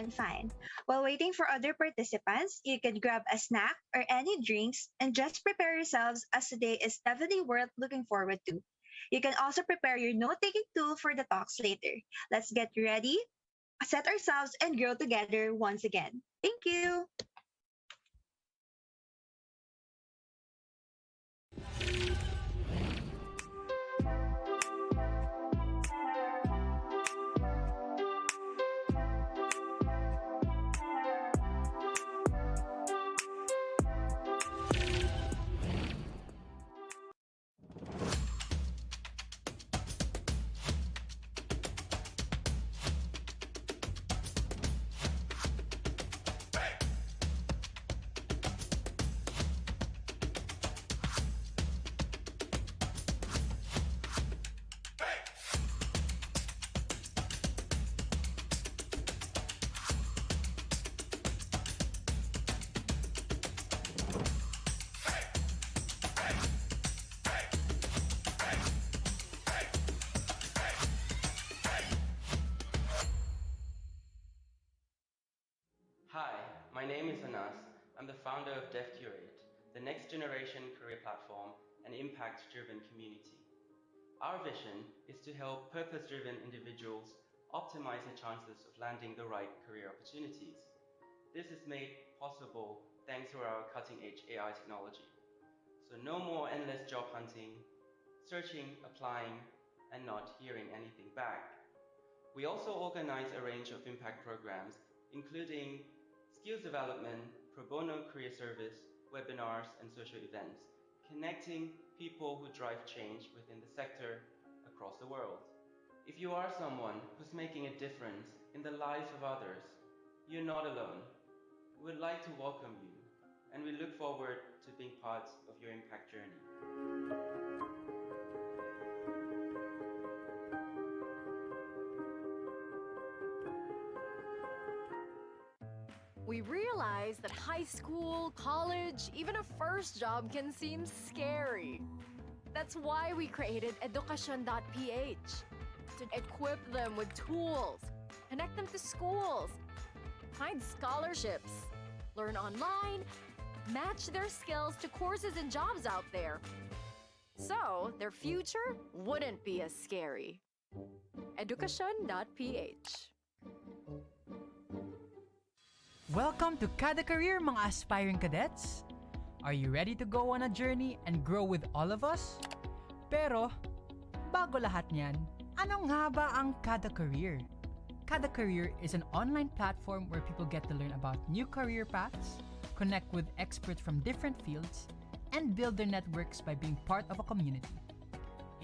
and fine. While waiting for other participants, you can grab a snack or any drinks and just prepare yourselves as today is definitely worth looking forward to. You can also prepare your note taking tool for the talks later. Let's get ready, set ourselves, and grow together once again. Thank you. Hi, my name is Anas. I'm the founder of DevCurate, the next generation career platform and impact-driven community. Our vision is to help purpose-driven individuals optimize their chances of landing the right career opportunities. This is made possible thanks to our cutting-edge AI technology. So no more endless job hunting, searching, applying, and not hearing anything back. We also organize a range of impact programs, including skills development, pro bono career service, webinars, and social events, connecting people who drive change within the sector across the world. If you are someone who's making a difference in the lives of others, you're not alone. We would like to welcome you, and we look forward to being part of your impact journey. We realize that high school, college, even a first job can seem scary. That's why we created 𝗏𝗏𝗴𝗏𝗏𝗏𝗏 to equip them with tools, connect them to schools, find scholarships, learn online, match their skills to courses and jobs out there. So their future wouldn't be as scary. 𝗏𝗏𝗴𝗏𝗏𝗏. Welcome to Kada Career, mga aspiring cadets! Are you ready to go on a journey and grow with all of us? Pero, bago lahat niyan, ano nga ba ang Kada Career? Kada Career is an online platform where people get to learn about new career paths, connect with experts from different fields, and build their networks by being part of a community.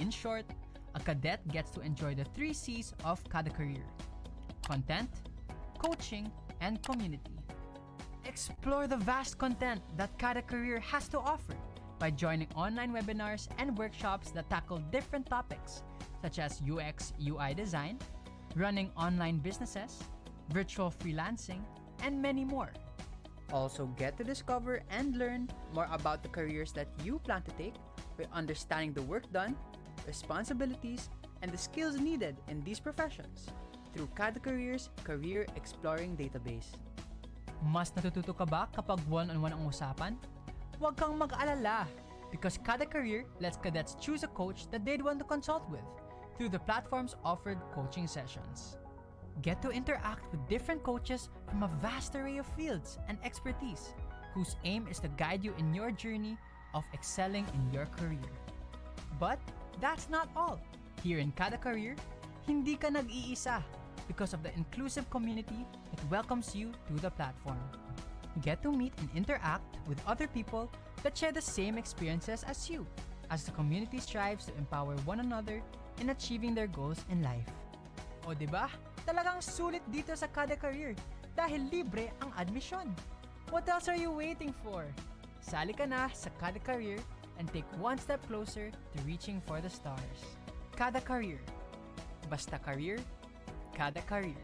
In short, a cadet gets to enjoy the 3 C's of Kada Career: content, coaching, and community. Explore the vast content that Kada Career has to offer by joining online webinars and workshops that tackle different topics such as UX, UI design, running online businesses, virtual freelancing, and many more. Also get to discover and learn more about the careers that you plan to take by understanding the work done, responsibilities, and the skills needed in these professions through Kada Career's Career Exploring Database. Mas natututo ka ba kapag one-on-one ang usapan? Huwag kang mag-alala because Kada Career lets cadets choose a coach that they'd want to consult with through the platform's offered coaching sessions. Get to interact with different coaches from a vast array of fields and expertise whose aim is to guide you in your journey of excelling in your career. But that's not all. Here in Kada Career, hindi ka nag-iisa because of the inclusive community that welcomes you to the platform. Get to meet and interact with other people that share the same experiences as you, as the community strives to empower one another in achieving their goals in life. O diba? Talagang sulit dito sa Kada Career dahil libre ang admission. What else are you waiting for? Sali ka na sa Kada Career and take one step closer to reaching for the stars. Kada Career. Basta career, Kada Career.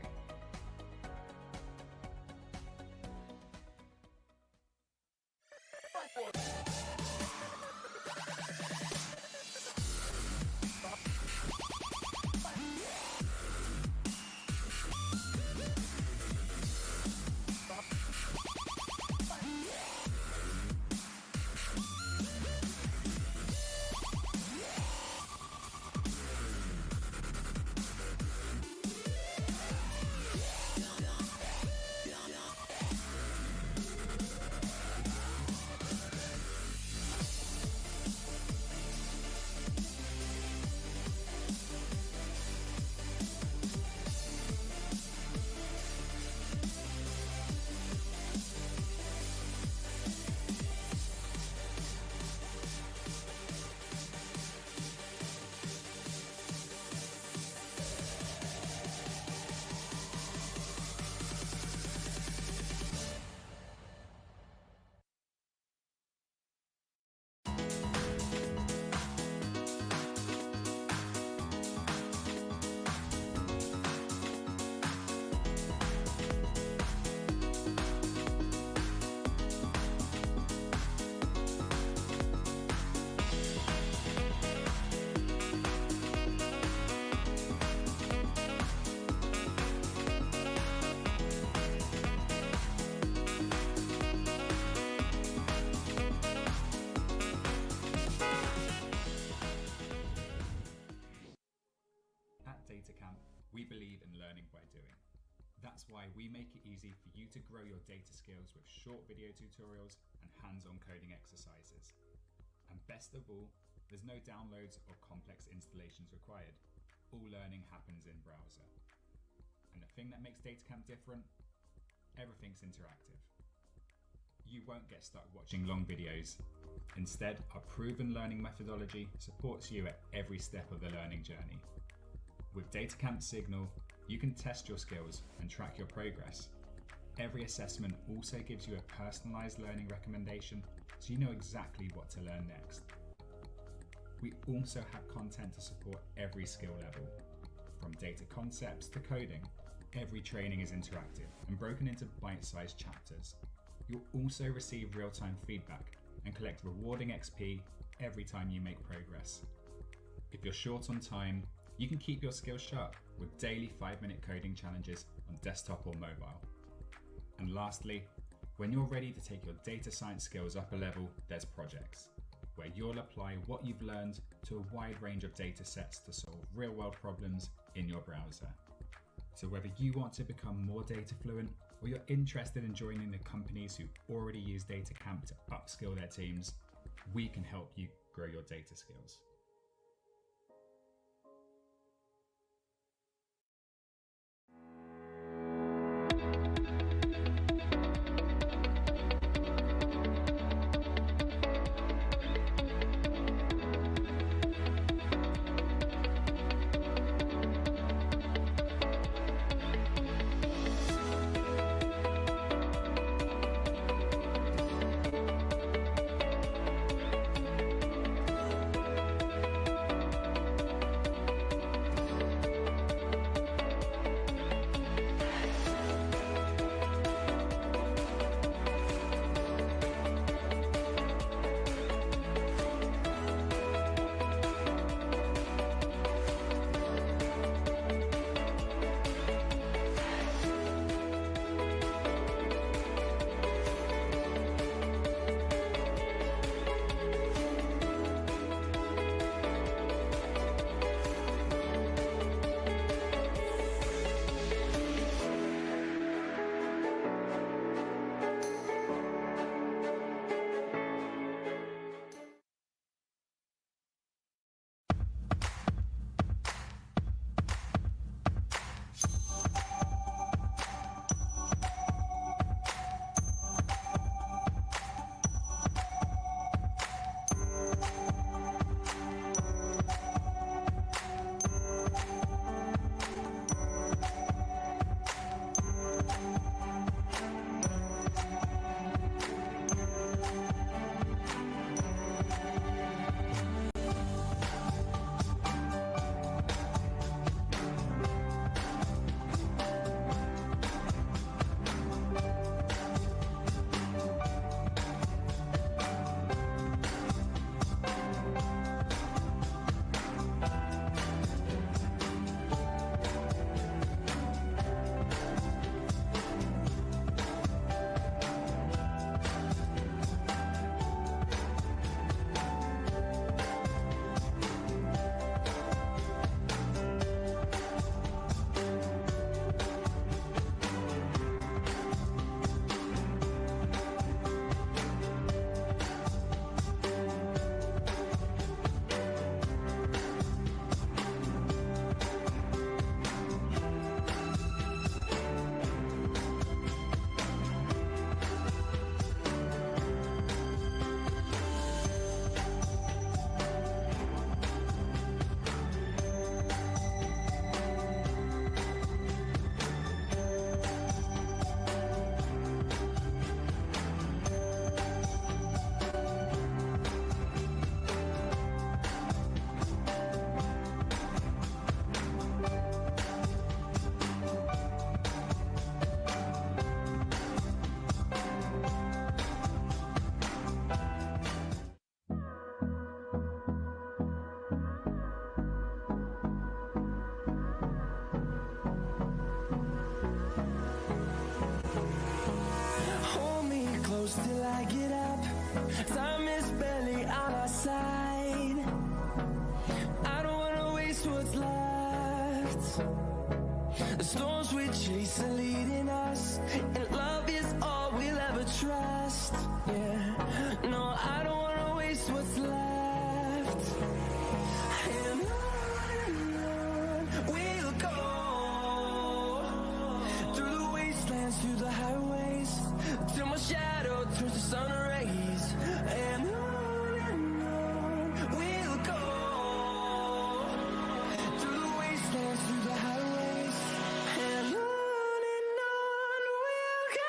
believe in learning by doing. That's why we make it easy for you to grow your data skills with short video tutorials and hands-on coding exercises. And best of all, there's no downloads or complex installations required. All learning happens in browser. And the thing that makes DataCamp different? Everything's interactive. You won't get stuck watching long videos. Instead, our proven learning methodology supports you at every step of the learning journey. With DataCamp Signal, you can test your skills and track your progress. Every assessment also gives you a personalized learning recommendation, so you know exactly what to learn next. We also have content to support every skill level. From data concepts to coding, every training is interactive and broken into bite-sized chapters. You'll also receive real-time feedback and collect rewarding XP every time you make progress. If you're short on time, you can keep your skills sharp with daily 5-minute coding challenges on desktop or mobile. And lastly, when you're ready to take your data science skills up a level, there's projects, where you'll apply what you've learned to a wide range of data sets to solve real-world problems in your browser. So whether you want to become more data fluent or you're interested in joining the companies who already use DataCamp to upskill their teams, we can help you grow your data skills. The storms we chase are leading us, and love is all we'll ever trust. Yeah, no, I don't wanna waste what's left. And on we'll go, through the wastelands, through the highways, till my shadow turns to sun rays. And on we'll go, through the wastelands, through the highways, and on we'll go.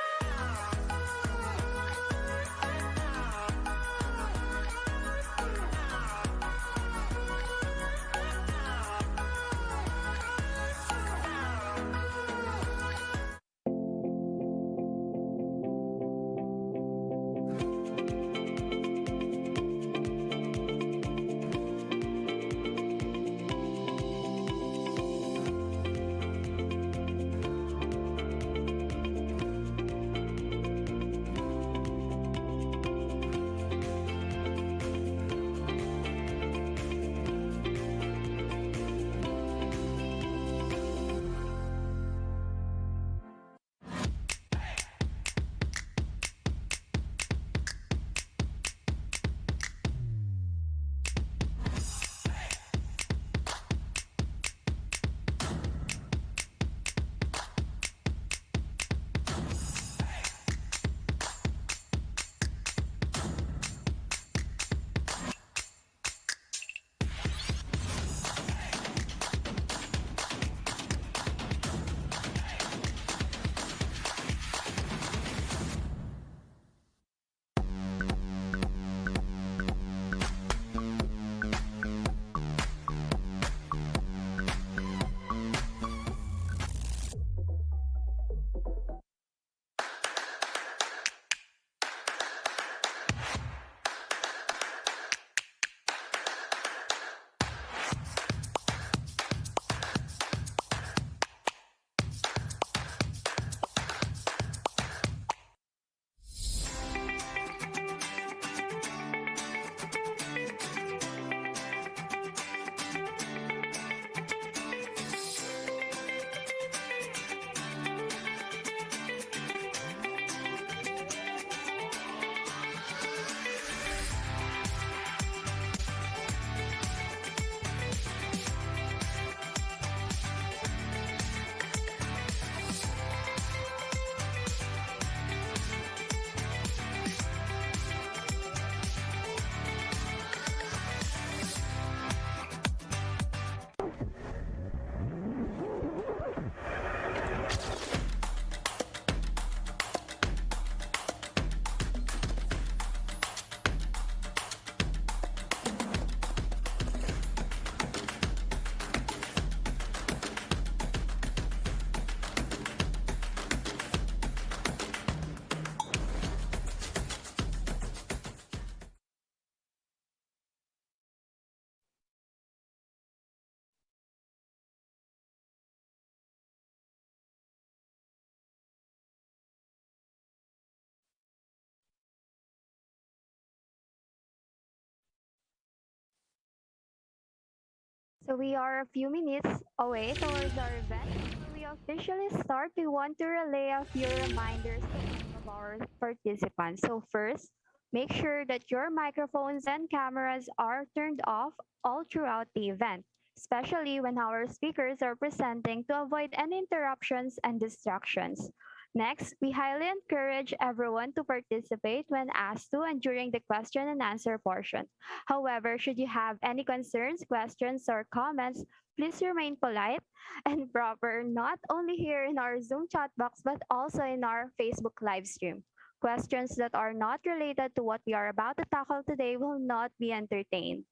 So we are a few minutes away towards our event. Before we officially start, we want to relay a few reminders to all of our participants. So first, make sure that your microphones and cameras are turned off all throughout the event, especially when our speakers are presenting to avoid any interruptions and distractions. Next, we highly encourage everyone to participate when asked to and during the question and answer portion. However, should you have any concerns, questions, or comments, please remain polite and proper, not only here in our Zoom chat box, but also in our Facebook live stream. Questions that are not related to what we are about to tackle today will not be entertained.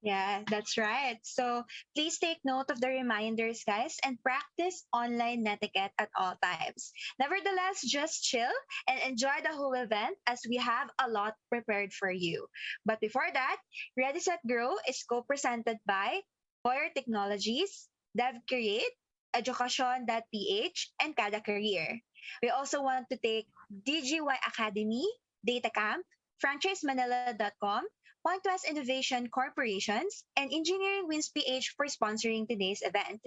Yeah, that's right. So please take note of the reminders, guys, and practice online netiquette at all times. Nevertheless, just chill and enjoy the whole event as we have a lot prepared for you. But before that, Ready Set Grow is co-presented by Boyer Technologies, DevCreate, Education.ph, and Kada Career. We also want to take DGY Academy, Datacamp, FranchiseManila.com, Pointwest Innovation Corporations, and Engineering Wins PH for sponsoring today's event.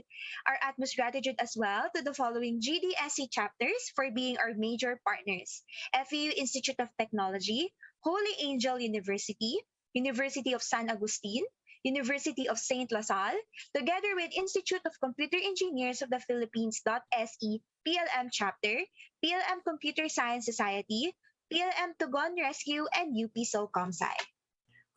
Our utmost gratitude as well to the following GDSC chapters for being our major partners: FEU Institute of Technology, Holy Angel University, University of San Agustin, University of St. LaSalle, together with Institute of Computer Engineers of the Philippines.SE PLM chapter, PLM Computer Science Society, PLM Tugon Rescue, and UP SOCOMSci.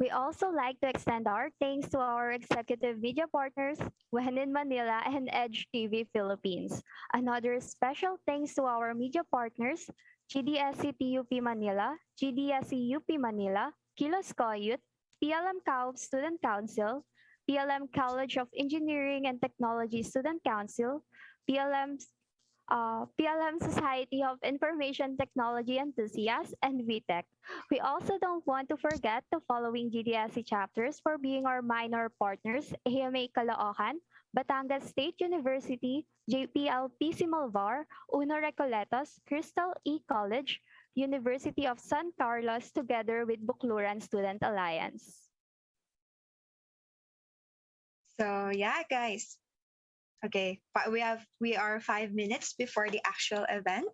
We also like to extend our thanks to our executive media partners, When in Manila and Edge TV Philippines. Another special thanks to our media partners, GDSC PUP Manila, GDSC UP Manila, Kilos Coyut, PLM CAUB Student Council, PLM College of Engineering and Technology Student Council, PLM Society of Information Technology Enthusiasts, and VTech. We also don't want to forget the following GDSC chapters for being our minor partners: AMA Caloocan, Batangas State University, JPLPC Malvar, Uno Recoletos, Crystal E College, University of San Carlos, together with Bukluran Student Alliance. So yeah, guys. Okay, but we are 5 minutes before the actual event.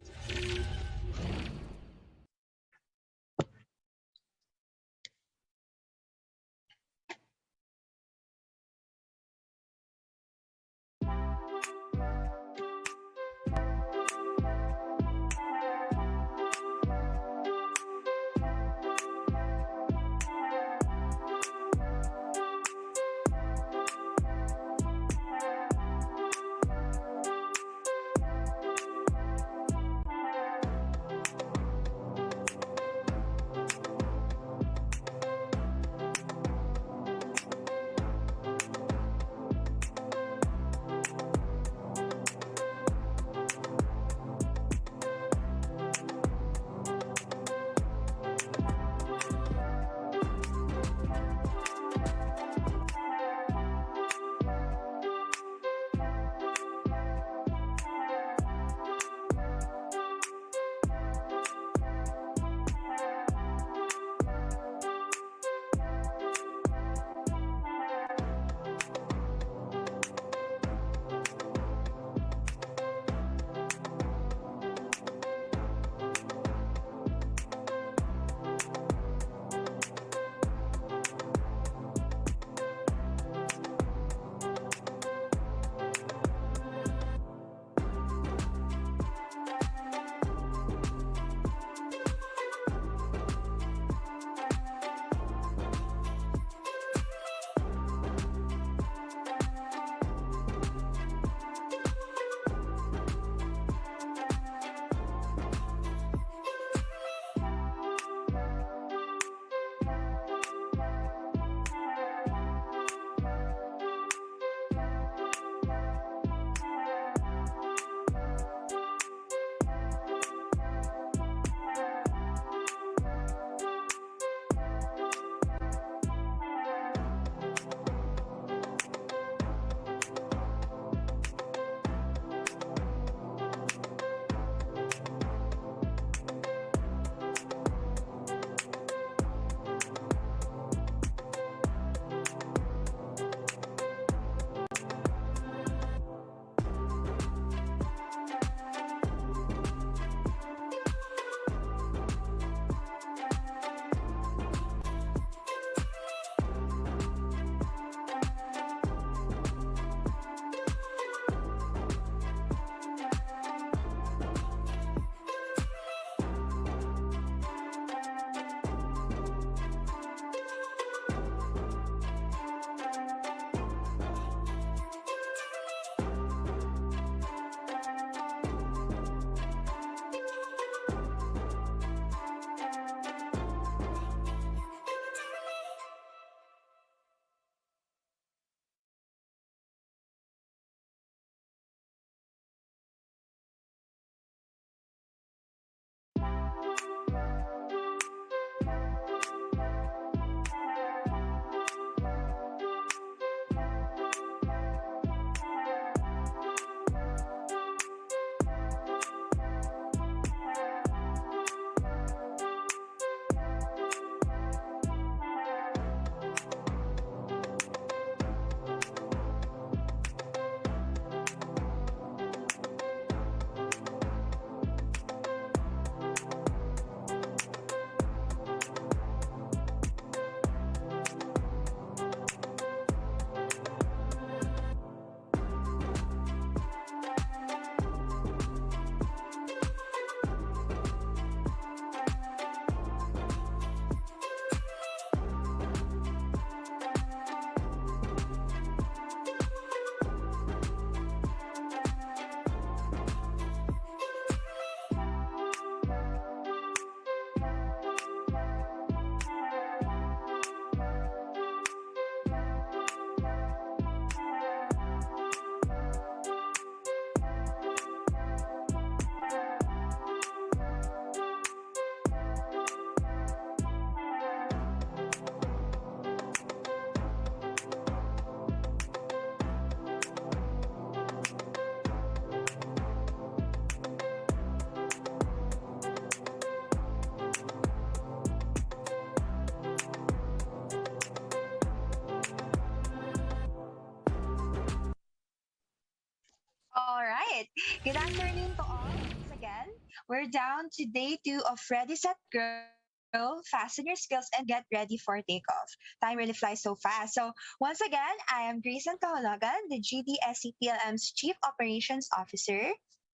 right. Good afternoon to all. Once again, we're down to day 2 of Ready, Set, Grow. Fasten your skills and get ready for takeoff. Time really flies so fast. So, once again, I am Grayson Kahulagan, the GDSC PLM's Chief Operations Officer.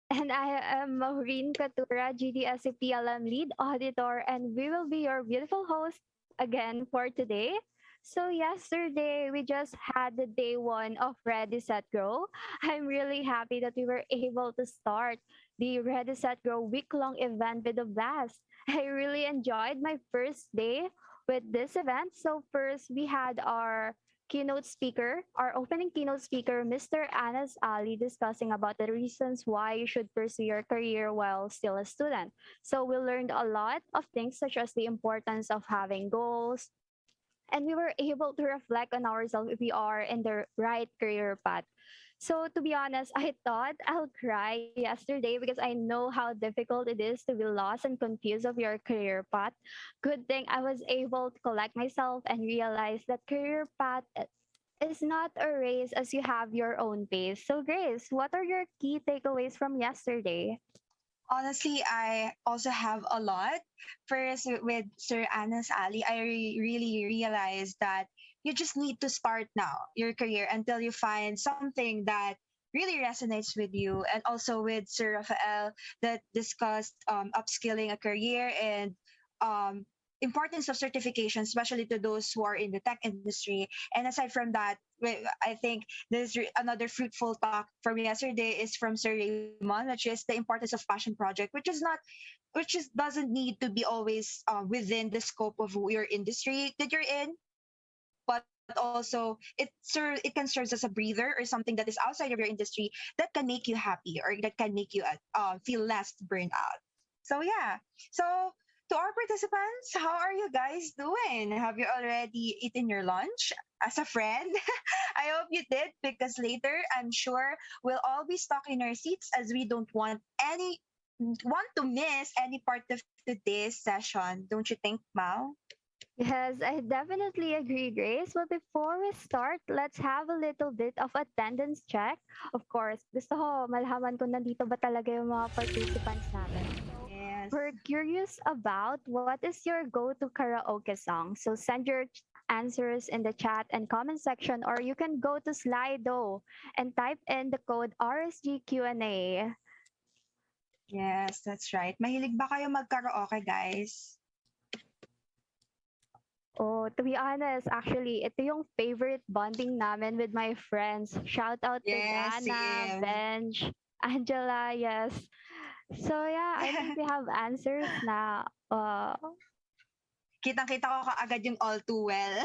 And I am Maureen Katura, GDSC PLM Lead Auditor, and we will be your beautiful host again for today. So yesterday we just had the day 1 of Ready Set Grow. I'm really happy that we were able to start the Ready Set Grow week-long event with a blast. I really enjoyed my first day with this event. So first we had our opening keynote speaker, Mr. Anas Ali, discussing about the reasons why you should pursue your career while still a student. So we learned a lot of things such as the importance of having goals, and we were able to reflect on ourselves if we are in the right career path. So to be honest, I thought I'll cry yesterday because I know how difficult it is to be lost and confused of your career path. Good thing I was able to collect myself and realize that career path is not a race as you have your own pace. So Grace, what are your key takeaways from yesterday? Honestly, I also have a lot. First, with Sir Anas Ali, I really realized that you just need to start now your career until you find something that really resonates with you. And also with Sir Rafael that discussed upskilling a career and um, importance of certification, especially to those who are in the tech industry. And aside from that, I think another fruitful talk from yesterday is from Sir Raymond, which is the importance of passion project, which is doesn't need to be always within the scope of your industry that you're in, but also it can serve as a breather or something that is outside of your industry that can make you happy or that can make you feel less burned out. So yeah, so to our participants, how are you guys doing? Have you already eaten your lunch? As a friend, I hope you did because later I'm sure we'll all be stuck in our seats as we don't want to miss any part of today's session. Don't you think, Mao? Yes, I definitely agree, Grace. But before we start, let's have a little bit of attendance check. Of course, gusto ko malaman kung nandito ba talaga yung mga participants natin. So, Yes. we're curious about what is your go-to karaoke song. So send your answers in the chat and comment section, or you can go to Slido and type in the code RSGQ&A. Yes, that's right. Mahilig ba kayo mag-karaoke, guys? Oh, to be honest, actually, ito yung favorite bonding namin with my friends. Shout out to Yes, Dana, same. Benj, Angela, yes. So yeah, I think we have answers na. Kitang-kita ko kaagad yung all too well.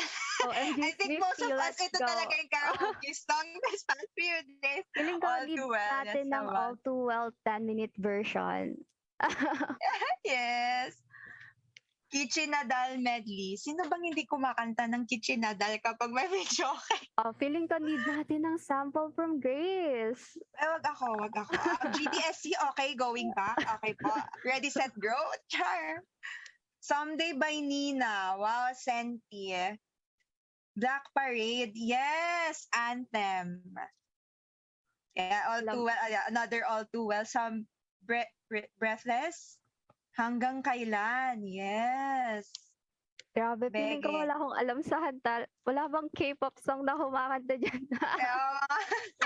OMG, I think most of Swiftie, us, let's ito go. talaga yung karaoke song this past few days. Feeling ko All need too well. natin That's the ng one. all too well 10-minute version. Yes. Kichi Nadal medley. Sino bang hindi kumakanta ng Kichi Nadal kapag may video? Feeling ko need natin ng sample from Grace. Wag ako. GDSC, okay, going back. Okay po. Ready, set, grow? Char. Someday by Nina. Wow, Senti. Black Parade. Yes, Anthem. Yeah, all too well. Another all too well. Some Breathless. Hanggang kailan? Yes. Grabe, feeling ko Bege. wala akong alam sa kanta. Wala bang K-pop song na kumakanta dyan?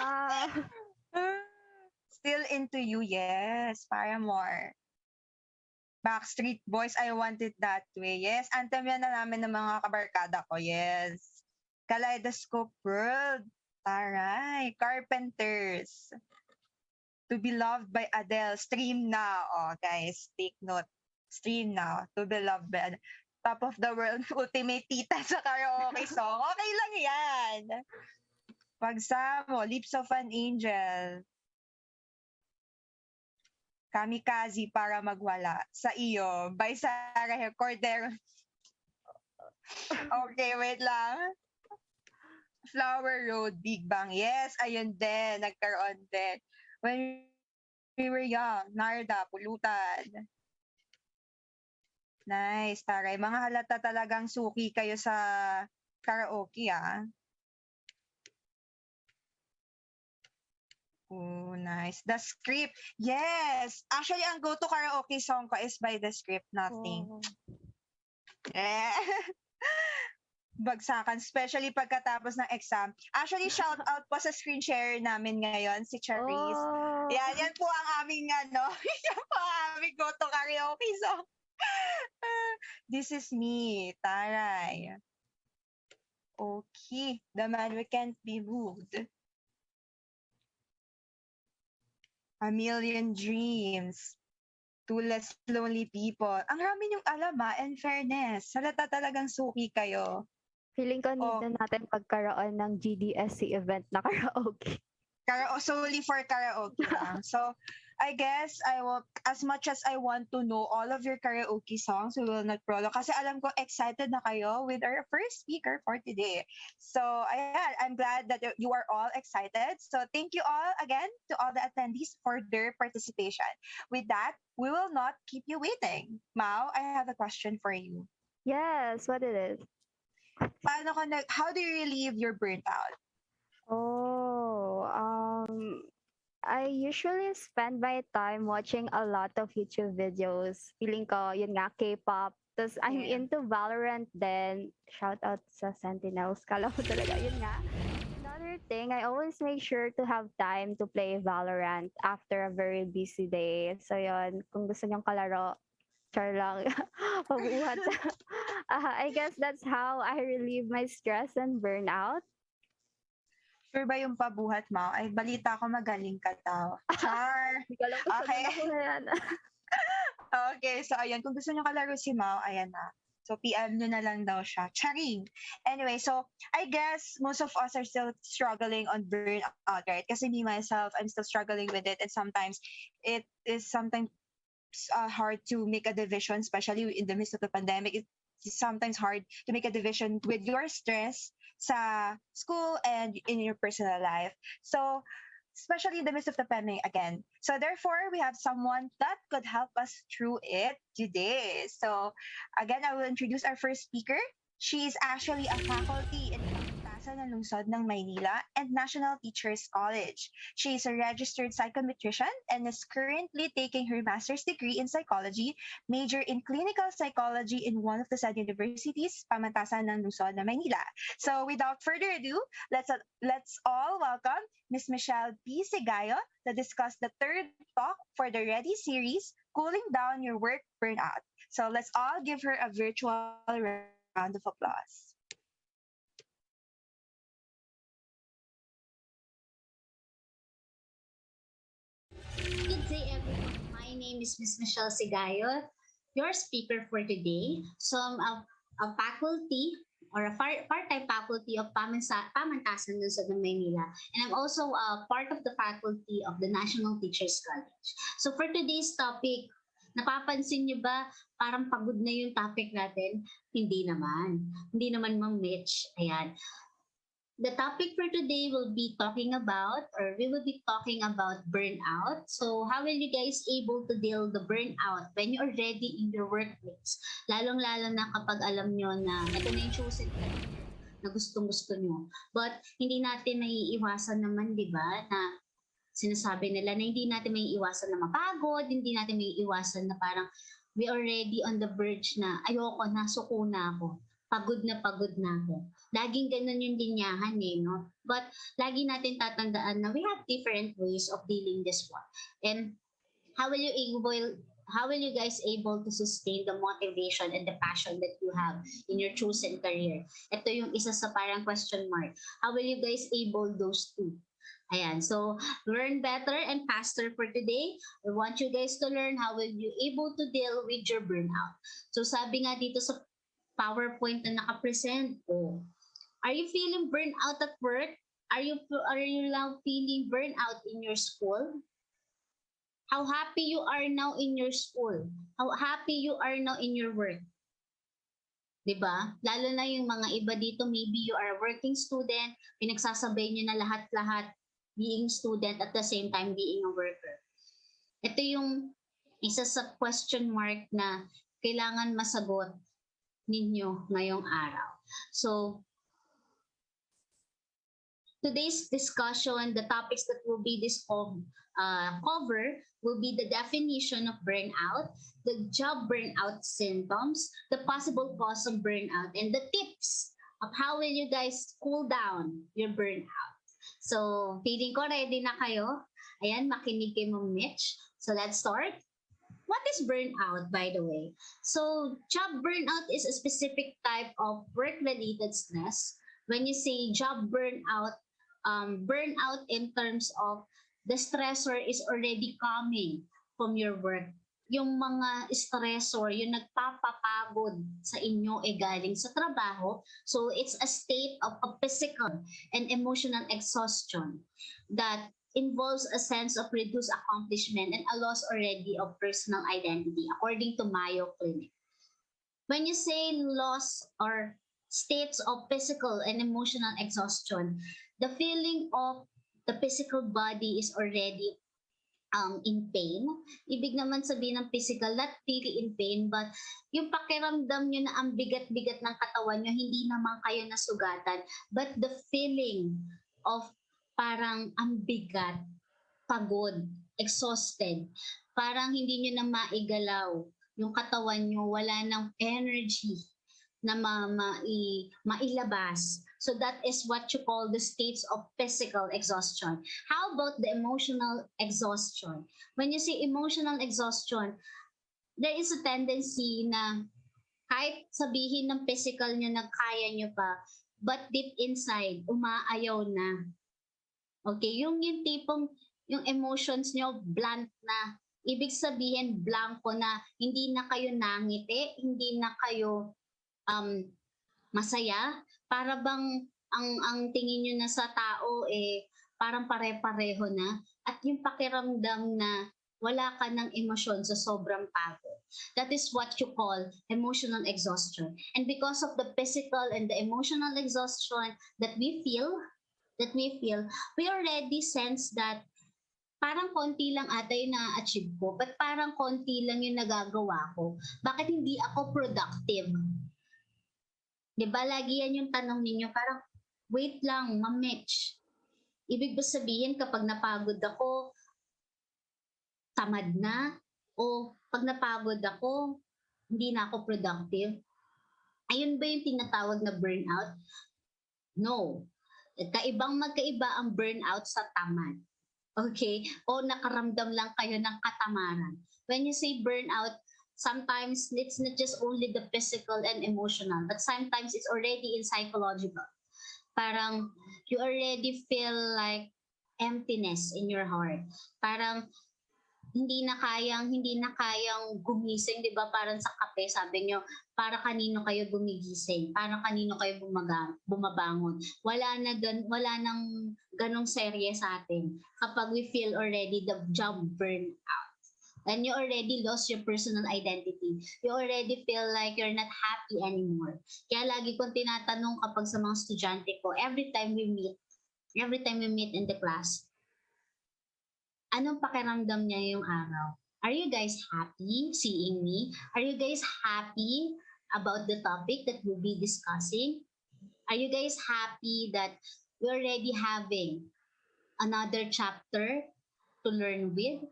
Ah, Still into you, yes. Paramore. Backstreet Boys, I Want It That Way. Yes, anthem yan na namin ng mga kabarkada ko. Yes. Kaleidoscope World. Taray. Carpenters. To Be Loved by Adele. Stream now. Oh, guys, take note. Stream now. To Be Loved by Adele. Top of the World. Ultimate tita sa karaoke song. Okay lang yan. Pagsamo. Lips of an Angel. Kamikaze para magwala. Sa iyo. By Sarah Cordero. Okay, wait lang. Flower Road, Big Bang. Yes, ayun din. Nagkaroon din. When we were young, Narda, Pulutan. Nice, taray. Mga halata talagang suki kayo sa karaoke, ah. Oh, nice. The script. Yes. Actually, ang go-to karaoke song ko is by The Script, Nothing. Oh. Eh. Bagsakan, especially pagkatapos ng exam. Actually, shout out po sa screen share namin ngayon, si Charisse. Oh. Yan po ang aming yan po ang aming go-to karaoke song. This is me, Taray. Okay, the man who can't be moved. A million dreams. Two less lonely people. Ang rami niyong alam in fairness. Halata talagang suki kayo. Feeling ko need na natin pagkaroon ng GDSC event na karaoke. Solely for karaoke lang. So, I guess I will, as much as I want to know all of your karaoke songs, we will not prolong. Kasi alam ko, excited na kayo with our first speaker for today. So, ayan, I'm glad that you are all excited. So, thank you all again to all the attendees for their participation. With that, we will not keep you waiting. Mao, I have a question for you. Yes, what it is? How do you relieve your burnt out? Oh, I usually spend my time watching a lot of YouTube videos. Feeling ko, yun nga, K-pop. Tapos I'm Yeah. into Valorant then. Shout out sa Sentinels. Kala ko talaga, yun nga. Another thing, I always make sure to have time to play Valorant after a very busy day. So yun, kung gusto niyong kalaro, char lang. Pabuhat. I guess that's how I relieve my stress and burnout. Sure ba yung pabuhat mo? Ay, balita ko magaling ka daw. Char! Hindi ko alam kung Okay. saan ako na yan. Okay, so ayan, kung gusto nyo kalaro si Mao, ayan na. So, PM nyo na lang daw siya. Charing! Anyway, so, I guess most of us are still struggling on burnout, right? Kasi me, myself, I'm still struggling with it. And sometimes, it is sometimes hard to make a division, especially in the midst of the pandemic. It's sometimes hard to make a division with your stress sa school and in your personal life. So, especially in the midst of the pandemic again. So, therefore, we have someone that could help us through it today. So, again, I will introduce our first speaker. She is actually a faculty in Pamantasan ng Lungsod ng Maynila and National Teachers College. She is a registered psychometrician and is currently taking her master's degree in psychology, major in clinical psychology in one of the said universities, Pamantasan ng Lungsod ng Maynila. So without further ado, let's all welcome Ms. Michelle P. Sigayo to discuss the third talk for the Ready series, Cooling Down Your Work Burnout. So let's all give her a virtual round of applause. Good day, everyone. My name is Ms. Michelle Sigayo, your speaker for today. So I'm a faculty or a part-time faculty of Pamantasan Lungsod ng Maynila. And I'm also part of the faculty of the National Teachers College. So for today's topic, napapansin niyo ba parang pagod na yung topic natin? Hindi naman. Hindi naman, Ma'am Mitch. Ayan. The topic for today will be talking about, or we will be talking about burnout. So how will you guys able to deal the burnout when you're already in your workplace? Lalong-lalo na kapag alam nyo na ito na yung chosen career na gustong-gusto nyo. But hindi natin maiiwasan naman, di ba, na sinasabi nila na hindi natin maiiwasan na mapagod, hindi natin maiiwasan na parang we already on the verge na ayoko na, suko na ako. Pagod na ako. Laging ganun yung linyahan no? But lagi natin tatandaan na we have different ways of dealing this one. And how will you guys able to sustain the motivation and the passion that you have in your chosen career? Ito yung isa sa parang question mark. How will you guys able those two? Ayan, so learn better and faster for today. I want you guys to learn how will you able to deal with your burnout. So sabi nga dito sa PowerPoint na naka-present. Oh. Are you feeling burnout at work? Are you now feeling burnout in your school? How happy you are now in your school? How happy you are now in your work? Diba? Lalo na yung mga iba dito, maybe you are a working student, pinagsasabay nyo na lahat-lahat being student at the same time being a worker. Ito yung isa sa question mark na kailangan masagot ninyo ngayong araw. So, Today's discussion, the topics that will be cover will be the definition of burnout, the job burnout symptoms, the possible cause of burnout, and the tips of how will you guys cool down your burnout. So, feeling ko ready na kayo. Ayan, makinig kay Ma'am Mitch. So, let's start. What is burnout, by the way? So, job burnout is a specific type of work-related stress. When you say job burnout, burnout in terms of the stressor is already coming from your work. Yung mga stressor, yung nagpapapagod sa inyo galing sa trabaho. So, it's a state of a physical and emotional exhaustion that involves a sense of reduced accomplishment and a loss already of personal identity, according to Mayo Clinic. When you say loss or states of physical and emotional exhaustion, the feeling of the physical body is already in pain. Ibig naman sabihin ng physical, not really in pain, but yung pakiramdam nyo na ang bigat-bigat ng katawan nyo, hindi naman kayo nasugatan, but the feeling of parang ang bigat, pagod, exhausted, parang hindi nyo na maigalaw yung katawan nyo, wala ng energy na mailabas. So that is what you call the states of physical exhaustion. How about the emotional exhaustion? When you say emotional exhaustion, there is a tendency na kahit sabihin ng physical nyo na kaya nyo pa, but deep inside, umaayaw na. Okay, yung tipong yung emotions nyo blunt na. Ibig sabihin blanco na, hindi na kayo nangiti, hindi na kayo masaya, para bang ang tingin nyo na sa tao parang pare-pareho na, at yung pakiramdam na wala ka ng emosyon sa sobrang pagod. That is what you call emotional exhaustion. And because of the physical and the emotional exhaustion that we feel, we already sense that parang konti lang ata yung na-achieve ko, but parang konti lang yung nagagawa ko. Bakit hindi ako productive? Diba, lagi yan yung tanong ninyo, parang, wait lang, Ma'am Mitch. Ibig ba sabihin, kapag napagod ako, tamad na? O pag napagod ako, hindi na ako productive? Ayun ba yung tinatawag na burnout? No. Magkaiba ang burnout sa tamad. Okay? O nakaramdam lang kayo ng katamaran. When you say burnout, sometimes it's not just only the physical and emotional, but sometimes it's already in psychological. Parang you already feel like emptiness in your heart. Parang hindi na kayang gumising, 'di ba? Parang sa kape, sabi nyo, para kanino kayo gumigising? Para kanino kayo bumabangon? Wala nang ganong serye sa atin kapag we feel already the job burnout. And you already lost your personal identity. You already feel like you're not happy anymore. Kaya lagi kong tinatanong kapag sa mga estudyante ko, every time we meet in the class, anong pakiramdam niya yung araw? Are you guys happy seeing me? Are you guys happy about the topic that we'll be discussing? Are you guys happy that we're already having another chapter to learn with?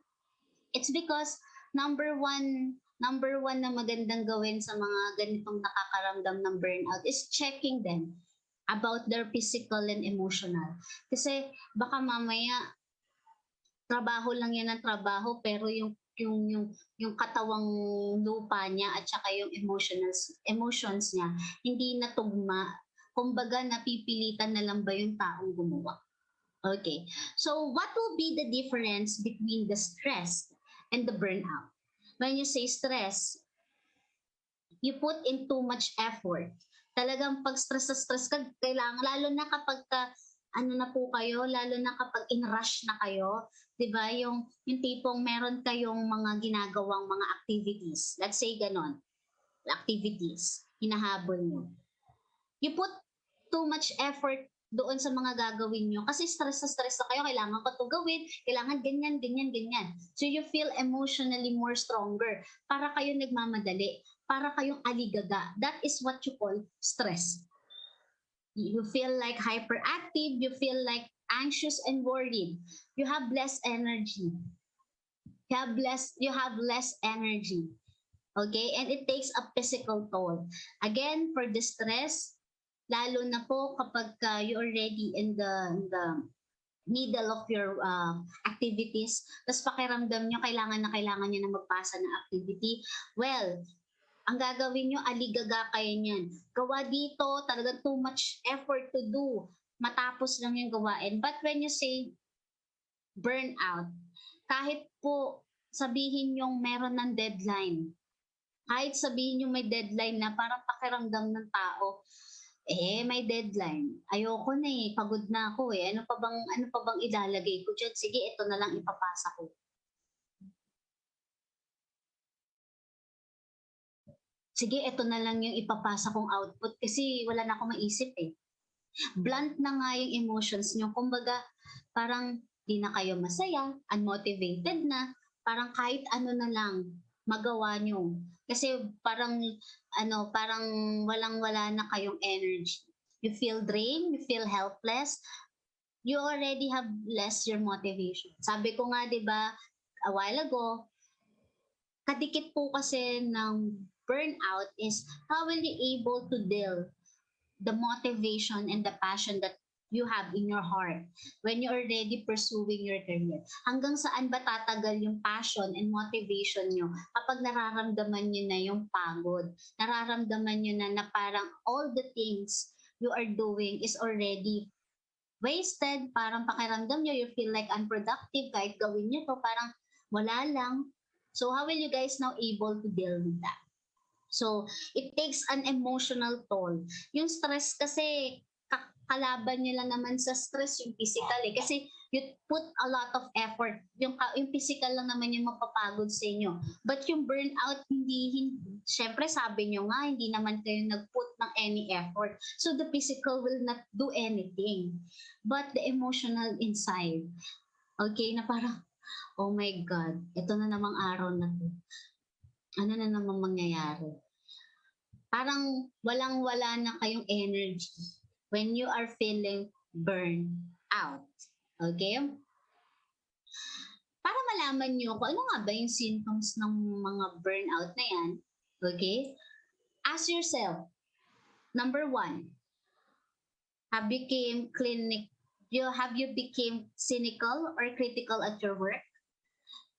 It's because number one na magandang gawin sa mga ganitong nakakaramdam ng burnout is checking them about their physical and emotional. Kasi baka mamaya trabaho lang yan ng trabaho, pero yung katawang lupa niya at saka yung emotions niya hindi natugma. Kumbaga napipilitan na lang ba yung taong gumawa? Okay. So what will be the difference between the stress and the burnout? When you say stress, you put in too much effort. Talagang pag stress ka, kailangan, lalo na kapag lalo na kapag in-rush na kayo, di ba? Yung tipong meron kayong mga ginagawang mga activities. Let's say ganon, activities, hinahabol nyo. You put too much effort doon sa mga gagawin nyo. Kasi stress na kayo, kailangan ko ito gawin, kailangan ganyan. So you feel emotionally more stronger. Para kayo nagmamadali, para kayong aligaga. That is what you call stress. You feel like hyperactive, you feel like anxious and worried. You have less energy. You have less energy. Okay? And it takes a physical toll. Again, for the stress, lalo na po kapag you're already in the middle of your activities, tapos pakiramdam nyo kailangan nyo na magpasa ng activity, well, ang gagawin nyo, aligaga kayo niyan. Gawa dito, talaga too much effort to do. Matapos lang yung gawain. But when you say burnout, kahit po sabihin yung meron ng deadline, kahit sabihin yung may deadline na parang pakiramdam ng tao, may deadline. Ayoko na pagod na ako Ano pa bang ilalagay ko diyan? Sige, ito na lang ipapasa ko. Sige, ito na lang yung ipapasa kong output kasi wala na akong maisip Blunt na nga yung emotions nyo. Kumbaga, parang di na kayo masaya, unmotivated na, parang kahit ano na lang magawa nyo. Kasi parang walang-wala na kayong energy. You feel drained, you feel helpless, you already have less your motivation. Sabi ko nga, di ba, a while ago, kadikit po kasi ng burnout is how will you able to deal the motivation and the passion that you have in your heart when you're already pursuing your career. Hanggang saan ba tatagal yung passion and motivation nyo kapag nararamdaman nyo na yung pagod? Nararamdaman nyo na parang all the things you are doing is already wasted. Parang pakiramdam nyo, you feel like unproductive. Kahit gawin nyo to, parang wala lang. So how will you guys now able to deal with that? So it takes an emotional toll. Yung stress kasi, kalaban nyo lang naman sa stress yung physical Kasi you put a lot of effort. Yung physical lang naman yung mapapagod sa inyo. But yung burnout, syempre sabi nyo nga, hindi naman kayo nag-put ng any effort. So the physical will not do anything. But the emotional inside, okay, na parang, oh my God, ito na namang araw na to. Ano na namang mangyayari? Parang walang-wala na kayong energy when you are feeling burned out. Okay? Para malaman nyo kung ano nga ba yung symptoms ng mga burnout na yan, okay? Ask yourself, number 1, have you became cynical or critical at your work?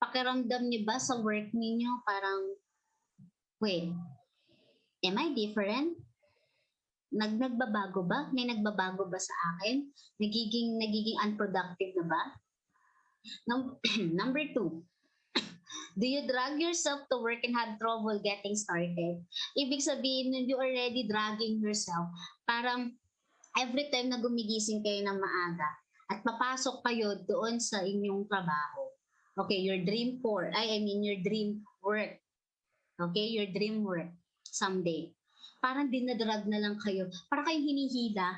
Pakiramdam nyo ba sa work ninyo parang, wait, am I different? Nagbabago ba? May nagbabago ba sa akin? Nagiging unproductive na ba? Number 2, do you drag yourself to work and have trouble getting started? Ibig sabihin, you already dragging yourself. Parang every time na gumigising kayo ng maaga at papasok kayo doon sa inyong trabaho. Okay, your dream work. Okay, your dream work someday. Parang dinadrag na lang kayo. Para kayong hinihila.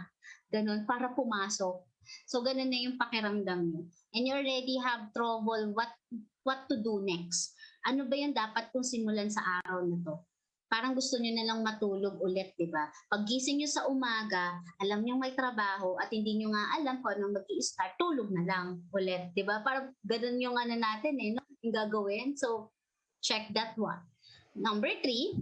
Ganon, para pumasok. So, ganon na yung pakiramdam nyo. And you already have trouble what to do next. Ano ba yung dapat kong simulan sa araw na to? Parang gusto nyo na lang matulog ulit, di ba? Paggising nyo sa umaga, alam nyo may trabaho at hindi nyo nga alam kung anong mag-i-start, tulog na lang ulit, di ba? Parang ganon yung ano natin no? Yung gagawin. So, check that one. Number 3,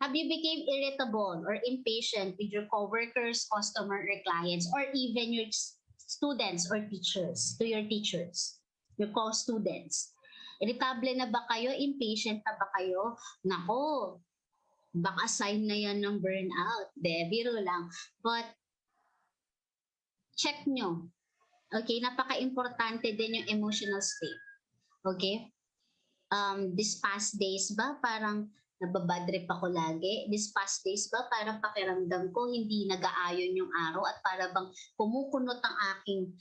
have you became irritable or impatient with your coworkers, customer, or clients, or even your students or teachers, your co-students? Irritable na ba kayo? Impatient na ba kayo? Nako, baka sign na yan ng burnout. Biro lang. But, check nyo. Okay, napaka-importante din yung emotional state. Okay? These past days ba, parang nababadrip ako lagi? These past days ba, parang pakiramdam ko hindi nag-aayon yung araw at para bang kumukunot ang aking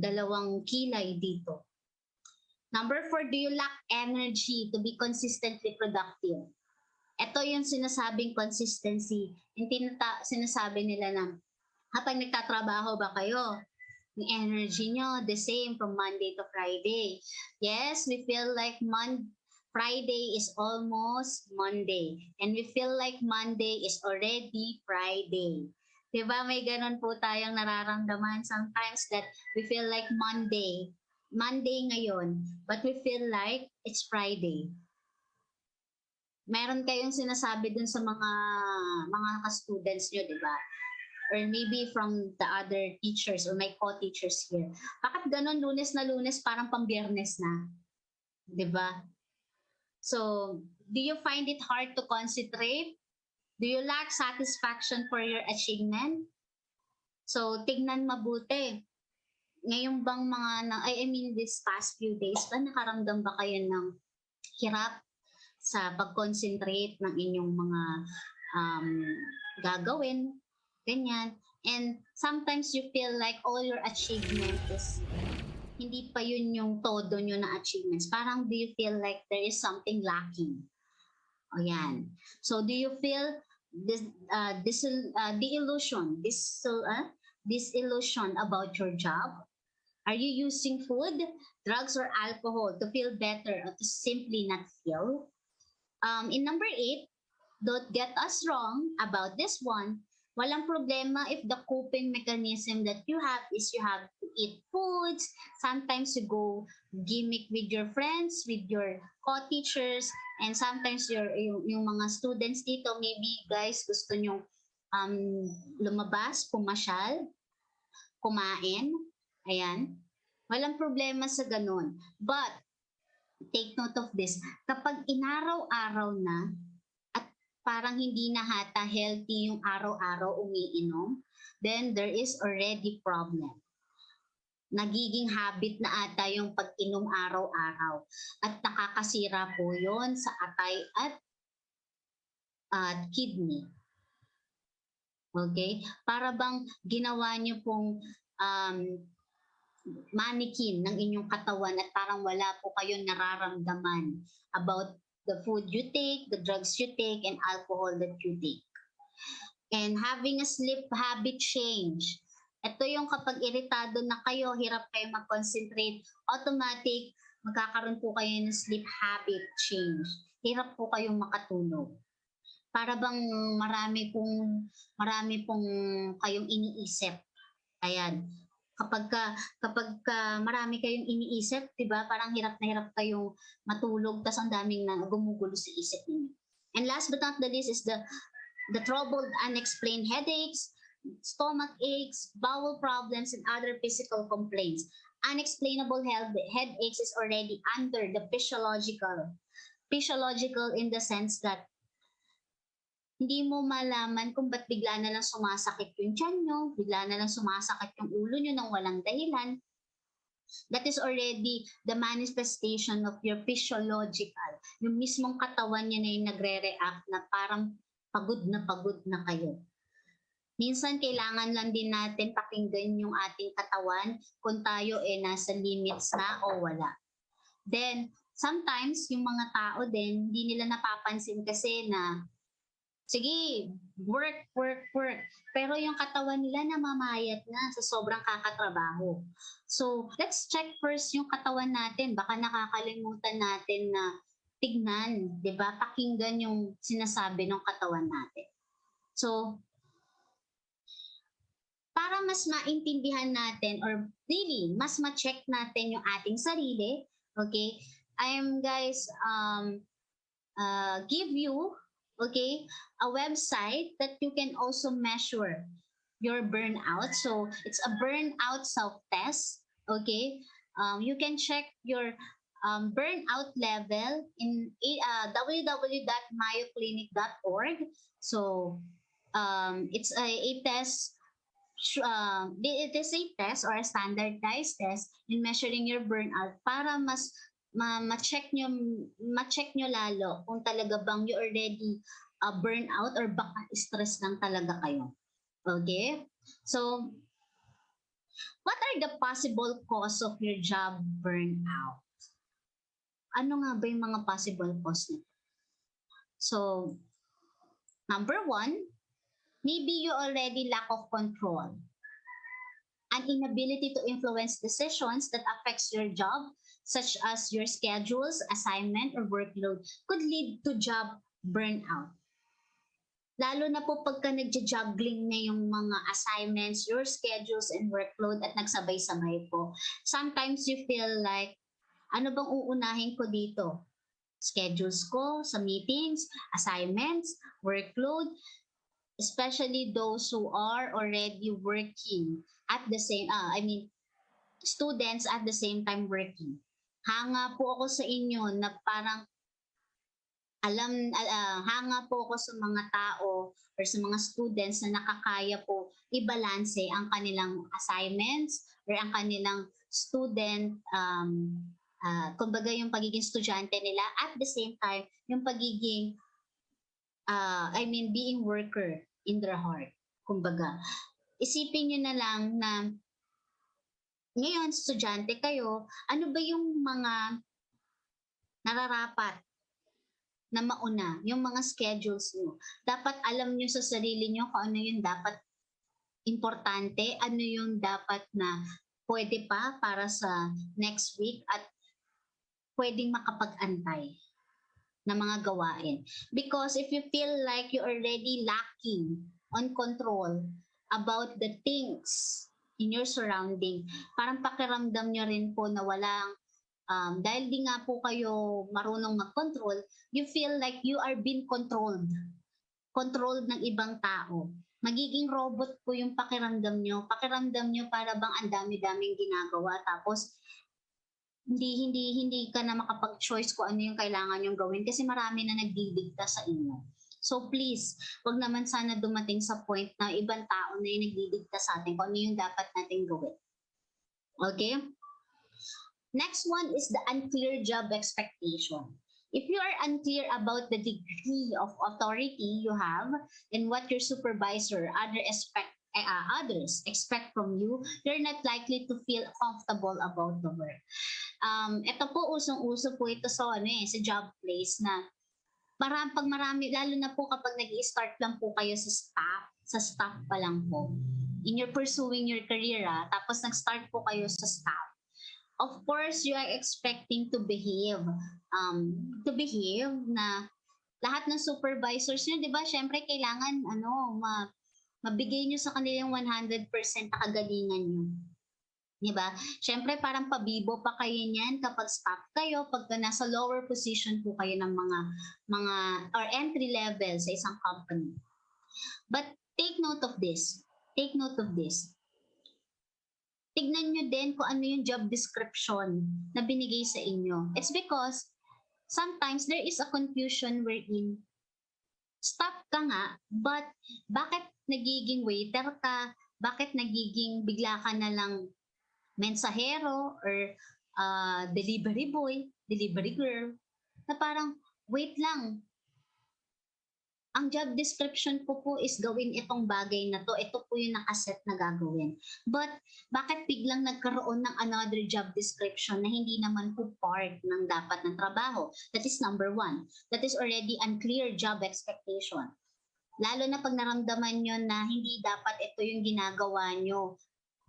dalawang kilay dito. Number 4, do you lack energy to be consistently productive? Ito yung sinasabing consistency. Yung sinasabi nila na habang nagtatrabaho ba kayo, yung energy nyo the same from Monday to Friday. Yes, we feel like Friday is almost Monday. And we feel like Monday is already Friday. Diba? May ganun po tayong nararamdaman sometimes that we feel like Monday ngayon, but we feel like it's Friday. Meron kayong sinasabi dun sa mga ka-students nyo, di ba? Or maybe from the other teachers or my co-teachers here. Bakit ganun, Lunes na Lunes, parang pambiyernes na? Di ba? So, do you find it hard to concentrate? Do you lack satisfaction for your achievement? So, tignan mabuti. Ngayon bang this past few days ba, nakaramdam ba kayo ng hirap sa pag-concentrate ng inyong mga gagawin, ganyan. And sometimes you feel like all your achievement is hindi pa yun yung todo nyo na achievements. Parang do you feel like there is something lacking? O yan. So do you feel this disillusion about your job? Are you using food, drugs, or alcohol to feel better or to simply not feel? In number 8, don't get us wrong about this one. Walang problema if the coping mechanism that you have is you have to eat foods. Sometimes you go gimmick with your friends, with your co-teachers, and sometimes yung mga students dito, maybe guys gusto nyo lumabas, pumasyal, kumain. Ayan. Walang problema sa ganun. But take note of this. Kapag inaraw-araw na at parang hindi na hata healthy yung araw-araw umiinom, then there is already problem. Nagiging habit na ata yung pag-inom araw-araw. At nakakasira po yon sa atay at kidney. Okay? Para bang ginawa nyo pong manikin ng inyong katawan at parang wala po kayong nararamdaman about the food you take, the drugs you take, and alcohol that you take. And having a sleep habit change. Ito yung kapag iritado na kayo, hirap kayo mag-concentrate, automatic, magkakaroon po kayo ng sleep habit change. Hirap po kayong makatulog. Para bang marami pong kayong iniisip. Ayan. Kapag marami kayong iniisip, 'di ba? Parang hirap na hirap kayong matulog tas ang daming na gumugulo sa isip niyo. And last but not the least is the troubled unexplained headaches, stomach aches, bowel problems, and other physical complaints. Unexplainable headaches is already under the physiological in the sense that hindi mo malaman kung ba't bigla na lang sumasakit yung tiyan nyo, bigla na lang sumasakit yung ulo nyo nang walang dahilan. That is already the manifestation of your physiological. Yung mismong katawan niya na yung nagre-react na parang pagod na kayo. Minsan kailangan lang din natin pakinggan yung ating katawan kung tayo nasa limits na o wala. Then, sometimes yung mga tao din, hindi nila napapansin kasi na sige, work. Pero yung katawan nila namamayat na sa sobrang kakatrabaho. So, let's check first yung katawan natin. Baka nakakalimutan natin na tignan, di ba? Pakinggan yung sinasabi ng katawan natin. So, para mas maintindihan natin or really, mas ma-check natin yung ating sarili, okay? I am guys, give you a website that you can also measure your burnout. So it's a burnout self-test. Okay, you can check your burnout level in www.mayoclinic.org. So it's a test. It is a test or a standardized test in measuring your burnout para mas ma-check nyo lalo kung talaga bang you already burnout or baka stress lang talaga kayo. Okay? So, what are the possible cause of your job burnout? Ano nga ba yung mga possible cause nito? So, number 1, maybe you already lack of control. An inability to influence decisions that affects your job, such as your schedules, assignment, or workload, could lead to job burnout. Lalo na po pagka nagja-juggling na yung mga assignments, your schedules, and workload at nagsabay-sabay po. Sometimes you feel like, ano bang uunahin ko dito? Schedules ko sa meetings, assignments, workload, especially those who are already working at the same, students at the same time working. Hanga po ako sa inyo na parang hanga po ako sa mga tao or sa mga students na nakakaya po ibalanse ang kanilang assignments or ang kanilang student, kumbaga yung pagiging estudyante nila at the same time yung pagiging, being worker in their heart. Kumbaga, isipin nyo na lang na ngayon, estudyante kayo, ano ba yung mga nararapat na mauna, yung mga schedules nyo. Dapat alam nyo sa sarili nyo kung ano yung dapat importante, ano yung dapat na pwede pa para sa next week at pwedeng makapag-antay na mga gawain. Because if you feel like you're already lacking on control about the things in your surrounding, parang pakiramdam nyo rin po na walang dahil di nga po kayo marunong mag-control, you feel like you are being controlled. Controlled ng ibang tao. Magiging robot po yung pakiramdam nyo. Pakiramdam nyo para bang ang dami-daming ginagawa. Tapos, hindi ka na makapag-choice kung ano yung kailangan yung gawin kasi marami na nagdidikta sa inyo. So please, wag naman sana dumating sa point na ibang tao na yung nagdidikta sa atin kung ano yung dapat natin gawin. Okay? Next one is the unclear job expectation. If you are unclear about the degree of authority you have and what your supervisor others expect from you, you're not likely to feel comfortable about the work. Ito po, usong-uso po ito sa job place na pag marami, lalo na po kapag nag-i-start lang po kayo sa staff pa lang po. In your pursuing your career, tapos nag-start po kayo sa staff. Of course, you are expecting to behave na lahat ng supervisors nyo, di ba? Syempre, kailangan mabigay nyo sa kanilang 100% na kagalingan nyo. Di ba? Syempre, parang pabibo pa kayo niyan kapag staff kayo, pag nasa lower position po kayo ng mga or entry level sa isang company. But take note of this. Take note of this. Tignan nyo din kung ano yung job description na binigay sa inyo. It's because sometimes there is a confusion wherein staff ka nga, but bakit nagiging waiter ka? Bakit nagiging bigla ka na lang mensahero or delivery boy, delivery girl? Na parang, wait lang. Ang job description po is gawin itong bagay na to. Ito po yung nakaset na gagawin. But bakit biglang nagkaroon ng another job description na hindi naman po part ng dapat ng trabaho? That is number one. That is already unclear job expectation. Lalo na pag naramdaman nyo na hindi dapat ito yung ginagawa nyo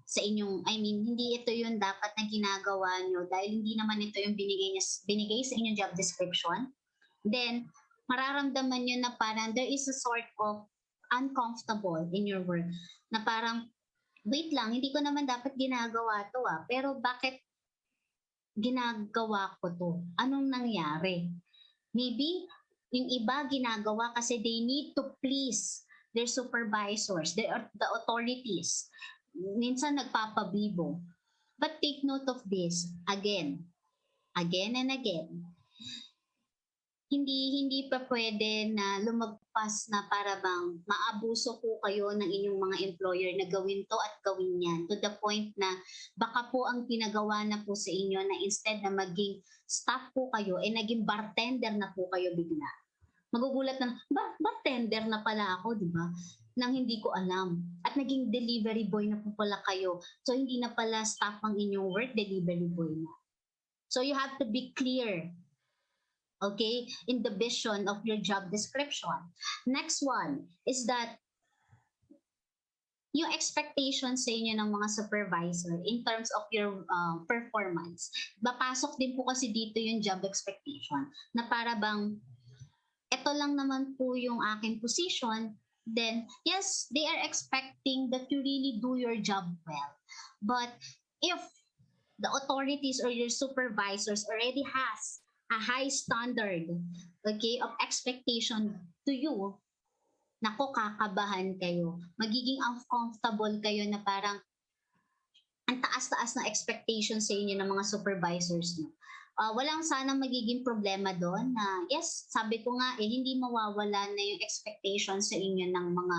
sa inyong, hindi ito yung dapat na ginagawa nyo dahil hindi naman ito yung binigay sa inyong job description. Then, mararamdaman nyo na parang there is a sort of uncomfortable in your work. Na parang, wait lang, hindi ko naman dapat ginagawa to pero bakit ginagawa ko to? Anong nangyari? Maybe, yung iba ginagawa kasi they need to please their supervisors, the authorities. Minsan nagpapabibo. But take note of this, again and again. Hindi pa pwede na lumagpas na para bang maabuso po kayo ng inyong mga employer na gawin to at gawin yan to the point na baka po ang pinagawa na po sa inyo na instead na maging staff po kayo naging bartender na po kayo bigla. Magugulat na, bartender na pala ako, di ba? Nang hindi ko alam. At naging delivery boy na po pala kayo. So hindi na pala staff ang inyong work, delivery boy na. So you have to be clear, okay, in the vision of your job description. Next one is that yung expectations sa inyo ng mga supervisor in terms of your performance. Papasok din po kasi dito yung job expectation na para bang ito lang naman po yung aking position, then yes, they are expecting that you really do your job well. But if the authorities or your supervisors already has a high standard, okay, of expectation to you, nako, kakabahan kayo. Magiging uncomfortable kayo na parang ang taas-taas na expectation sa inyo ng mga supervisors nyo. Walang sanang magiging problema doon na yes, sabi ko nga hindi mawawala na yung expectation sa inyo ng mga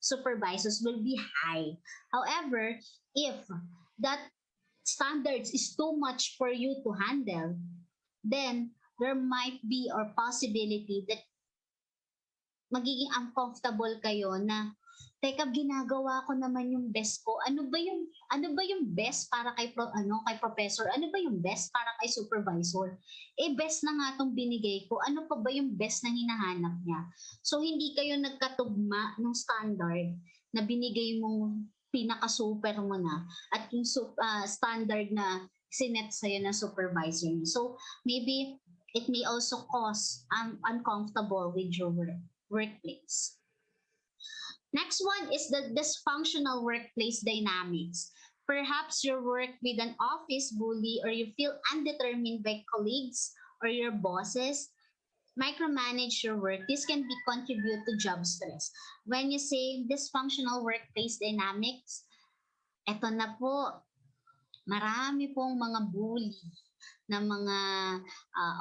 supervisors will be high. However, if that standards is too much for you to handle, then there might be or possibility that magiging uncomfortable kayo na teka, ginagawa ko naman yung best ko. Ano ba yung best para kay professor? Ano ba yung best para kay supervisor? Best na nga tong binigay ko. Ano pa ba yung best na hinahanap niya? So hindi kayo nagkatugma ng standard na binigay mong pinaka-super mo na at yung standard na sinet sa'yo ng supervisor niya. So maybe it may also cause uncomfortable with your workplace. Next one is the dysfunctional workplace dynamics. Perhaps you work with an office bully or you feel undetermined by colleagues or your bosses. Micromanage your work. This can be contribute to job stress. When you say dysfunctional workplace dynamics, eto na po, marami pong mga bully na mga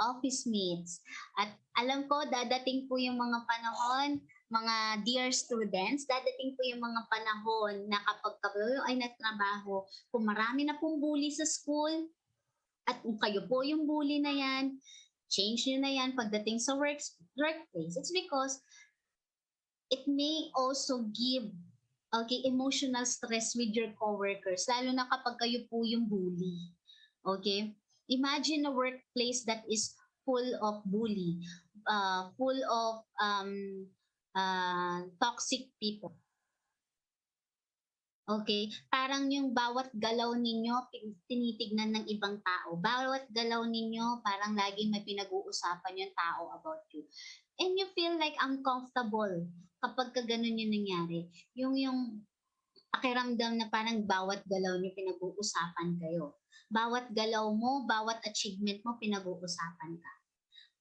office mates. At alam ko, dadating po yung mga panahon, mga dear students, dadating po yung mga panahon na kapag kayo ay nagtrabaho, kung marami na pong bully sa school, at kung kayo po yung bully na yan, change nyo na yan pagdating sa workplace. It's because it may also give emotional stress with your coworkers, lalo na kapag kayo po yung bully. Okay? Imagine a workplace that is full of bully, full of toxic people. Okay? Parang yung bawat galaw ninyo, tinitignan ng ibang tao. Bawat galaw ninyo, parang laging may pinag-uusapan yung tao about you. And you feel like uncomfortable kapag ganun yung nangyari. Yung pakiramdam na parang bawat galaw niyo pinag-uusapan kayo. Bawat galaw mo, bawat achievement mo, pinag-uusapan ka.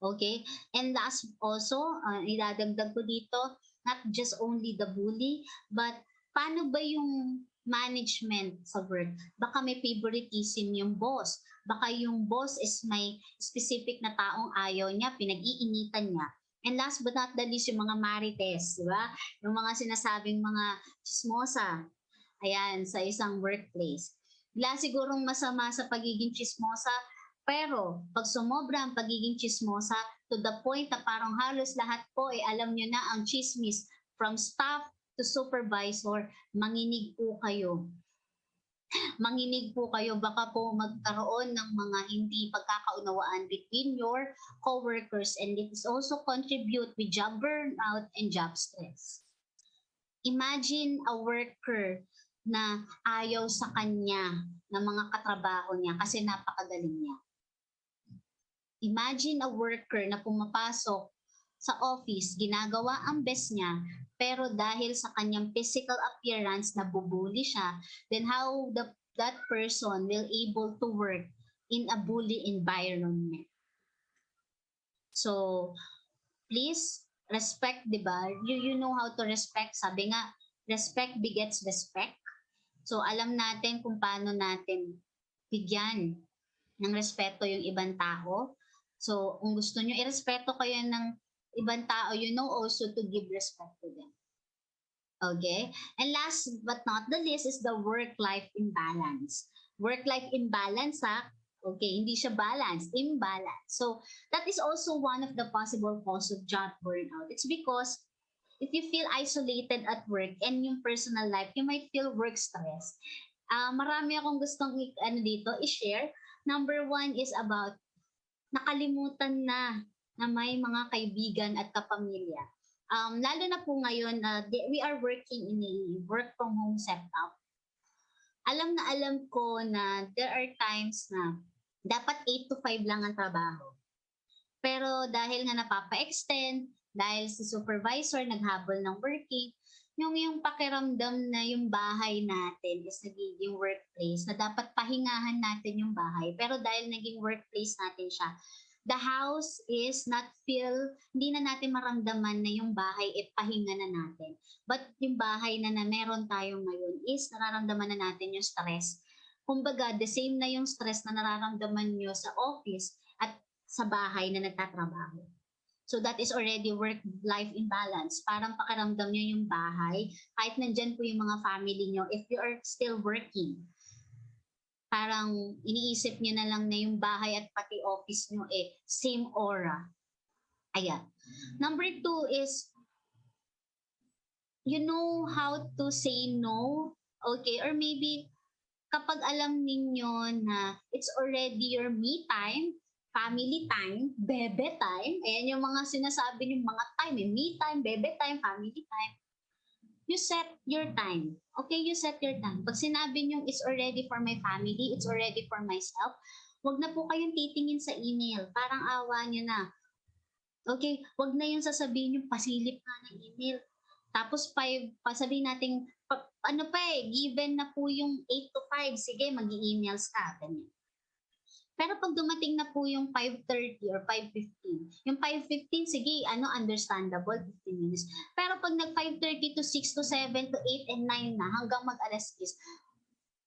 Okay? And last also, idadagdag ko dito, not just only the bully, but paano ba yung management sa work? Baka may favoritism yung boss. Baka yung boss is may specific na taong ayaw niya, pinag-iinitan niya. And last but not the least, yung mga marites, di ba? Yung mga sinasabing mga chismosa, ayan, sa isang workplace. Wala sigurong masama sa pagiging chismosa, pero pag sumobra ang pagiging chismosa to the point na parang halos lahat po ay alam nyo na ang chismis from staff to supervisor, manginig po kayo. Manginig po kayo, baka po magkaroon ng mga hindi pagkakaunawaan between your coworkers, and it is also contribute with job burnout and job stress. Imagine a worker na ayaw sa kanya ng mga katrabaho niya kasi napakagaling niya. Imagine a worker na pumapasok sa office, ginagawa ang best niya, pero dahil sa kanyang physical appearance nabubuli siya, then how that person will able to work in a bully environment. So, please, respect, di ba? You know how to respect. Sabi nga, respect begets respect. So, alam natin kung paano natin bigyan ng respeto yung ibang tao. So, kung gusto nyo irespeto kayo ng ibang tao, you know also to give respect to them. Okay? And last but not the least is the work-life imbalance. Work-life imbalance, okay, hindi siya balance, imbalance. So, that is also one of the possible causes of job burnout. It's because if you feel isolated at work and yung personal life, you might feel work stress. Marami akong gustong i-share. Number one is about nakalimutan na may mga kaibigan at kapamilya. lalo na po ngayon na we are working in a work from home setup. Alam ko na there are times na dapat 8 to 5 lang ang trabaho. Pero dahil nga napapa-extend, dahil si supervisor naghabol ng working, yung pakiramdam na yung bahay natin is nagiging workplace, na dapat pahingahan natin yung bahay. Pero dahil naging workplace natin siya, the house is not hindi na natin maramdaman na yung bahay pahinga na natin. But yung bahay na meron tayo ngayon is nararamdaman na natin yung stress. Kumbaga, the same na yung stress na nararamdaman nyo sa office at sa bahay na nagtatrabaho. So that is already work-life imbalance. Parang pakiramdam nyo yung bahay, kahit nandyan po yung mga family nyo, if you are still working, parang iniisip nyo na lang na yung bahay at pati office nyo same aura. Ayan. Number 2 is, you know how to say no, okay? Or maybe, kapag alam ninyo na it's already your me time, family time, bebe time, ayan yung mga sinasabi yung mga time, me time, bebe time, family time. You set your time. Okay, you set your time. Pag sinabi nyo, it's already for my family, it's already for myself, wag na po kayong titingin sa email. Parang awa nyo na. Okay, wag na yung sasabihin yung pasilip na ng email. Tapos sabihin natin, given na po yung 8 to 5, sige, mag-i-emails ka. Ganyan. Pero pag dumating na po yung 5:30 or 5:15, yung 5:15, sige, understandable, 15 minutes. Pero pag nag 5:30 to 6 to 7 to 8 and 9 na, hanggang mag-alas 10,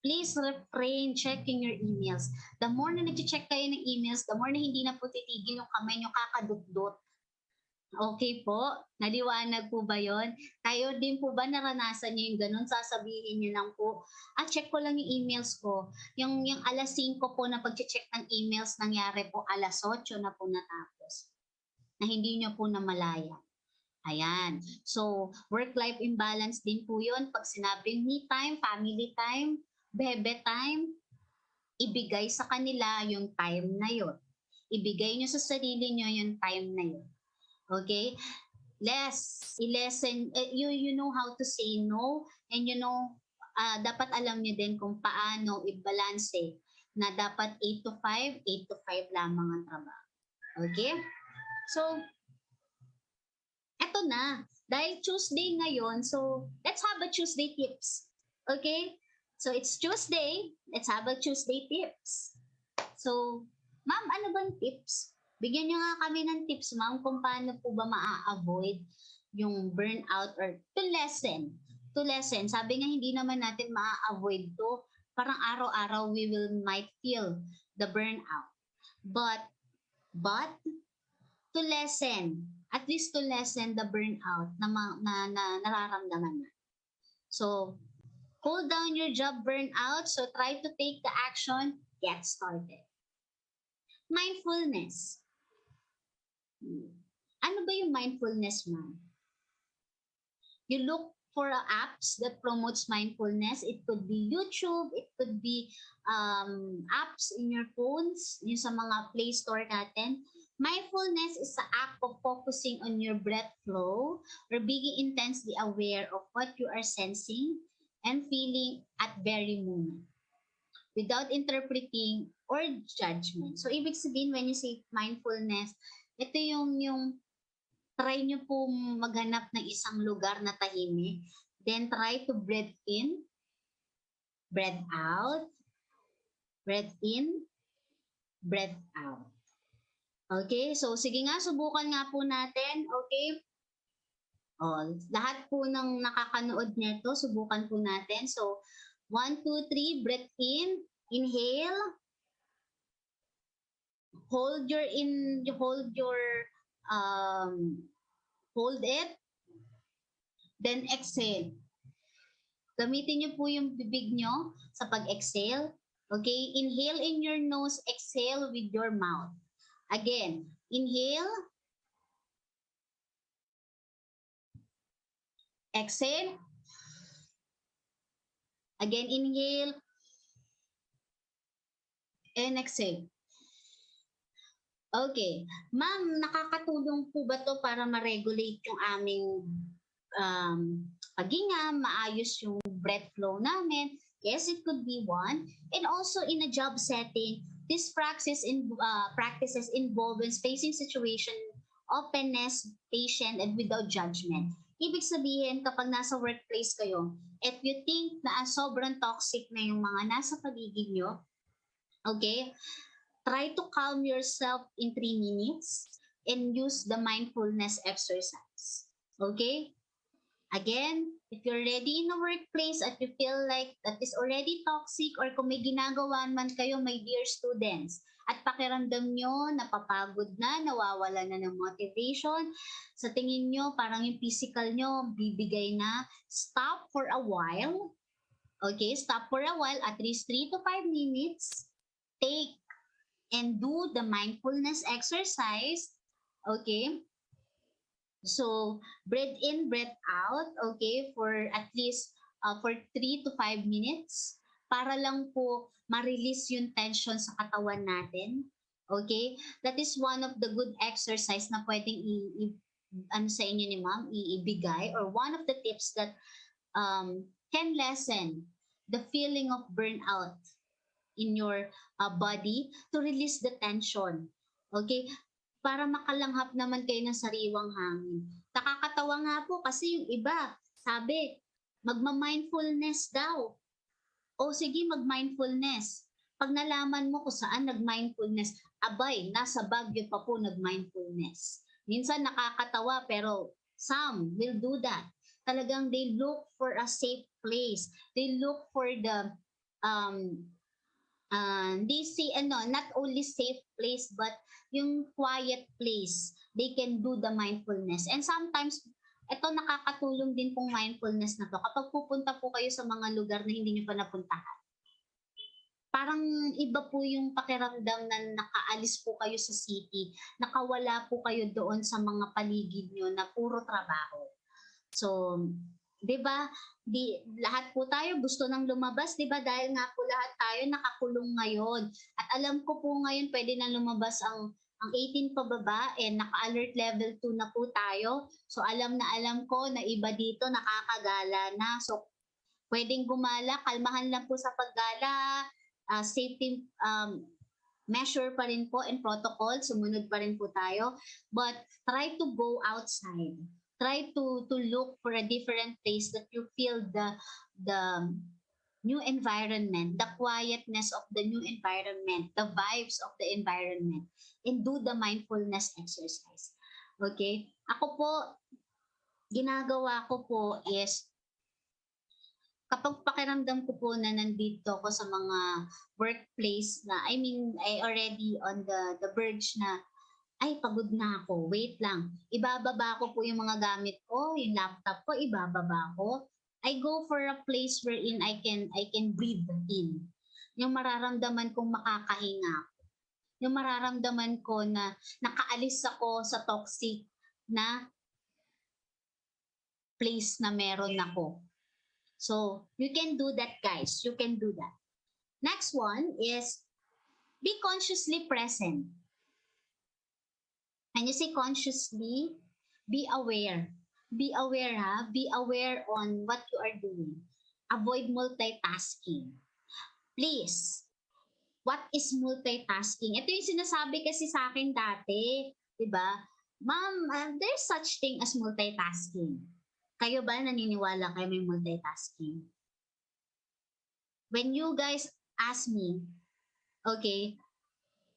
please refrain checking your emails. The more na nag-check kayo ng emails, the more na hindi na po titigil yung kamay nyo kakadut-dut. Okay po? Naliwanag po ba yon? Kayo din po ba naranasan nyo yung ganun? Sasabihin nyo lang po, check ko lang yung emails ko. Yung alas 5 po na pag-check ng emails, nangyari po alas 8 na po natapos. Na hindi nyo po namalaya. Ayan. So, work-life imbalance din po yun. Pag sinabing me time, family time, bebe time, ibigay sa kanila yung time na yun. Ibigay nyo sa sarili nyo yung time na yun. Okay? I-lesson, you know how to say no, and you know, dapat alam nyo din kung paano i-balance na dapat 8 to 5, 8 to 5 lamang ang trabaho. Okay? So, eto na. Dahil Tuesday ngayon, so let's have a Tuesday tips. Okay? So, it's Tuesday. Let's have a Tuesday tips. So, ma'am, ano bang tips? Bigyan nyo nga kami ng tips, ma'am, kung paano po ba maa-avoid yung burnout or to lessen. Sabi nga, hindi naman natin maa-avoid to. Parang araw-araw we might feel the burnout. But, to lessen, at least to lessen the burnout na nararamdaman na. So, cool down your job burnout. So, try to take the action. Get started. Mindfulness. Ano ba yung mindfulness, ma'am? You look for apps that promotes mindfulness. It could be YouTube, it could be apps in your phones, yung sa mga Play Store natin. Mindfulness is the act of focusing on your breath flow or being intensely aware of what you are sensing and feeling at very moment without interpreting or judgment. So, ibig sabihin, when you say mindfulness, ito yung try nyo po maghanap ng isang lugar na tahimik. Then, try to breathe in, breathe out, breathe in, breathe out. Okay? So, sige nga, subukan nga po natin. Okay? Lahat po ng nakakanood nito, subukan po natin. So, 1, 2, 3, breathe in, inhale, hold it, then exhale. Gamitin niyo po yung bibig nyo sa pag-exhale. Okay? Inhale in your nose, exhale with your mouth. Again, inhale, exhale. Again, inhale, and exhale. Okay. Ma'am, nakakatulong po ba to para ma-regulate yung aming paghinga, maayos yung breath flow namin? Yes, it could be one. And also in a job setting, this practices involve in facing situation, openness, patient, and without judgment. Ibig sabihin, kapag nasa workplace kayo, if you think na sobrang toxic na yung mga nasa paligid nyo, okay, try to calm yourself in 3 minutes and use the mindfulness exercise. Okay? Again, if you're already in a workplace at you feel like that is already toxic or kung may ginagawa man kayo, my dear students, at pakiramdam nyo, napapagod na, nawawala na ng motivation, sa tingin nyo, parang yung physical nyo, bibigay na, stop for a while. Okay, stop for a while, at least 3 to 5 minutes. Take and do the mindfulness exercise. Okay? So, breathe in, breathe out, okay, for at least for 3 to 5 minutes para lang po ma-release yung tension sa katawan natin. Okay? That is one of the good exercise na pwedeng sa inyo ni ma'am, ibigay, or one of the tips that can lessen the feeling of burnout in your body to release the tension. Okay? Para makalanghap naman kayo ng sariwang hangin. Nakakatawa nga po kasi yung iba, sabi, magma-mindfulness daw. O sige, mag-mindfulness. Pag nalaman mo kung saan nag-mindfulness, abay, nasa Baguio pa po nag-mindfulness. Minsan nakakatawa pero some will do that. Talagang they look for a safe place. They look for the they see not only safe place but yung quiet place, they can do the mindfulness. And sometimes ito nakakatulong din pong mindfulness na to kapag pupunta po kayo sa mga lugar na hindi niyo pa napuntahan. Parang iba po yung pakiramdam na nakaalis po kayo sa city, nakawala po kayo doon sa mga paligid niyo na puro trabaho. So, 'di ba? Lahat po tayo gusto nang lumabas, 'di ba? Dahil nga po lahat tayo nakakulong ngayon. At alam ko po ngayon pwede nang lumabas ang 18 pababa and naka-alert level 2 na po tayo. So alam ko na iba dito nakakagala na. So pwedeng gumala, kalmahan lang po sa paggala, safety measure pa rin po and protocol, sumunod pa rin po tayo. But try to go outside. Try to look for a different place that you feel the new environment, the quietness of the new environment, the vibes of the environment, and do the mindfulness exercise. Okay? Ako po, ginagawa ko po is, kapag pakiramdam ko po na nandito ako sa mga workplace na, I already on the verge na, ay, pagod na ako, wait lang. Ibababa ko po yung mga gamit ko, yung laptop ko, ibababa ko. I go for a place wherein I can breathe in. Yung mararamdaman kong makakahinga. Yung mararamdaman ko na nakaalis ako sa toxic na place na meron ako. So, you can do that, guys. You can do that. Next one is be consciously present. And you say consciously, be aware. Be aware, ha? Be aware on what you are doing. Avoid multitasking. Please. What is multitasking? Ito yung sinasabi kasi sa akin dati. Diba? Ma'am, there's such thing as multitasking. Kayo ba naniniwala kayo may multitasking? When you guys ask me, okay,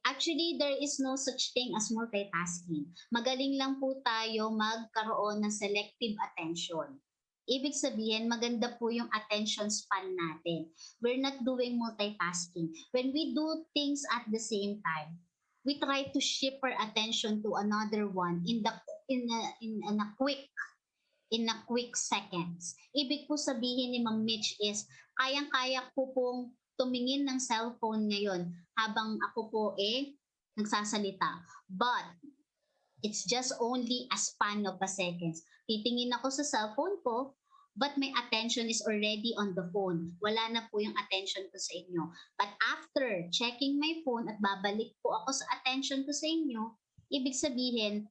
actually, there is no such thing as multitasking. Magaling lang po tayo magkaroon ng selective attention. Ibig sabihin, maganda po yung attention span natin. We're not doing multitasking. When we do things at the same time, we try to shift our attention to another one in a quick seconds. Ibig po sabihin ni Ma'am Mitch is, kayang-kaya po pong tumingin ng cellphone ngayon habang ako po nagsasalita. But, it's just only a span of a seconds. Titingin ako sa cellphone ko, but my attention is already on the phone. Wala na po yung attention ko sa inyo. But after checking my phone at babalik po ako sa attention ko sa inyo, ibig sabihin,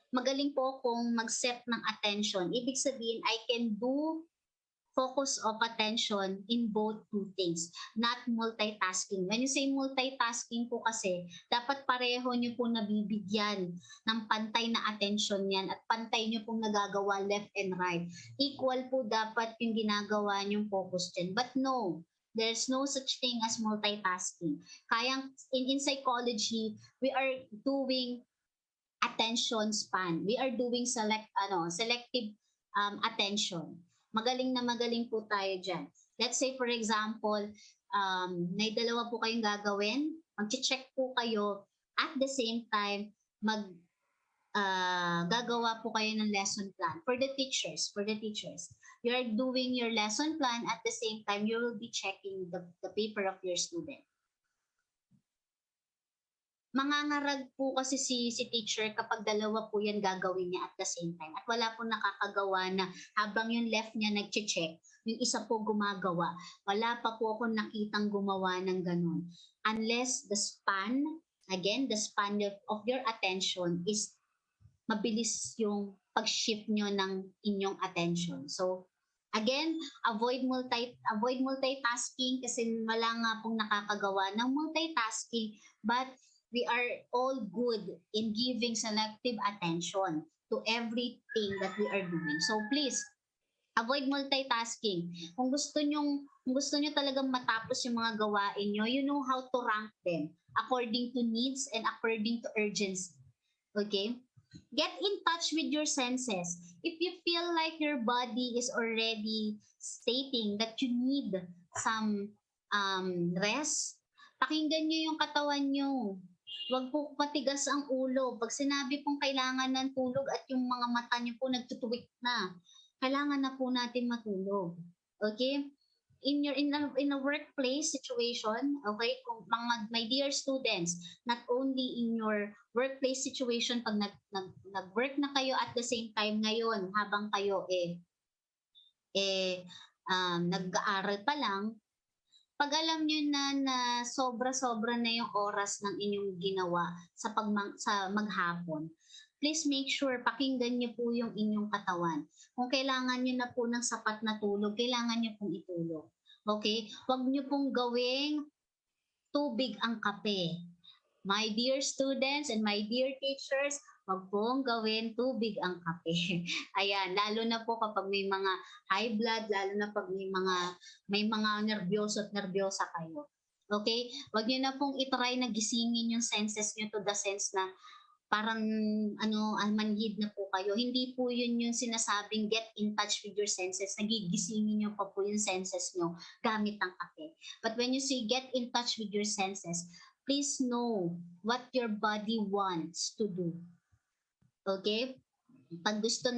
magaling po akong mag-set ng attention. Ibig sabihin, I can do focus of attention in both two things, not multitasking. When you say multitasking po kasi, dapat pareho nyo po nabibigyan ng pantay na attention yan at pantay nyo pong nagagawa left and right. Equal po dapat yung ginagawa nyong focus dyan. But no, there's no such thing as multitasking. Kaya in psychology, we are doing attention span. We are doing selective attention. Magaling na magaling po tayo dyan. Let's say, for example, may dalawa po kayong gagawin. Mag-check po kayo at the same time, gagawa po kayo ng lesson plan for the teachers. You are doing your lesson plan at the same time, you will be checking the paper of your student. Mangangarag po kasi si teacher kapag dalawa po yan gagawin niya at the same time. At wala po nakakagawa na habang yung left niya nag-check, yung isa po gumagawa. Wala pa po ako nakitang gumawa ng ganun. Unless the span of your attention is mabilis yung pag-shift nyo ng inyong attention. So, again, avoid multitasking kasi wala nga pong nakakagawa ng multitasking, but we are all good in giving selective attention to everything that we are doing. So please, avoid multitasking. Kung gusto nyo talagang matapos yung mga gawain nyo, you know how to rank them according to needs and according to urgency. Okay? Get in touch with your senses. If you feel like your body is already stating that you need some rest, pakinggan nyo yung katawan nyo. Huwag po matigas ang ulo. Pag sinabi pong kailangan ng tulog at yung mga mata nyo po nagtutuwik na, kailangan na po natin matulog. Okay? In a workplace situation, okay, kung my dear students, not only in your workplace situation, pag nag-work na kayo at the same time ngayon, habang kayo nag-aaral pa lang, pag alam nyo na sobra-sobra na yung oras ng inyong ginawa sa maghapon, please make sure pakinggan nyo po yung inyong katawan. Kung kailangan nyo na po ng sapat na tulog, kailangan nyo pong itulog. Okay? Huwag nyo pong gawing tubig ang kape. My dear students and my dear teachers, huwag pong gawin tubig ang kape. Ayan, lalo na po kapag may mga high blood, lalo na pag may mga nervyoso at nervyosa kayo. Okay? Huwag nyo na pong itry na gisingin yung senses nyo to the sense na parang manhid na po kayo. Hindi po yun yung sinasabing get in touch with your senses. Nagigisingin nyo pa po yung senses nyo gamit ang kape. But when you say get in touch with your senses, please know what your body wants to do. Okay? Pag gusto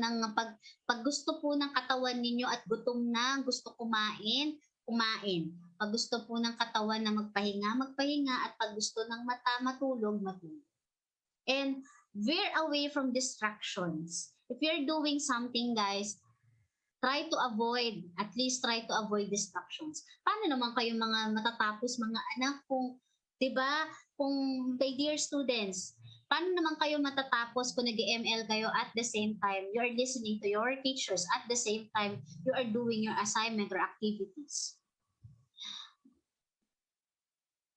po ng katawan ninyo at gutom na, gusto kumain. Pag gusto po ng katawan na magpahinga, at pag gusto ng mata matulog. And veer away from distractions. If you're doing something, guys, at least try to avoid distractions. Paano naman kayo mga matatapos mga anak kung, 'di ba? Kung my dear students, paano naman kayo matatapos kung nag-ML kayo at the same time you're listening to your teachers, at the same time you are doing your assignment or activities?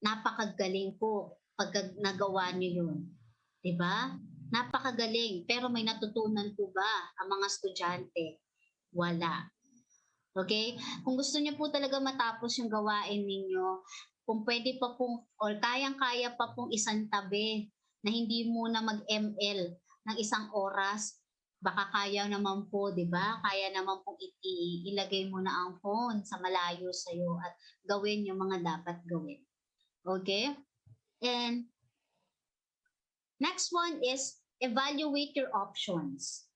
Napakagaling po pag nagawa niyo yun. 'Di ba? Napakagaling. Pero may natutunan po ba ang mga estudyante? Wala. Okay? Kung gusto niyo po talaga matapos yung gawain ninyo, kung pwede pa pong, or kayang-kaya pa pong isang tabi na hindi muna mag-ML ng isang oras, baka kaya naman po, di ba? Kaya naman pong ilagay mo na ang phone sa malayo sa'yo at gawin yung mga dapat gawin. Okay? And next one is evaluate your options.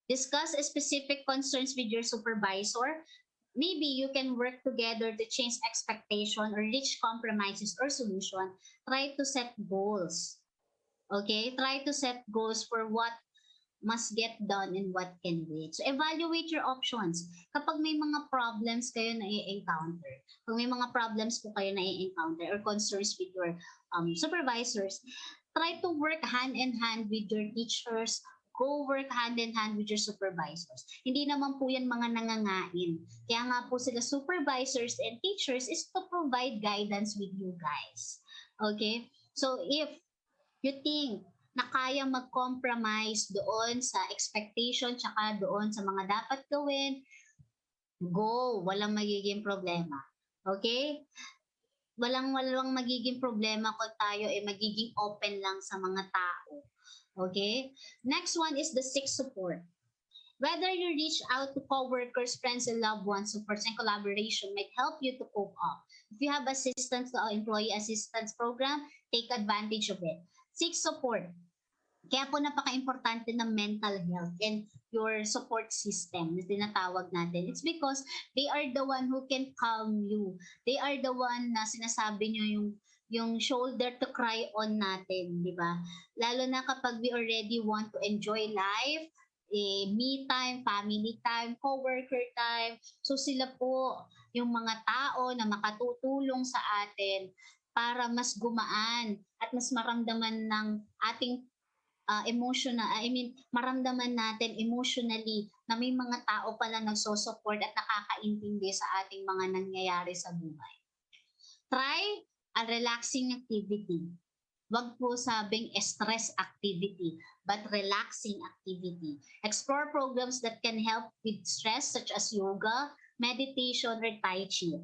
Discuss specific concerns with your supervisor. Maybe you can work together to change expectation or reach compromises or solution. Try to set goals. Okay? Try to set goals for what must get done and what can wait. So evaluate your options. Kapag may mga problems kayo na i-encounter, kung may mga problems po kayo na i-encounter or concerns with your supervisors, try to work hand in hand with your teachers. Go work hand in hand with your supervisors. Hindi naman po yan mga nangangain. Kaya nga po sila supervisors and teachers is to provide guidance with you guys. Okay? So if you think na kaya mag-compromise doon sa expectation tsaka doon sa mga dapat gawin, go. Walang magiging problema. Okay? Walang magiging problema kung tayo ay magiging open lang sa mga tao. Okay? Next one is the seek support. Whether you reach out to coworkers, friends, and loved ones, support and collaboration might help you to cope up. If you have assistance to our employee assistance program, take advantage of it. Seek support. Kaya po napaka-importante ng mental health and your support system na tinatawag natin. It's because they are the one who can calm you. They are the one na sinasabi nyo yung shoulder to cry on natin, di ba? Lalo na kapag we already want to enjoy life, me time, family time, coworker time. So sila po yung mga tao na makatutulong sa atin para mas gumaan at mas maramdaman ng ating maramdaman natin emotionally na may mga tao pala nagso-support at nakakaintindi sa ating mga nangyayari sa buhay. Try a relaxing activity. Wag po sabing stress activity, but relaxing activity. Explore programs that can help with stress such as yoga, meditation, or tai chi.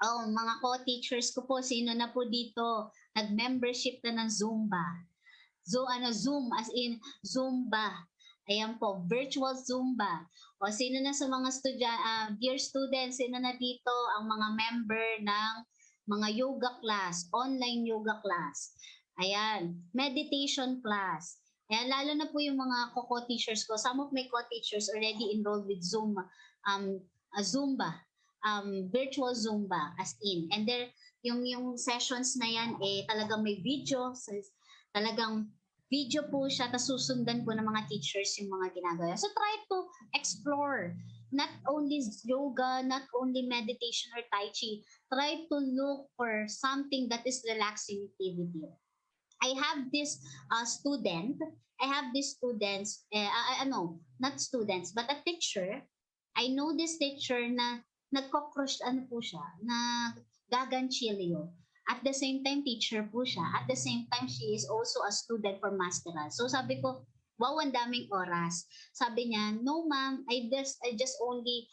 Oh, mga co-teachers ko po, sino na po dito nag-membership na ng Zumba? Zoom as in Zumba. Ayan po, virtual Zumba. O sino na sa mga dear students, sino na dito ang mga member ng mga yoga class, online yoga class. Ayan, meditation class. Ayan, lalo na po yung mga co-teachers ko. Some of my co-teachers already enrolled with Zumba, virtual Zumba as in. And there, yung sessions na yan, talagang may video. So, talagang video po siya, tapos susundan po ng mga teachers yung mga ginagawa. So try to explore not only yoga, not only meditation or tai chi. Try to look for something that is relaxing activity. I have this student. I have these students, not students, but a teacher. I know this teacher na nagko-crush, na gaganchilyo. At the same time, teacher po siya. At the same time, she is also a student for masteral. So sabi ko, wow, ang daming oras. Sabi niya, no ma'am, I just only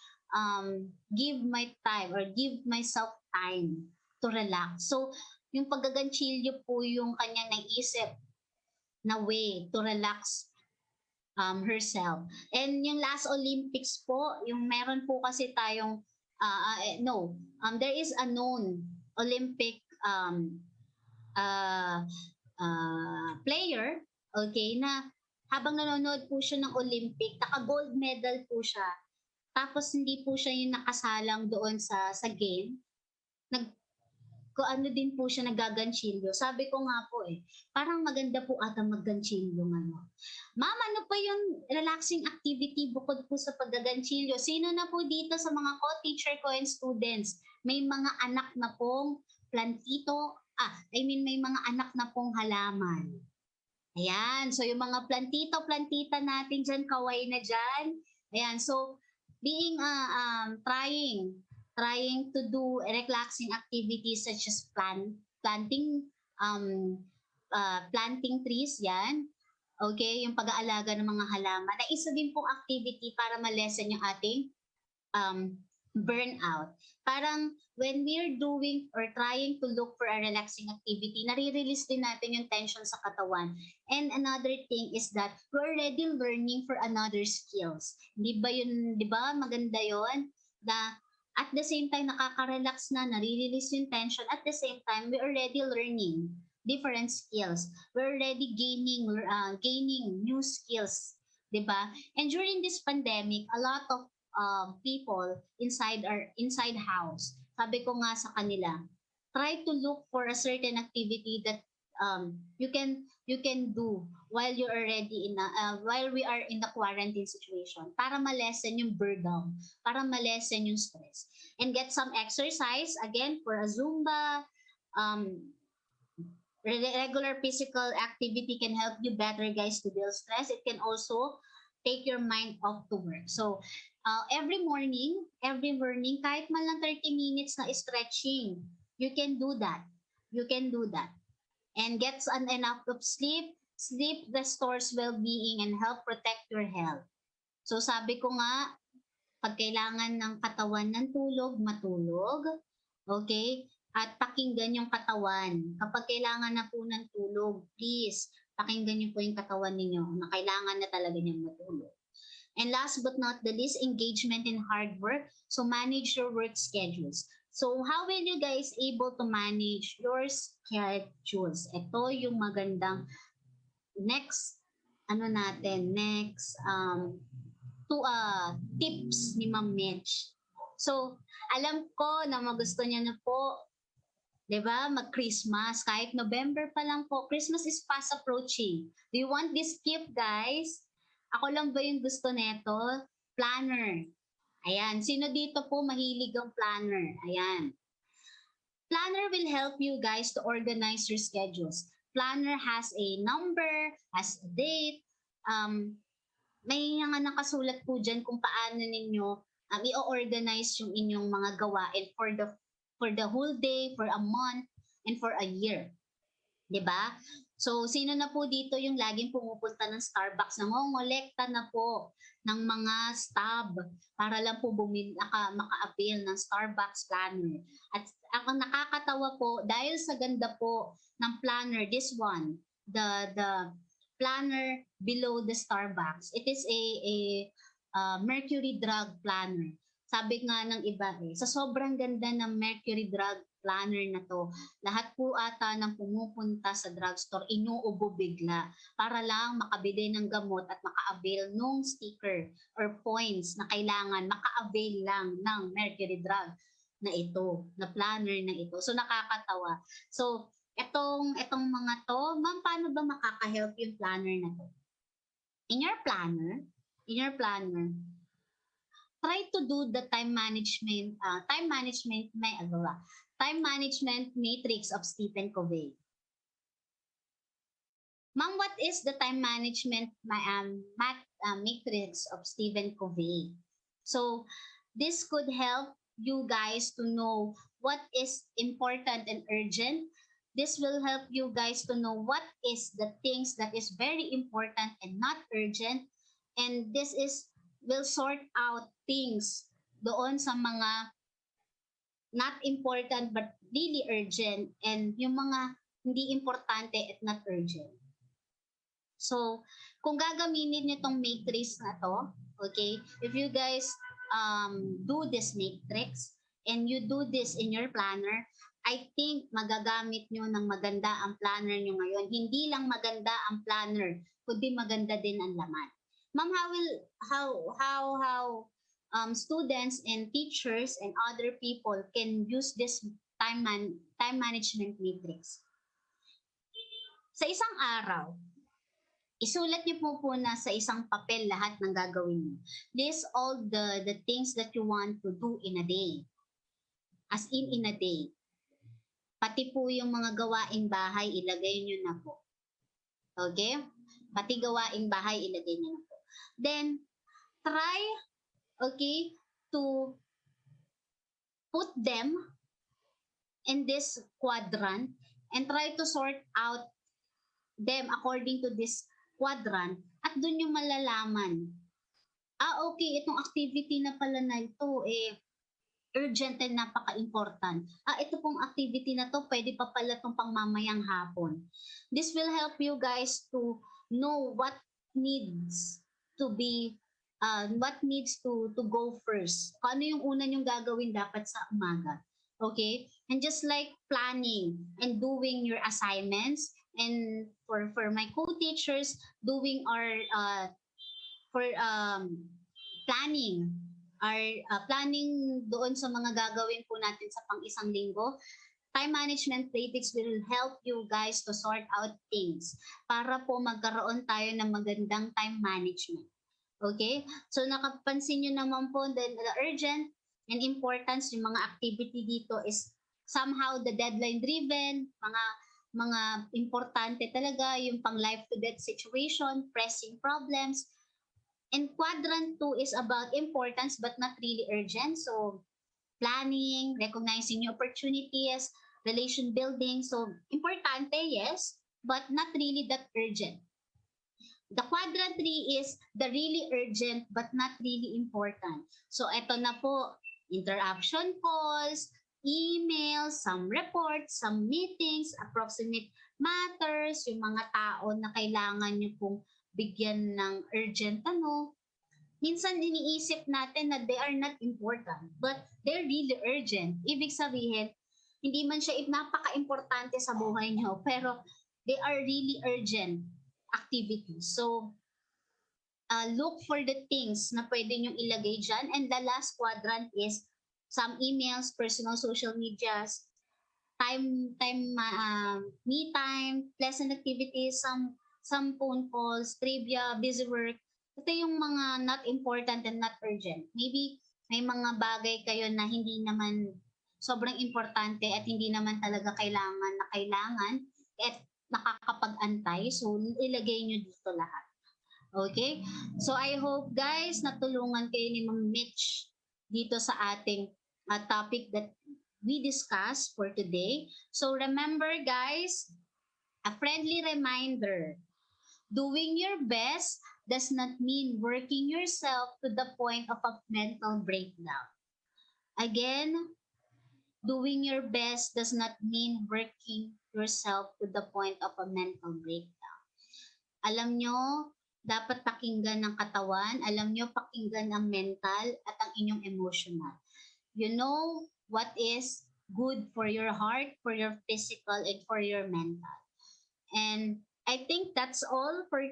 give my time or give myself time to relax. So yung paggaganchilyo po yung kanyang naisip na way to relax herself. And yung last Olympics po, yung meron po kasi tayong, there is a known Olympic player, okay, na habang nanonood po siya ng Olympic, naka-gold medal po siya. Tapos hindi po siya yung nakasalang doon sa game. Din po siya nagaganchilyo. Sabi ko nga po parang maganda po ata magganchilyo ngayon. Ma'am, ano pa yung relaxing activity bukod po sa paggaganchilyo? Sino na po dito sa mga co-teacher ko and students, may mga anak na pong plantito, may mga anak na pong halaman. Ayan, so yung mga plantita natin dyan, kaway na dyan. Ayan, so being, trying to do relaxing activities such as planting trees, yan. Okay, yung pag-aalaga ng mga halaman. Na isa din pong activity para ma-lessen yung ating burnout. Parang when we're doing or trying to look for a relaxing activity, nare-release din natin yung tension sa katawan. And another thing is that we're already learning for another skills. Di ba maganda yon? Na at the same time, nakaka-relax na, nare-release yung tension. At the same time, we're already learning different skills. We're already gaining new skills. Di ba? And during this pandemic, a lot of people inside house, sabi ko nga sa kanila, try to look for a certain activity that you can do while you're already while we are in the quarantine situation para ma-lessen yung burnout, para ma-lessen yung stress, and get some exercise again for a Zumba. Regular physical activity can help you better, guys, to deal stress. It can also take your mind off to work. So every morning, kahit man lang 30 minutes na stretching, you can do that. And get enough of sleep. Sleep restores well-being and help protect your health. So sabi ko nga, pag kailangan ng katawan ng tulog, matulog. Okay? At pakinggan yung katawan. Kapag kailangan na po ng tulog, please, pakinggan niyo po yung katawan ninyo na kailangan na talaga niyang matulog. And last but not the least, engagement in hard work. So manage your work schedules. So how will you guys able to manage your schedules? Ito yung magandang next tips ni Ma'am Mitch. So alam ko na magusto niya na po, 'di ba, mag-Christmas. Kahit November pa lang po, Christmas is fast approaching. Do you want this gift, guys? Ako lang ba yung gusto neto? Planner. Ayan. Sino dito po mahilig ang planner? Ayan. Planner will help you guys to organize your schedules. Planner has a number, has a date. May nga nakasulat po dyan kung paano ninyo i-organize yung inyong mga gawain for the whole day, for a month, and for a year. 'Di ba? So, sino na po dito yung laging pumupunta ng Starbucks, nangongolekta na po ng mga stub para lang po maka-avail ng Starbucks planner. At ang nakakatawa po, dahil sa ganda po ng planner, this one, the planner below the Starbucks, it is a Mercury drug planner. Sabi nga ng iba sa sobrang ganda ng Mercury drug planner na to, lahat po ata ng pumupunta sa drugstore inuubo bigla para lang makabili ng gamot at maka-avail nung sticker or points na kailangan maka-avail lang ng Mercury drug na ito, na planner na ito. So nakakatawa. So etong mga to, ma'am, paano ba makaka-help yung planner na to? In your planner, try to do the time management matrix of Stephen Covey. Ma'am, what is the time management matrix of Stephen Covey? So this could help you guys to know what is important and urgent. This will help you guys to know what is the things that is very important and not urgent. And this will sort out things doon sa mga not important but really urgent, and yung mga hindi importante at not urgent. So, kung gagamitin niyo tong matrix na to, okay, if you guys do this matrix and you do this in your planner, I think magagamit niyo ng maganda ang planner niyo ngayon. Hindi lang maganda ang planner, kundi maganda din ang laman. Ma'am, how students and teachers and other people can use this time management matrix? Sa isang araw, isulat niyo po na sa isang papel lahat ng gagawin niyo. List all the things that you want to do in a day. As in a day. Pati po yung mga gawaing bahay, ilagay niyo na po. Okay? Pati gawaing bahay, ilagay niyo na po. Then, try, okay, to put them in this quadrant and try to sort out them according to this quadrant, at doon yung malalaman. Okay, itong activity na pala na ito, urgent and napaka-important. Ito pong activity na to, pwede pa pala itong pangmamayang hapon. This will help you guys to know what needs to go first. Kung ano yung una yung gagawin dapat sa umaga. Okay? And just like planning and doing your assignments, and for my co-teachers, doing our planning doon sa mga gagawin po natin sa pang-isang linggo, time management practice will help you guys to sort out things para po magkaroon tayo ng magandang time management. Okay? So nakapansin nyo naman po the urgent and importance yung mga activity dito is somehow the deadline driven, mga importante talaga yung pang life to death situation, pressing problems. And quadrant 2 is about importance but not really urgent. So planning, recognizing new opportunities, relation building. So importante, yes, but not really that urgent. The quadrant 3 is the really urgent but not really important. So eto na po, interruption calls, emails, some reports, some meetings, approximate matters, yung mga tao na kailangan nyo pong bigyan ng urgent minsan iniisip natin na they are not important, but they're really urgent. Ibig sabihin, hindi man siya napaka-importante sa buhay nyo, pero they are really urgent activities. So, look for the things na pwede nyong ilagay dyan. And the last quadrant is some emails, personal social medias, me time, pleasant activities, some phone calls, trivia, busy work. Ito yung mga not important and not urgent. Maybe may mga bagay kayo na hindi naman sobrang importante at hindi naman talaga kailangan at nakakapag-antay. So, ilagay nyo dito lahat. Okay? So, I hope guys, natulungan kayo ni Ma'am Mitch dito sa ating topic that we discussed for today. So, remember guys, a friendly reminder, doing your best does not mean working yourself to the point of a mental breakdown. Again, doing your best does not mean working yourself to the point of a mental breakdown. Alam nyo, dapat pakinggan ng katawan, alam nyo pakinggan ang mental at ang inyong emotional. You know what is good for your heart, for your physical, and for your mental. And I think that's all for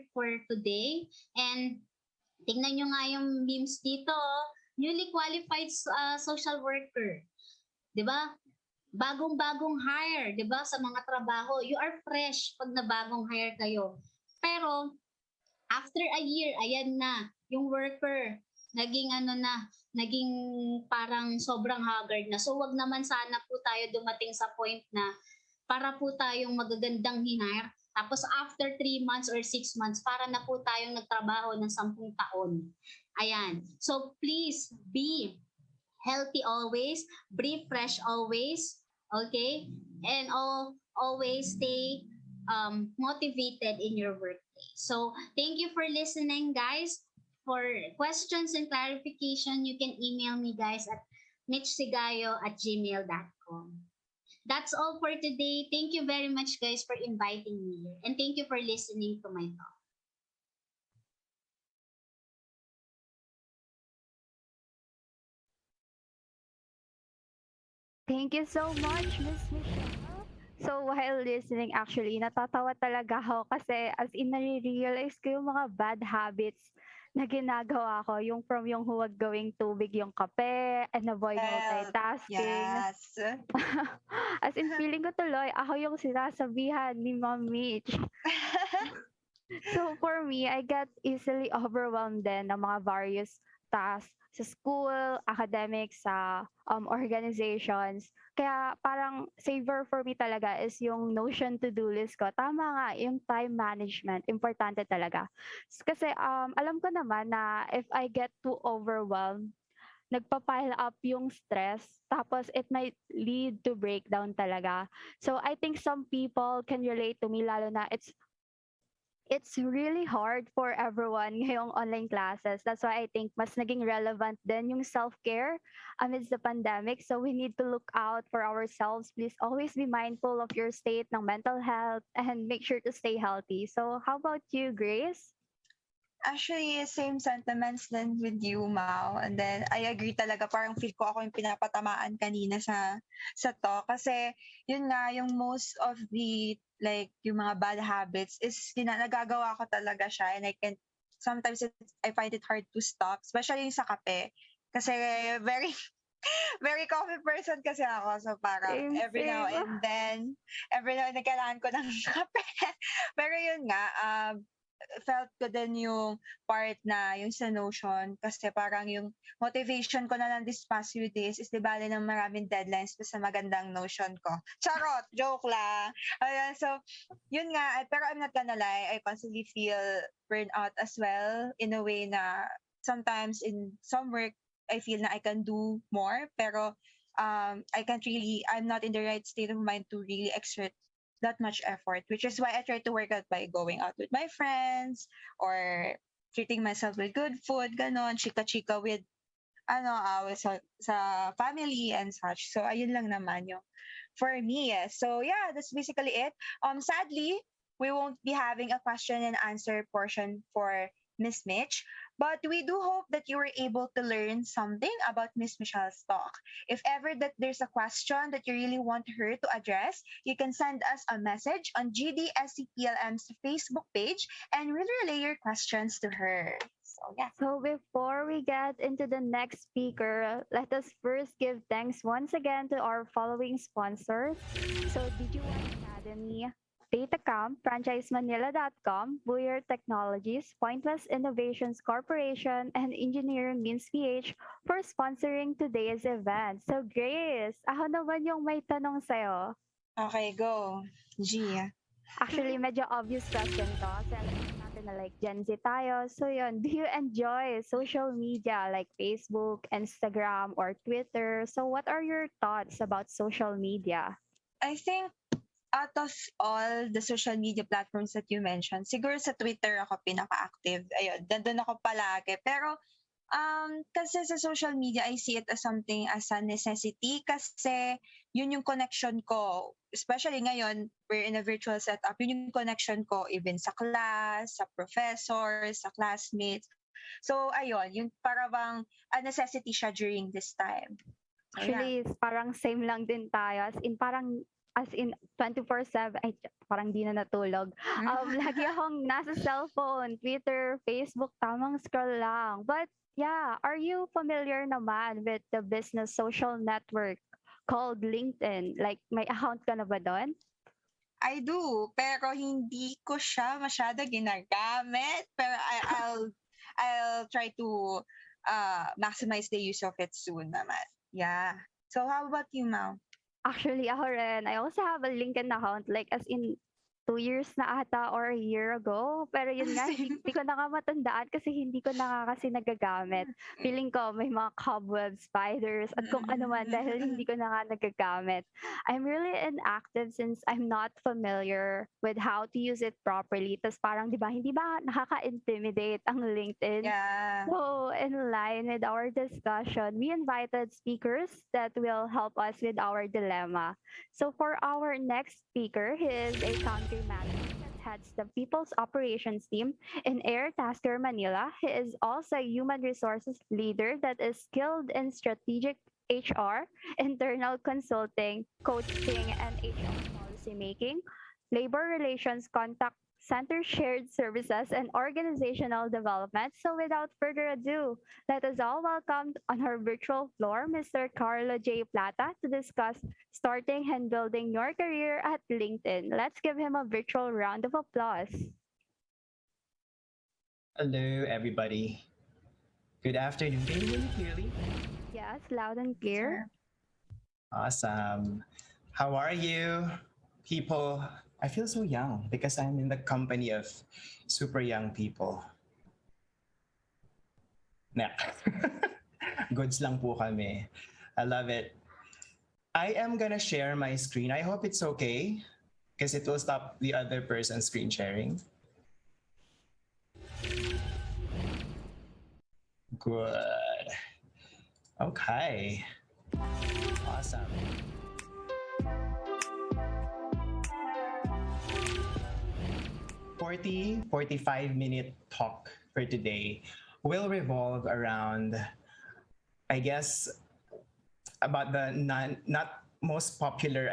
today. And tingnan nyo nga yung memes dito, newly qualified social worker. 'Di ba? Bagong-bagong hire, 'di ba, sa mga trabaho. You are fresh pag na bagong hire kayo. Pero after a year, ayan na, yung worker naging naging parang sobrang haggard na. So wag naman sana po tayo dumating sa point na para po tayong magagandang hinire. Tapos after 3 months or 6 months, para na po tayong nagtrabaho ng 10 taon. Ayan. So please be healthy always, be fresh always, okay? And always stay motivated in your workplace. So thank you for listening, guys. For questions and clarification, you can email me, guys, at mitchsigayo@gmail.com. That's all for today. Thank you very much, guys, for inviting me here. And thank you for listening to my talk. Thank you so much, Miss Michelle. So while listening, actually, natatawa talaga ako kasi as in nare-realize ko yung mga bad habits na ginagawa ko. Yung from yung huwag gawing tubig yung kape and avoid multitasking. Yes. As in, feeling ko tuloy, ako yung sinasabihan ni Ma'am Mitch. So for me, I get easily overwhelmed din ng mga various tasks sa school, academics, sa organizations. Kaya parang saver for me talaga is yung Notion to-do list ko. Tama nga, yung time management, importante talaga. Kasi alam ko naman na if I get too overwhelmed, nagpa-pile up yung stress, tapos it might lead to breakdown talaga. So I think some people can relate to me, lalo na it's really hard for everyone ngayong online classes. That's why I think mas naging relevant din yung self-care amidst the pandemic. So we need to look out for ourselves. Please always be mindful of your state ng mental health and make sure to stay healthy. So how about you, Grace? Actually, same sentiments din with you, Mau. And then, I agree talaga. Parang feel ko ako yung pinapatamaan kanina sa to. Kasi, yun nga, yung most of the, like, yung mga bad habits is, nagagawa ko talaga siya. And sometimes I find it hard to stop. Especially yung sa kape. Kasi, very, Very coffee person kasi ako. So parang Same, every now same. and then, kailangan ko ng kape. Pero yun nga, felt ko din yung part na yung sa Notion kasi parang yung motivation ko na lang this past few days is di bale ng maraming deadlines pa sa magandang Notion ko. Charot! Joke lang! Ayan, so, yun nga, pero I'm not gonna lie, I constantly feel burnout as well in a way na sometimes in some work, I feel na I can do more, pero I'm not in the right state of mind to really exert that much effort, which is why I try to work out by going out with my friends or treating myself with good food, ganon, chika-chika with sa family and such. So ayun lang naman yung for me. So yeah, that's basically it. Sadly, we won't be having a question and answer portion for Miss Mitch, but we do hope that you were able to learn something about Miss Michelle's talk. If ever that there's a question that you really want her to address, you can send us a message on GDSC PLM's Facebook page and we'll relay your questions to her. So yeah. So before we get into the next speaker, let us first give thanks once again to our following sponsors. So Digi1 Academy, Datacam, FranchiseManila.com, Buyer Technologies, Pointless Innovations Corporation, and Engineering Means PH for sponsoring today's event. So Grace, ako naman yung may tanong sa'yo. Okay, go. G. Actually, medyo obvious question to. Kasi alam natin na like Gen Z tayo. So yun, do you enjoy social media like Facebook, Instagram, or Twitter? So what are your thoughts about social media? I think out of all the social media platforms that you mentioned, siguro sa Twitter ako pinaka-active. Ayun, doon ako palagi. Pero kasi sa social media, I see it as something as a necessity kasi yun yung connection ko. Especially ngayon, we're in a virtual setup. Yun yung connection ko even sa class, sa professors, sa classmates. So, ayun, yung parang a necessity siya during this time. So, yeah. Actually, parang same lang din tayo. As in 24/7, ay parang di na natulog. Lagi akong nasa cellphone, Twitter, Facebook, tamang scroll lang. But yeah, are you familiar naman with the business social network called LinkedIn? Like, may account ka na ba doon? I do, pero hindi ko siya masyado ginagamit. Pero I'll try to maximize the use of it soon naman. Yeah. So how about you, Mau? Actually, ako rin. I also have a LinkedIn account, like as in 2 years na ata or a year ago. Pero yun nga, hindi ko na nga matandaan kasi hindi ko na nga kasi nagagamit. Feeling ko may mga cobwebs, spiders, at kung ano man dahil hindi ko na nga nagagamit. I'm really inactive since I'm not familiar with how to use it properly. Tapos parang, di ba nakaka-intimidate ang LinkedIn? Yeah. So, in line with our discussion, we invited speakers that will help us with our dilemma. So, for our next speaker, he is a country manager that heads the People's Operations Team in Air Tasker Manila. He is also a human resources leader that is skilled in strategic HR, internal consulting, coaching, and HR policy making, labor relations, contact center, shared services, and organizational development. So without further ado, let us all welcome on our virtual floor Mr. Carlo J. Plata to discuss starting and building your career at LinkedIn. Let's give him a virtual round of applause. Hello, everybody. Good afternoon. Can you hear me clearly? Yes, loud and clear. Awesome. How are you, people? I feel so young because I'm in the company of super young people. Nah. Goods lang po kami. I love it. I am gonna share my screen. I hope it's okay because it will stop the other person's screen sharing. Good. Okay. Awesome. The 45-minute talk for today will revolve around, I guess, about the not most popular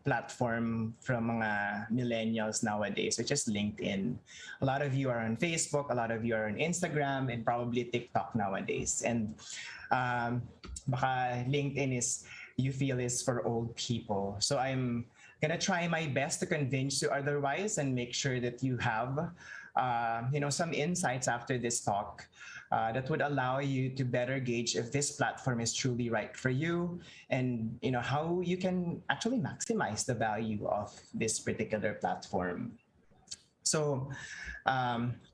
platform from mga millennials nowadays, which is LinkedIn. A lot of you are on Facebook, a lot of you are on Instagram, and probably TikTok nowadays. And baka LinkedIn you feel is for old people. So I'm gonna try my best to convince you otherwise and make sure that you have some insights after this talk that would allow you to better gauge if this platform is truly right for you, and how you can actually maximize the value of this particular platform. So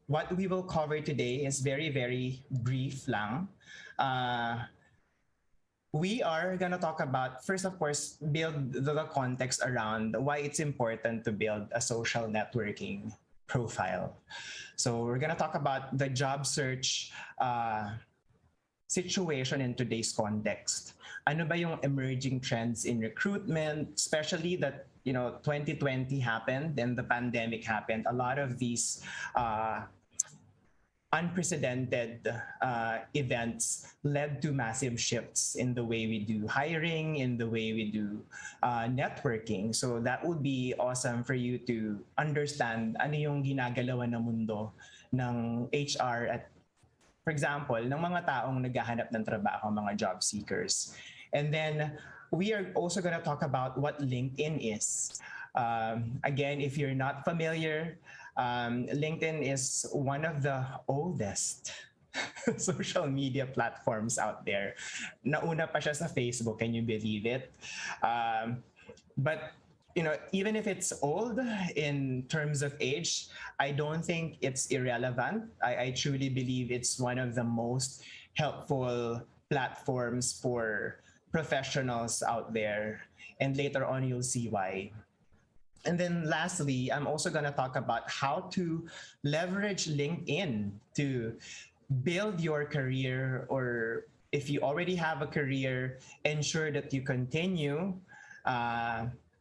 what we will cover today is very, very brief lang. We are going to talk about, first, of course, build the context around why it's important to build a social networking profile. So we're going to talk about the job search situation in today's context. Ano ba yung emerging trends in recruitment, especially that 2020 happened and the pandemic happened. A lot of these unprecedented events led to massive shifts in the way we do hiring, in the way we do networking. So that would be awesome for you to understand ano yung ginagalawan ng mundo ng HR at, for example, ng mga taong naghahanap ng trabaho, mga job seekers. And then we are also going to talk about what LinkedIn is. Again, if you're not familiar, LinkedIn is one of the oldest social media platforms out there. Nauna pa siya sa Facebook, can you believe it? But even if it's old in terms of age, I don't think it's irrelevant. I truly believe it's one of the most helpful platforms for professionals out there. And later on, you'll see why. And then lastly, I'm also going to talk about how to leverage LinkedIn to build your career, or if you already have a career, ensure that you continue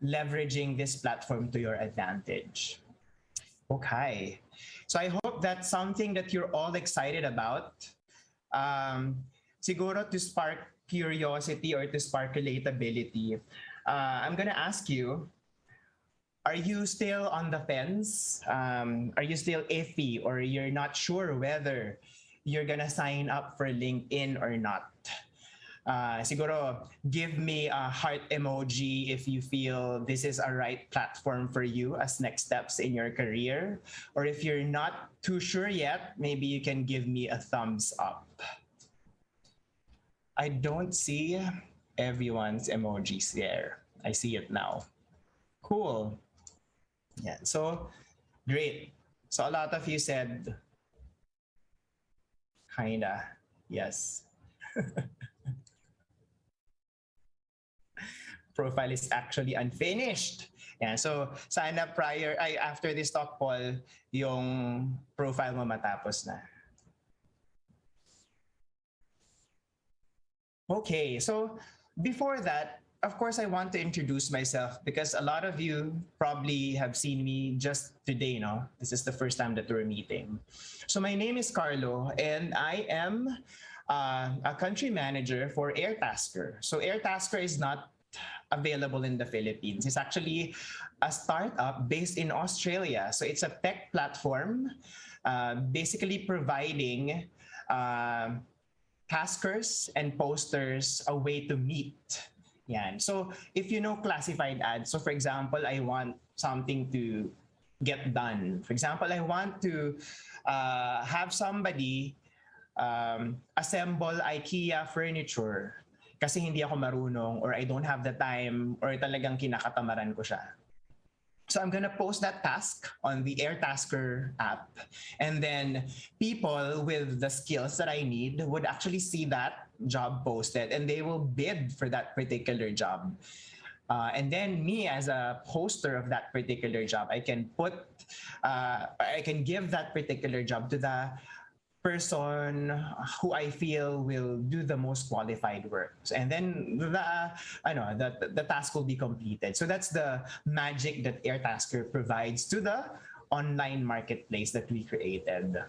leveraging this platform to your advantage. Okay, so I hope that's something that you're all excited about. Siguro to spark curiosity or to spark relatability, I'm going to ask you, are you still on the fence? Are you still iffy, or you're not sure whether you're gonna sign up for LinkedIn or not? Siguro, give me a heart emoji if you feel this is a right platform for you as next steps in your career. Or if you're not too sure yet, maybe you can give me a thumbs up. I don't see everyone's emojis there. I see it now. Cool. Yeah, so great. So a lot of you said, kinda, yes. Profile is actually unfinished. Yeah, so sana after this talk, Paul, yung profile mo matapos na. Okay, so before that, of course, I want to introduce myself because a lot of you probably have seen me just today, no? This is the first time that we're meeting. So my name is Carlo, and I am a country manager for Airtasker. So Airtasker is not available in the Philippines. It's actually a startup based in Australia. So it's a tech platform basically providing taskers and posters a way to meet. Yan. So if you know classified ads, so for example, I want something to get done. For example, I want to have somebody assemble IKEA furniture kasi hindi ako marunong, or I don't have the time, or talagang kinakatamaran ko siya. So I'm gonna post that task on the Airtasker app, and then people with the skills that I need would actually see that job posted, and they will bid for that particular job. And then me as a poster of that particular job, I can give that particular job to the person who I feel will do the most qualified work. And then the task will be completed. So that's the magic that Airtasker provides to the online marketplace that we created.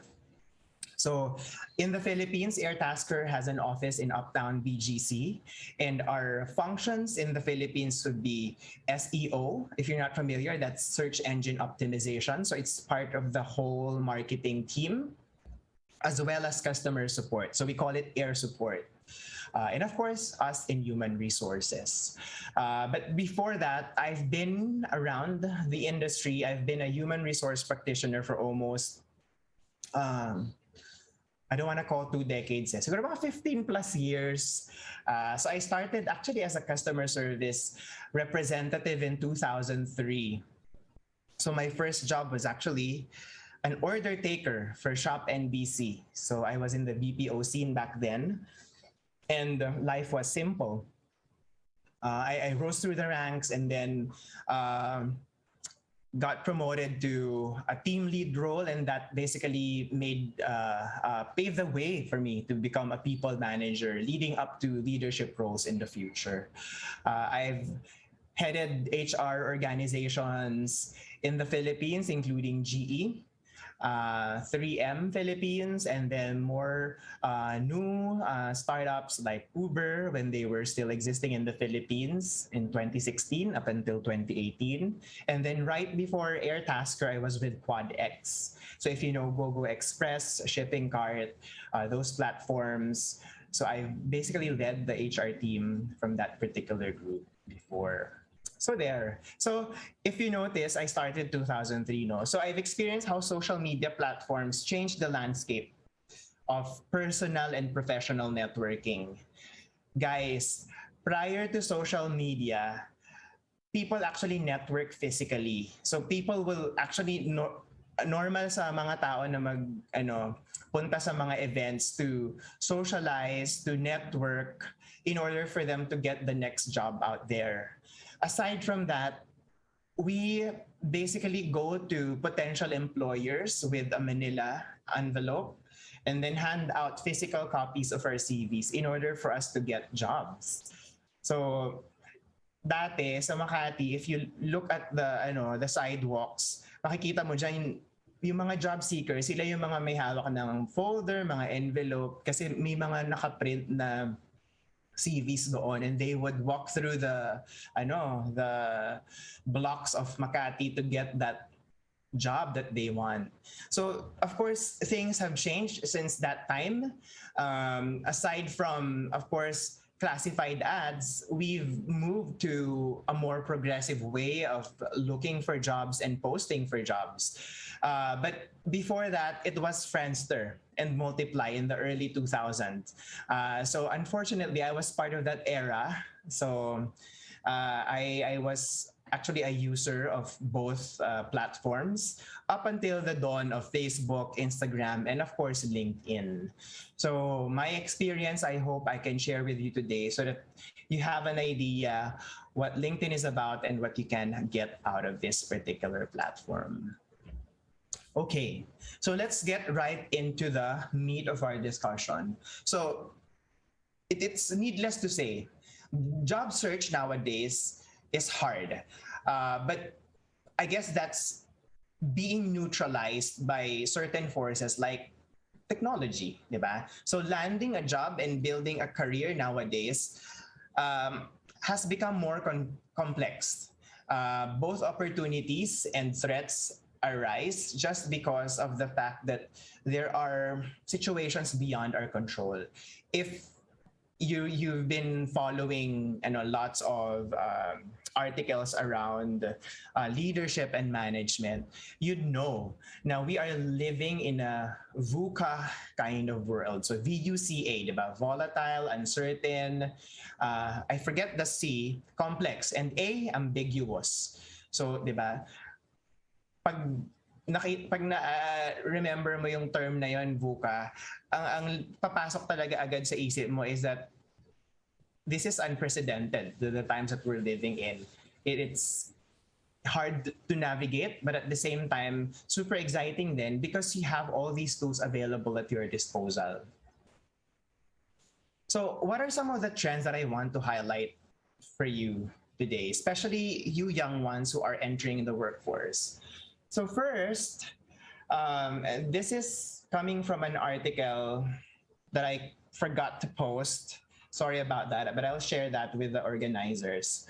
So in the Philippines, Airtasker has an office in Uptown BGC, and our functions in the Philippines would be SEO. If you're not familiar, that's search engine optimization. So it's part of the whole marketing team, as well as customer support. So we call it air support. And of course, us in human resources. But before that, I've been around the industry. I've been a human resource practitioner for almost I don't want to call 2 decades. Siguro mga 15 plus years. So I started actually as a customer service representative in 2003. So my first job was actually an order taker for Shop NBC. So I was in the BPO scene back then, and life was simple. I rose through the ranks, and then got promoted to a team lead role, and that basically paved the way for me to become a people manager, leading up to leadership roles in the future. I've headed HR organizations in the Philippines, including GE, 3M Philippines, and then more new startups like Uber when they were still existing in the Philippines in 2016 up until 2018. And then right before Airtasker, I was with QuadX. So if you know GoGo Express, Shipping Cart, those platforms. So I basically led the HR team from that particular group before. So there. So if you notice, I started 2003, no? So I've experienced how social media platforms changed the landscape of personal and professional networking. Guys, prior to social media, people actually network physically. So people will actually normal sa mga tao na punta sa mga events to socialize, to network in order for them to get the next job out there. Aside from that, we basically go to potential employers with a manila envelope and then hand out physical copies of our CVs in order for us to get jobs. So dati sa Makati, if you look at the sidewalks, makikita mo dyan yung mga job seekers, sila yung mga may hawak ng folder, mga envelope, kasi may mga nakaprint na CVs doon, and they would walk through the blocks of Makati to get that job that they want. So of course things have changed since that time. Aside from, of course, classified ads, we've moved to a more progressive way of looking for jobs and posting for jobs. But before that, it was Friendster and Multiply in the early 2000s. So unfortunately, I was part of that era. So I was actually a user of both platforms up until the dawn of Facebook, Instagram, and of course, LinkedIn. So my experience, I hope I can share with you today so that you have an idea what LinkedIn is about and what you can get out of this particular platform. Okay, so let's get right into the meat of our discussion. So it's needless to say, job search nowadays is hard. But I guess that's being neutralized by certain forces like technology, diba? So landing a job and building a career nowadays has become more complex. Both opportunities and threats arise just because of the fact that there are situations beyond our control. If you've been following lots of articles around leadership and management, you'd know now we are living in a VUCA kind of world. So VUCA, diba? Volatile, uncertain, I forget the C, complex, and A, ambiguous. So diba, pag remember mo yung term na yon, VUCA, ang papasok talaga agad sa isip mo is that this is unprecedented, the times that we're living in. It's hard to navigate, but at the same time, super exciting then because you have all these tools available at your disposal. So what are some of the trends that I want to highlight for you today, especially you young ones who are entering the workforce? So first, And this is coming from an article that I forgot to post. Sorry about that, but I'll share that with the organizers.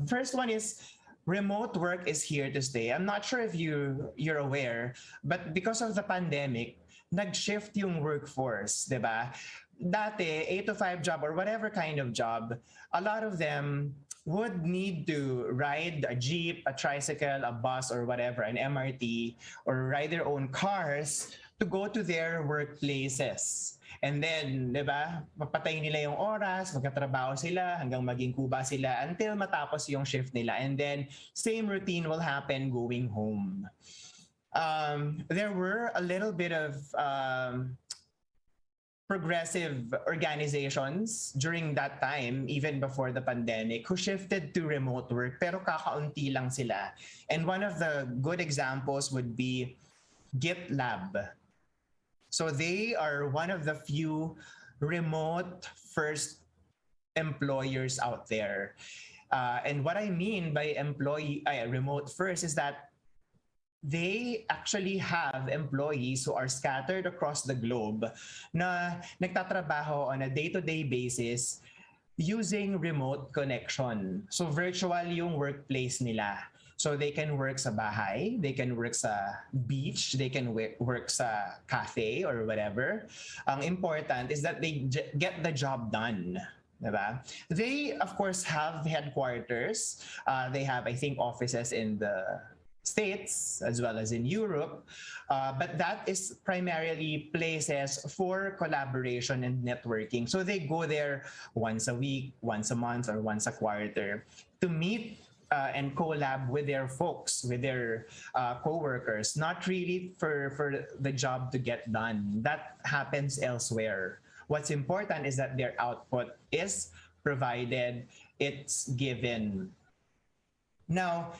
First one is remote work is here to stay. I'm not sure if you're aware, but because of the pandemic, nag-shift yung workforce, di ba? Dati, 8 to 5 job or whatever kind of job, a lot of them would need to ride a jeep, a tricycle, a bus, or whatever, an MRT, or ride their own cars to go to their workplaces. And then, di ba, mapatay nila yung oras, magkatrabaho sila hanggang maging kuba sila until matapos yung shift nila. And then, same routine will happen going home. There were a little bit of progressive organizations during that time, even before the pandemic, who shifted to remote work, pero kakaunti lang sila. And one of the good examples would be GitLab. So they are one of the few remote first employers out there. And what I mean by remote first is that they actually have employees who are scattered across the globe na nagtatrabaho on a day-to-day basis using remote connection. So virtual yung workplace nila. So they can work sa bahay, they can work sa beach, they can work sa cafe or whatever. Ang important is that they get the job done. Diba? They, of course, have headquarters. They have, I think, offices in the States as well as in Europe, but that is primarily places for collaboration and networking. So they go there once a week, once a month, or once a quarter to meet and collab with their folks, with their co-workers, not really for the job to get done. That happens elsewhere. What's important is that their output is provided, it's given. Now,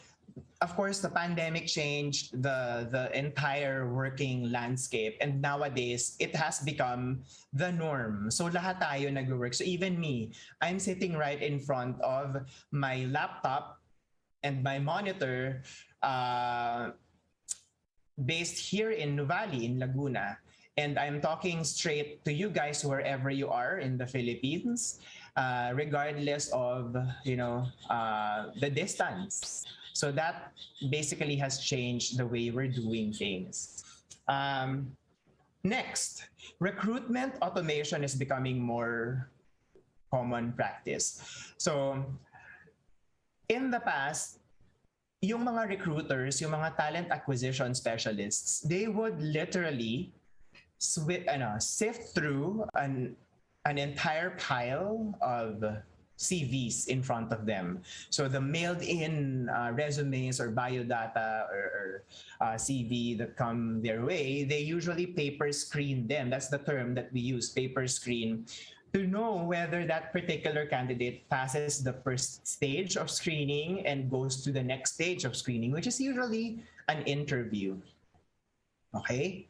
of course, the pandemic changed the entire working landscape, and nowadays it has become the norm. So lahat tayo nag-work. So even me, I'm sitting right in front of my laptop and my monitor based here in Nuvali, in Laguna. And I'm talking straight to you guys wherever you are in the Philippines, regardless of, the distance. So that basically has changed the way we're doing things. Next, recruitment automation is becoming more common practice. So in the past, yung mga recruiters, yung mga talent acquisition specialists, they would literally sift through an entire pile of CVs in front of them. So the mailed-in resumes or biodata or CV that come their way, they usually paper screen them. That's the term that we use, paper screen, to know whether that particular candidate passes the first stage of screening and goes to the next stage of screening, which is usually an interview. Okay?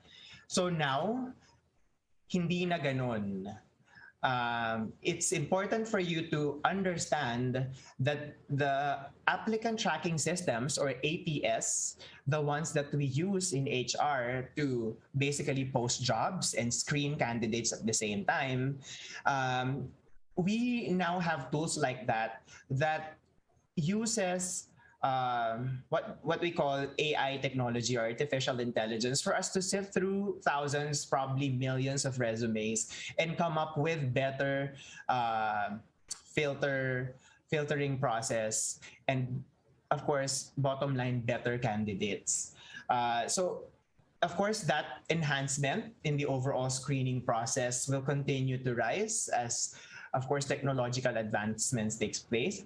So now, hindi na ganon. It's important for you to understand that the applicant tracking systems, or ATS, the ones that we use in HR to basically post jobs and screen candidates at the same time, we now have tools like that uses what we call AI technology, or artificial intelligence, for us to sift through thousands, probably millions of resumes and come up with better filtering process, and of course, bottom line, better candidates. So of course, that enhancement in the overall screening process will continue to rise as, of course, technological advancements takes place.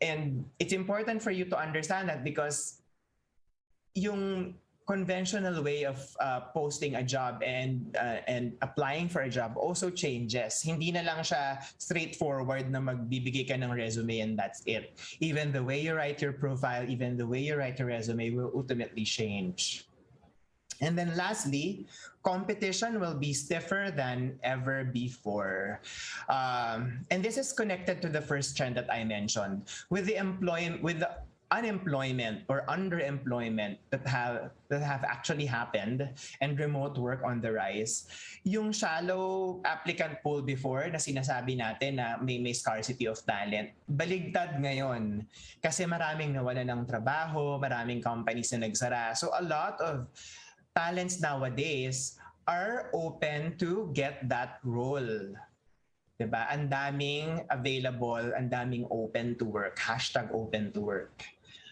And it's important for you to understand that, because yung conventional way of posting a job and applying for a job also changes. Hindi na lang siya straightforward na magbibigay ka ng resume and that's it. Even the way you write your profile, even the way you write your resume will ultimately change. And then lastly, competition will be stiffer than ever before. And this is connected to the first trend that I mentioned. With the unemployment or underemployment that have actually happened and remote work on the rise, yung shallow applicant pool before na sinasabi natin na may scarcity of talent, baligtad ngayon kasi maraming nawala ng trabaho, maraming companies na nagsara. So a lot of talents nowadays are open to get that role. Diba? Ang daming available, ang daming open to work, #open to work.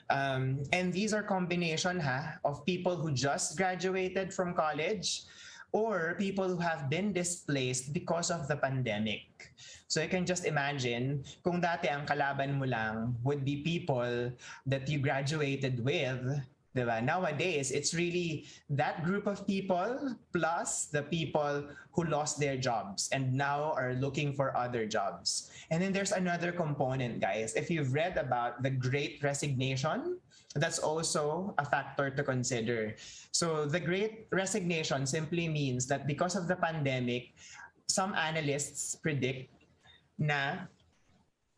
And these are combination of people who just graduated from college or people who have been displaced because of the pandemic. So you can just imagine kung dati ang kalaban mo lang would be people that you graduated with, diba? Nowadays, it's really that group of people plus the people who lost their jobs and now are looking for other jobs. And then there's another component, guys. If you've read about the Great Resignation, that's also a factor to consider. So the Great Resignation simply means that because of the pandemic, some analysts predict na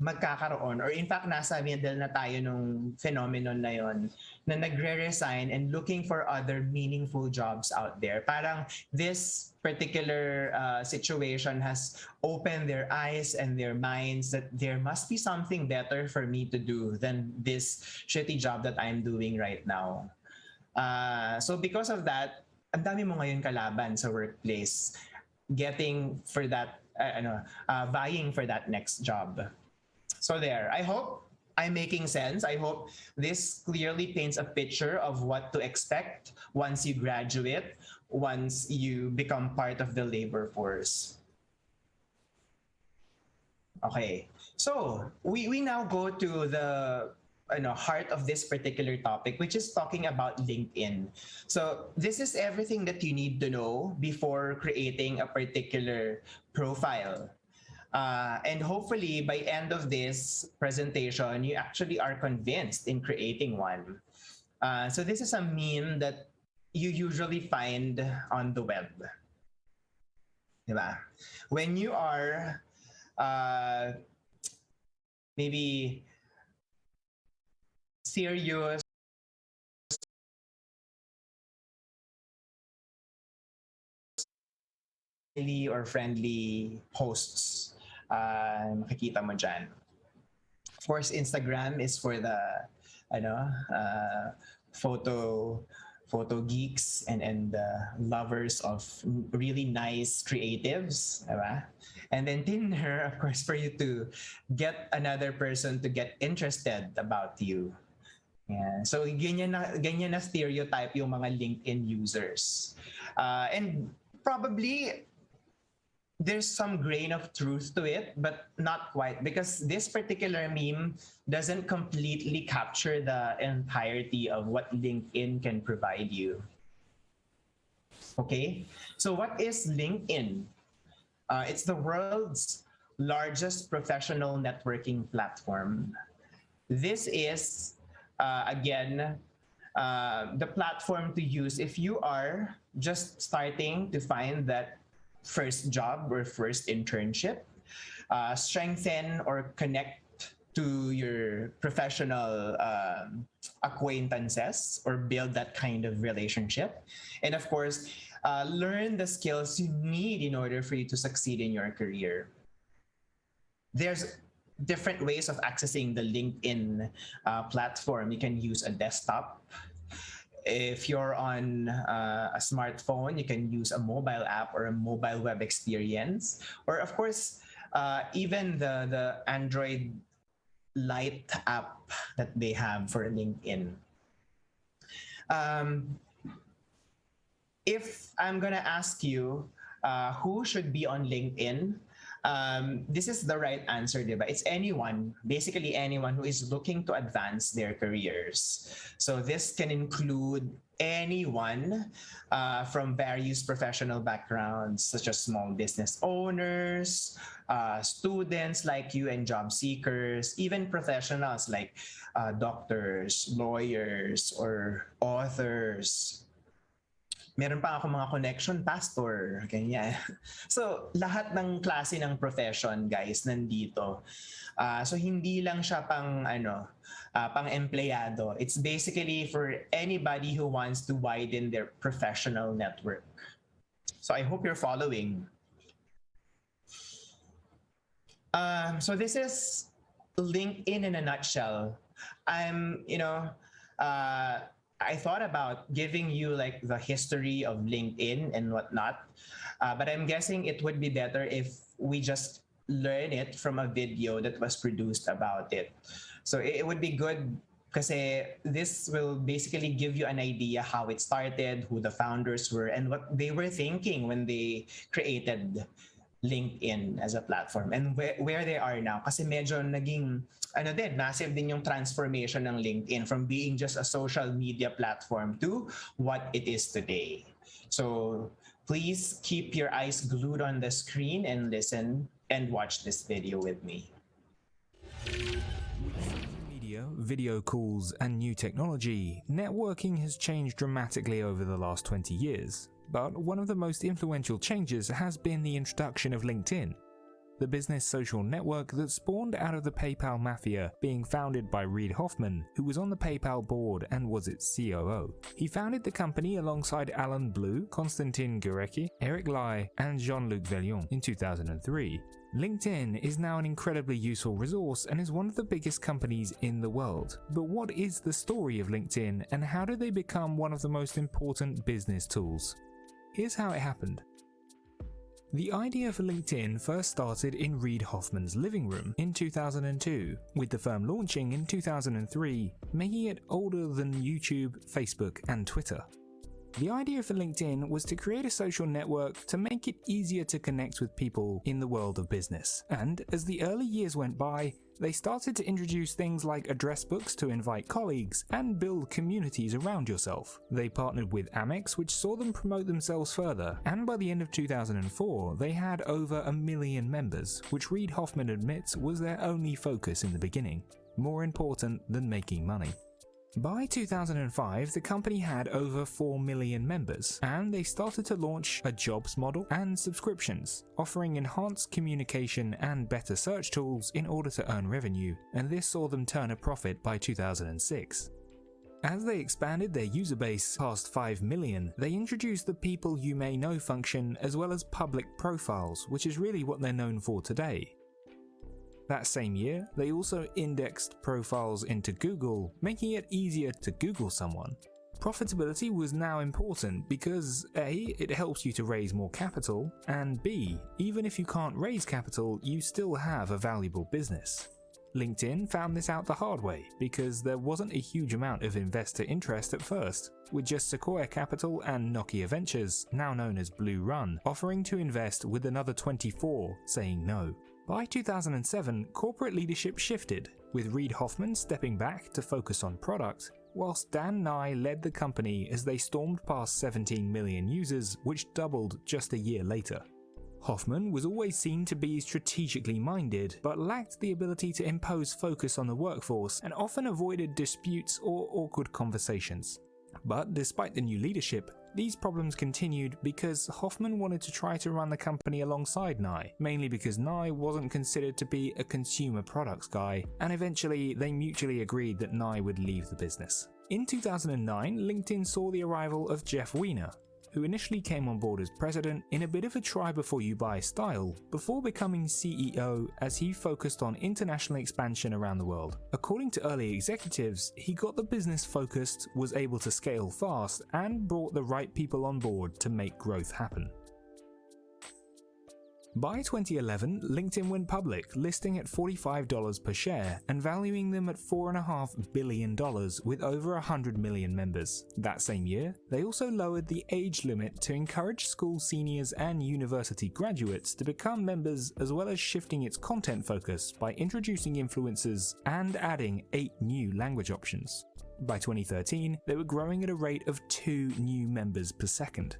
magkakaroon, or in fact nasa middle na tayo nung phenomenon na yon, na nagre-resign and looking for other meaningful jobs out there. Parang this particular situation has opened their eyes and their minds that there must be something better for me to do than this shitty job that I'm doing right now. So because of that, ang dami mo ngayon kalaban sa workplace getting for that, vying for that next job. So there, I hope I'm making sense. I hope this clearly paints a picture of what to expect once you graduate, once you become part of the labor force. Okay, so we now go to the heart of this particular topic, which is talking about LinkedIn. So this is everything that you need to know before creating a particular profile. And hopefully by end of this presentation, you actually are convinced in creating one. So this is a meme that you usually find on the web. Diba? When you are maybe serious or friendly posts, makikita mo dyan. Of course, Instagram is for the photo geeks and lovers of really nice creatives, diba? And then Tinder, of course, for you to get another person to get interested about you. Yeah. So ganyan na stereotype yung mga LinkedIn users. And probably there's some grain of truth to it, but not quite, because this particular meme doesn't completely capture the entirety of what LinkedIn can provide you. Okay, so what is LinkedIn? It's the world's largest professional networking platform. This is, again, the platform to use if you are just starting to find that first job or first internship, strengthen or connect to your professional acquaintances or build that kind of relationship. And of course, learn the skills you need in order for you to succeed in your career. There's different ways of accessing the LinkedIn platform. You can use a desktop. If you're on a smartphone, you can use a mobile app or a mobile web experience. Or of course, even the Android Lite app that they have for LinkedIn. If I'm gonna ask you who should be on LinkedIn, this is the right answer, diba? It's anyone, basically anyone who is looking to advance their careers. So this can include anyone from various professional backgrounds, such as small business owners, students like you and job seekers, even professionals like doctors, lawyers, or authors, Meron pa ako mga connection pastor, ganyan. So, lahat ng klase ng profession, guys, nandito. So, hindi lang siya pang empleyado. It's basically for anybody who wants to widen their professional network. So, I hope you're following. So, this is LinkedIn in a nutshell. I thought about giving you like the history of LinkedIn and whatnot, but I'm guessing it would be better if we just learn it from a video that was produced about it. So it would be good because this will basically give you an idea how it started, who the founders were, and what they were thinking when they created LinkedIn as a platform and where they are now. Kasi medyo naging massive din yung transformation ng LinkedIn from being just a social media platform to what it is today. So please keep your eyes glued on the screen and listen and watch this video with me. With social media, video calls, and new technology, networking has changed dramatically over the last 20 years. But one of the most influential changes has been the introduction of LinkedIn, the business social network that spawned out of the PayPal mafia, being founded by Reid Hoffman, who was on the PayPal board and was its COO. He founded the company alongside Alan Blue, Konstantin Gurecki, Eric Lai, and Jean-Luc Vellion in 2003. LinkedIn is now an incredibly useful resource and is one of the biggest companies in the world. But what is the story of LinkedIn and how did they become one of the most important business tools? Here's how it happened. The idea for LinkedIn first started in Reid Hoffman's living room in 2002, with the firm launching in 2003, making it older than YouTube, Facebook, and Twitter. The idea for LinkedIn was to create a social network to make it easier to connect with people in the world of business. And as the early years went by, they started to introduce things like address books to invite colleagues and build communities around yourself. They partnered with Amex, which saw them promote themselves further, and by the end of 2004, they had over 1 million members, which Reid Hoffman admits was their only focus in the beginning, more important than making money. By 2005, the company had over 4 million members, and they started to launch a jobs model and subscriptions, offering enhanced communication and better search tools in order to earn revenue, and this saw them turn a profit by 2006. As they expanded their user base past 5 million, they introduced the people you may know function as well as public profiles, which is really what they're known for today. That same year, they also indexed profiles into Google, making it easier to Google someone. Profitability was now important because A, it helps you to raise more capital, and B, even if you can't raise capital, you still have a valuable business. LinkedIn found this out the hard way because there wasn't a huge amount of investor interest at first, with just Sequoia Capital and Nokia Ventures, now known as Blue Run, offering to invest with another 24 saying no. By 2007, corporate leadership shifted, with Reid Hoffman stepping back to focus on product, whilst Dan Nye led the company as they stormed past 17 million users, which doubled just a year later. Hoffman was always seen to be strategically minded, but lacked the ability to impose focus on the workforce and often avoided disputes or awkward conversations. But despite the new leadership, these problems continued because Hoffman wanted to try to run the company alongside Nye, mainly because Nye wasn't considered to be a consumer products guy, and eventually they mutually agreed that Nye would leave the business. In 2009, LinkedIn saw the arrival of Jeff Weiner, who initially came on board as president in a bit of a try before you buy style, before becoming CEO as he focused on international expansion around the world. According to early executives, he got the business focused, was able to scale fast, and brought the right people on board to make growth happen. By 2011, LinkedIn went public, listing at $45 per share and valuing them at $4.5 billion with over 100 million members. That same year, they also lowered the age limit to encourage school seniors and university graduates to become members, as well as shifting its content focus by introducing influencers and adding 8 new language options. By 2013, they were growing at a rate of 2 new members per second.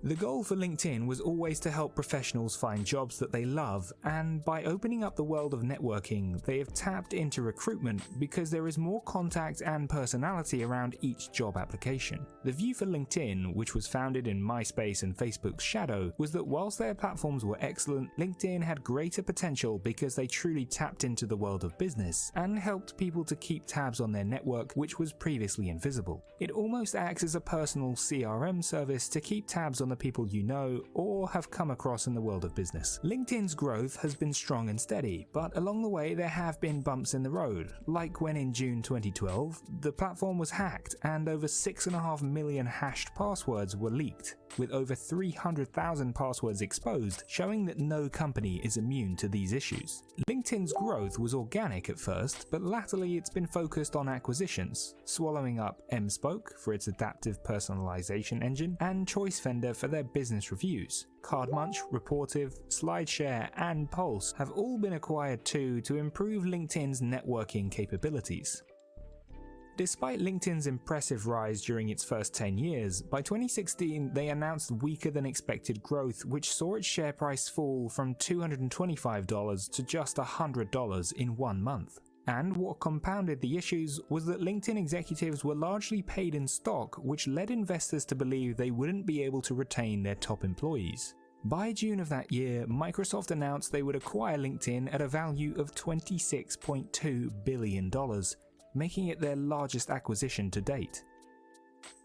The goal for LinkedIn was always to help professionals find jobs that they love, and by opening up the world of networking, they have tapped into recruitment because there is more contact and personality around each job application. The view for LinkedIn, which was founded in MySpace and Facebook's shadow, was that whilst their platforms were excellent, LinkedIn had greater potential because they truly tapped into the world of business and helped people to keep tabs on their network, which was previously invisible. It almost acts as a personal CRM service to keep tabs on the people you know or have come across in the world of business. LinkedIn's growth has been strong and steady, but along the way there have been bumps in the road, like when in June 2012, the platform was hacked and over 6.5 million hashed passwords were leaked, with over 300,000 passwords exposed, showing that no company is immune to these issues. LinkedIn's growth was organic at first, but latterly it's been focused on acquisitions, swallowing up 𝗏𝗏𝗏𝗏spoke for its adaptive personalization engine and ChoiceFender for their business reviews. CardMunch, Reportive, SlideShare, and Pulse have all been acquired too to improve LinkedIn's networking capabilities. Despite LinkedIn's impressive rise during its first 10 years, by 2016 they announced weaker than expected growth, which saw its share price fall from $225 to just $100 in 1 month. And what compounded the issues was that LinkedIn executives were largely paid in stock, which led investors to believe they wouldn't be able to retain their top employees. By June of that year, Microsoft announced they would acquire LinkedIn at a value of $26.2 billion, making it their largest acquisition to date.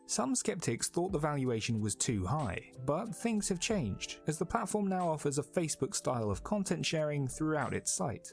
Some skeptics thought the valuation was too high, but things have changed, as the platform now offers a Facebook style of content sharing throughout its site.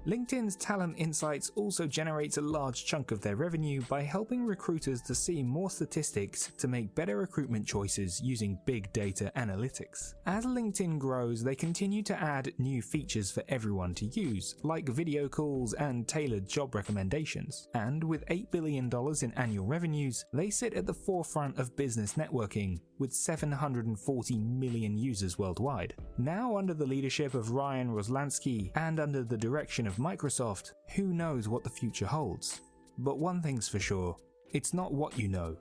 LinkedIn's Talent Insights also generates a large chunk of their revenue by helping recruiters to see more statistics to make better recruitment choices using big data analytics. As LinkedIn grows, they continue to add new features for everyone to use, like video calls and tailored job recommendations. And with $8 billion in annual revenues, they sit at the forefront of business networking, with 740 million users worldwide. Now under the leadership of Ryan 𝗏𝗏𝗏𝗏𝗏 and under the direction of Microsoft, who knows what the future holds. But one thing's for sure, it's not what you know,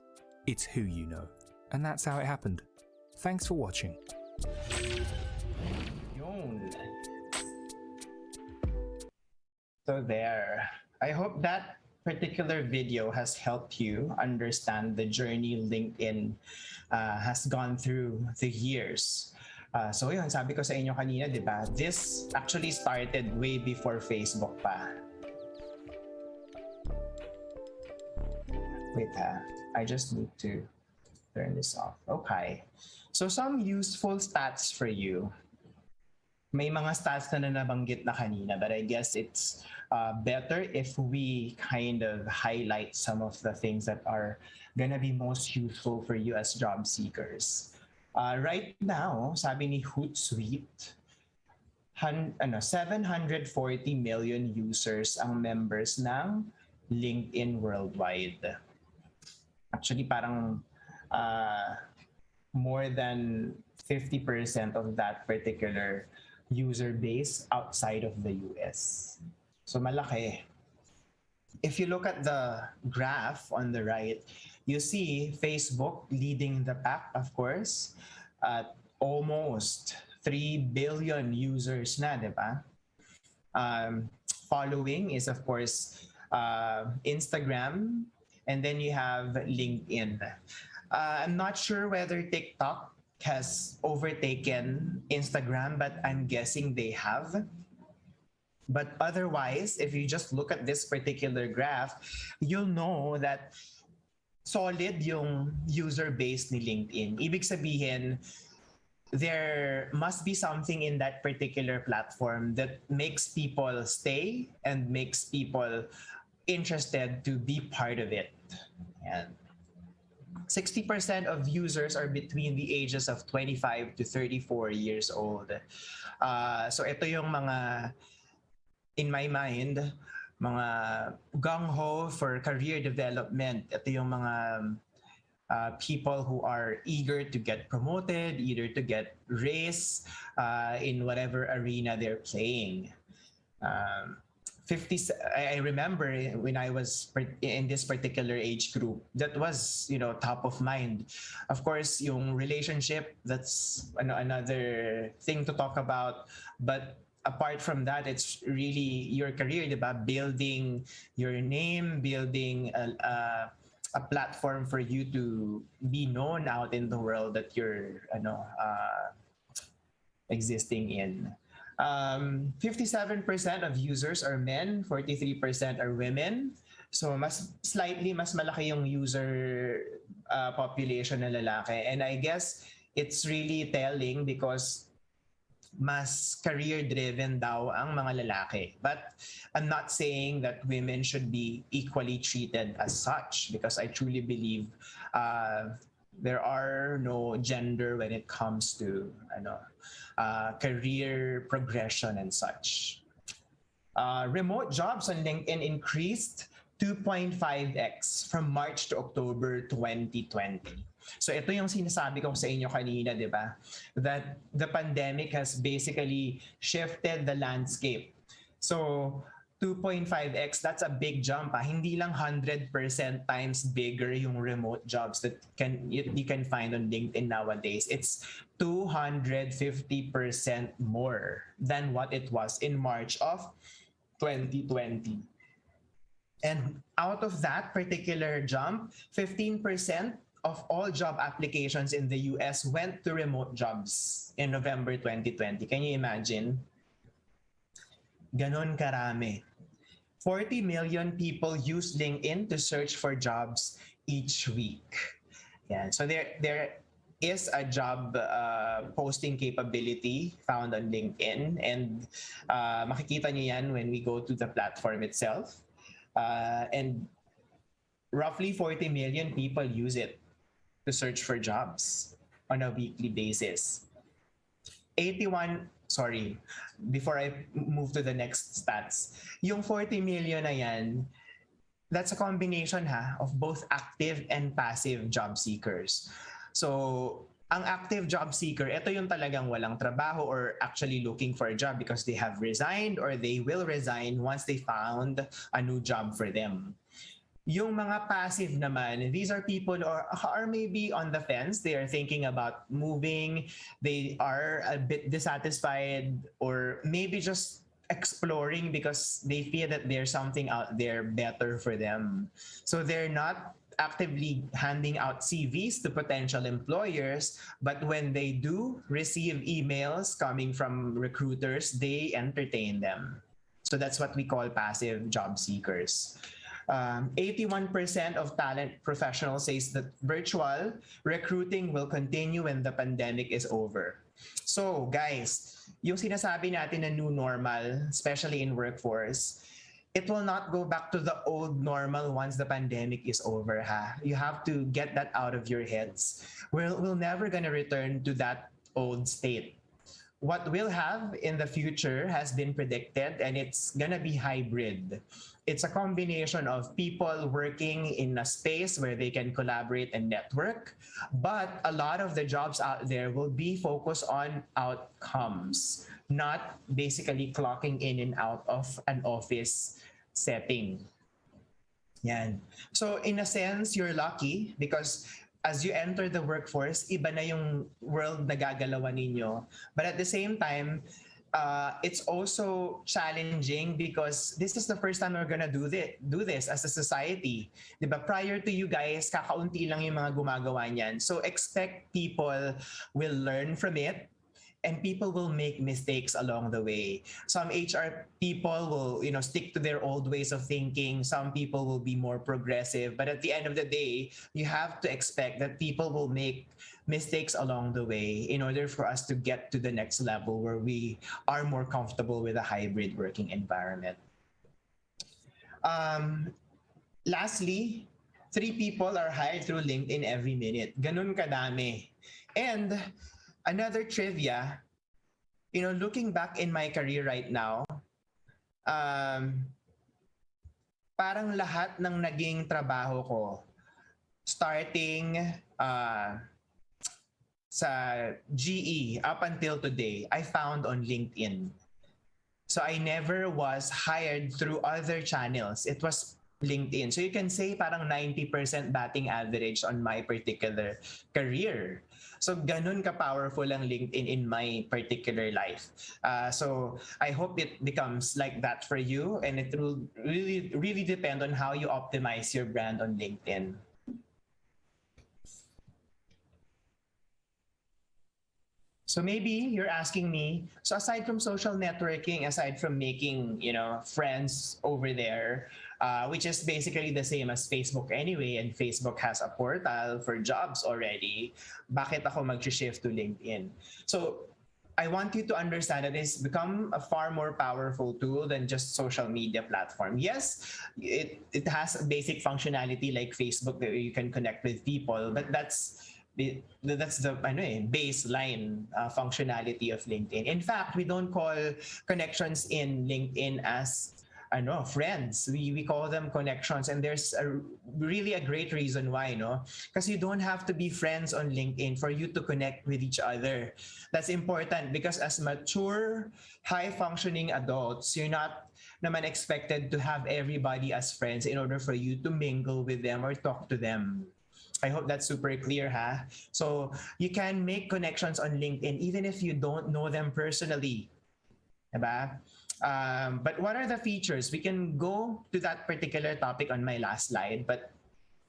it's who you know. And that's how it happened. Thanks for watching. Yun. So there. I hope that particular video has helped you understand the journey LinkedIn has gone through the years. So yun, sabi ko sa inyo kanina, di ba? This actually started way before Facebook pa. Wait I just need to turn this off. Okay. So some useful stats for you. May mga stats na nabanggit na kanina, but I guess it's better if we kind of highlight some of the things that are gonna be most useful for you as job seekers. Right now, sabi ni Hootsuite, 740 million users ang members ng LinkedIn worldwide. Actually, parang more than 50% of that particular user base outside of the US. So malaki. If you look at the graph on the right, you see Facebook leading the pack, of course, at almost 3 billion users na, di ba? Following is, of course, Instagram, and then you have LinkedIn. I'm not sure whether TikTok has overtaken Instagram, but I'm guessing they have. But otherwise, if you just look at this particular graph, you'll know that solid yung user base ni LinkedIn. Ibig sabihin, there must be something in that particular platform that makes people stay and makes people interested to be part of it. And 60% of users are between the ages of 25 to 34 years old. So ito yung mga, in my mind, mga gung-ho for career development. Ito yung mga people who are eager to get promoted, eager to get raised in whatever arena they're playing. I remember when I was in this particular age group, that was, top of mind. Of course, yung relationship, that's another thing to talk about. But apart from that, it's really your career, diba? Building your name, building a platform for you to be known out in the world that you're existing in. 57% of users are men, 43% are women. So mas malaki yung user population na lalaki. And I guess it's really telling because mas career-driven daw ang mga lalaki. But I'm not saying that women should be equally treated as such, because I truly believe there are no gender when it comes to career progression and such. Remote jobs on LinkedIn increased 2.5x from March to October 2020. So ito yung sinasabi ko sa inyo kanina, di ba? That the pandemic has basically shifted the landscape. So 2.5x, that's a big jump. Hindi lang 100% times bigger yung remote jobs that you can find on LinkedIn nowadays. It's 250% more than what it was in March of 2020. And out of that particular jump, 15% of all job applications in the US went to remote jobs in November 2020. Can you imagine? Ganon karami. 40 million people use LinkedIn to search for jobs each week. Yeah, so there is a job posting capability found on LinkedIn, and makikita niyo yan when we go to the platform itself. And roughly 40 million people use it to search for jobs on a weekly basis. Before I move to the next stats, yung 40 million na yan, that's a combination of both active and passive job seekers. So, ang active job seeker, ito yung talagang walang trabaho or actually looking for a job because they have resigned or they will resign once they found a new job for them. Yung mga passive naman, these are people who are maybe on the fence. They are thinking about moving. They are a bit dissatisfied or maybe just exploring because they feel that there's something out there better for them. So they're not actively handing out CVs to potential employers, but when they do receive emails coming from recruiters, they entertain them. So that's what we call passive job seekers. 81% of talent professionals says that virtual recruiting will continue when the pandemic is over. So guys, yung sinasabi natin na new normal, especially in workforce, it will not go back to the old normal once the pandemic is over. You have to get that out of your heads. We're never gonna return to that old state. What we'll have in the future has been predicted, and it's gonna be hybrid. It's a combination of people working in a space where they can collaborate and network, but a lot of the jobs out there will be focused on outcomes, not basically clocking in and out of an office setting. Yan. So in a sense, you're lucky because as you enter the workforce, iba na yung world na gagalawan ninyo. But at the same time, it's also challenging because this is the first time we're gonna do this as a society. Diba? Prior to you guys, kakaunti lang yung mga gumagawa niyan. So expect people will learn from it, and people will make mistakes along the way. Some HR people will, stick to their old ways of thinking. Some people will be more progressive. But at the end of the day, you have to expect that people will make mistakes along the way in order for us to get to the next level where we are more comfortable with a hybrid working environment. Lastly, 3 people are hired through LinkedIn every minute. Ganun kadami. And another trivia, looking back in my career right now, parang lahat ng naging trabaho ko, starting sa GE up until today, I found on LinkedIn. So So I never was hired through other channels. It was LinkedIn. So you can say parang 90% batting average on my particular career. So ganun ka-powerful ang LinkedIn in my particular life. So I hope it becomes like that for you, and it will really, really depend on how you optimize your brand on LinkedIn. So maybe you're asking me, so aside from social networking, aside from making, friends over there, which is basically the same as Facebook anyway, and Facebook has a portal for jobs already, bakit ako mag-shift to LinkedIn? So I want you to understand that it's become a far more powerful tool than just social media platform. Yes, it has a basic functionality like Facebook that you can connect with people, but that's the baseline functionality of LinkedIn. In fact, we don't call connections in LinkedIn as friends. We call them connections, and there's really a great reason why, because you don't have to be friends on LinkedIn for you to connect with each other. That's important because as mature, high-functioning adults, you're not naman expected to have everybody as friends in order for you to mingle with them or talk to them. I hope that's super clear, huh? So you can make connections on LinkedIn even if you don't know them personally. Diba? But what are the features? We can go to that particular topic on my last slide. But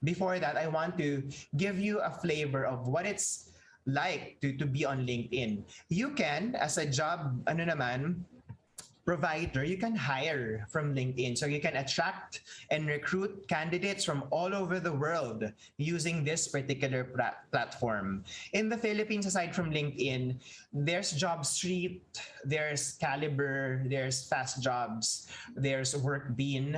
before that, I want to give you a flavor of what it's like to be on LinkedIn. You can, as a job, provider, you can hire from LinkedIn. So you can attract and recruit candidates from all over the world using this particular platform. In the Philippines, aside from LinkedIn, there's JobStreet, there's Caliber, there's Fast Jobs, there's Workbean.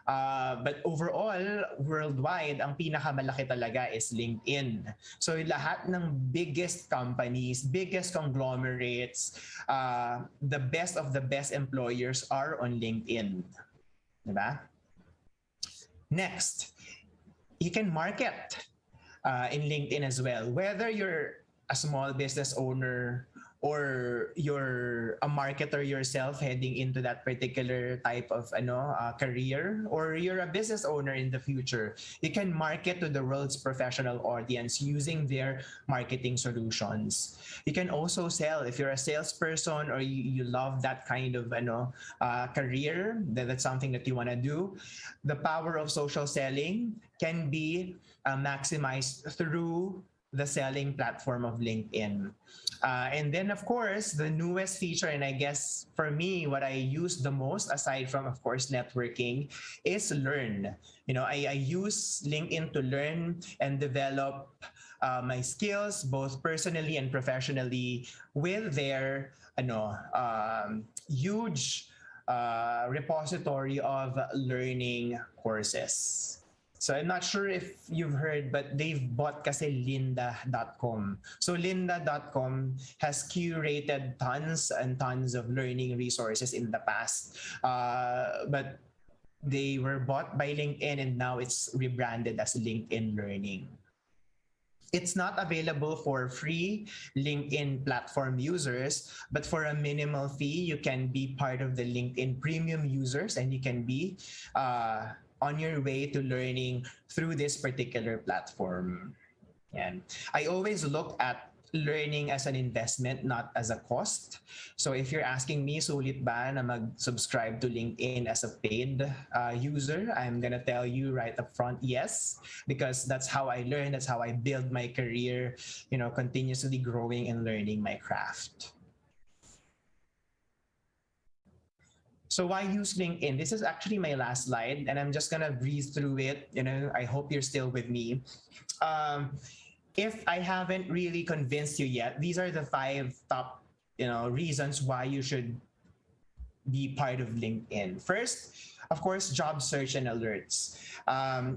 But overall, worldwide, ang pinakamalaki talaga is LinkedIn. So lahat ng biggest companies, biggest conglomerates, the best of the best employers are on LinkedIn. Diba? Next, you can market in LinkedIn as well. Whether you're a small business owner or you're a marketer yourself heading into that particular type of career, or you're a business owner in the future, you can market to the world's professional audience using their marketing solutions. You can also sell if you're a salesperson or you love that kind of career, that's something that you want to do. The power of social selling can be maximized through the selling platform of LinkedIn. And then, of course, the newest feature, and I guess for me, what I use the most, aside from, of course, networking, is Learn. I use LinkedIn to learn and develop my skills, both personally and professionally, with their huge repository of learning courses. So I'm not sure if you've heard, but they've bought kasi lynda.com. So lynda.com has curated tons and tons of learning resources in the past. But they were bought by LinkedIn and now it's rebranded as LinkedIn Learning. It's not available for free LinkedIn platform users, but for a minimal fee, you can be part of the LinkedIn premium users and you can be on your way to learning through this particular platform. And I always look at learning as an investment, not as a cost. So if you're asking me, sulit ba na mag-subscribe to LinkedIn as a paid user, I'm gonna tell you right up front, yes, because that's how I learn, that's how I build my career, continuously growing and learning my craft. So why use LinkedIn? This is actually my last slide, and I'm just gonna breeze through it. I hope you're still with me. If I haven't really convinced you yet, these are the 5 top, reasons why you should be part of LinkedIn. First, of course, job search and alerts.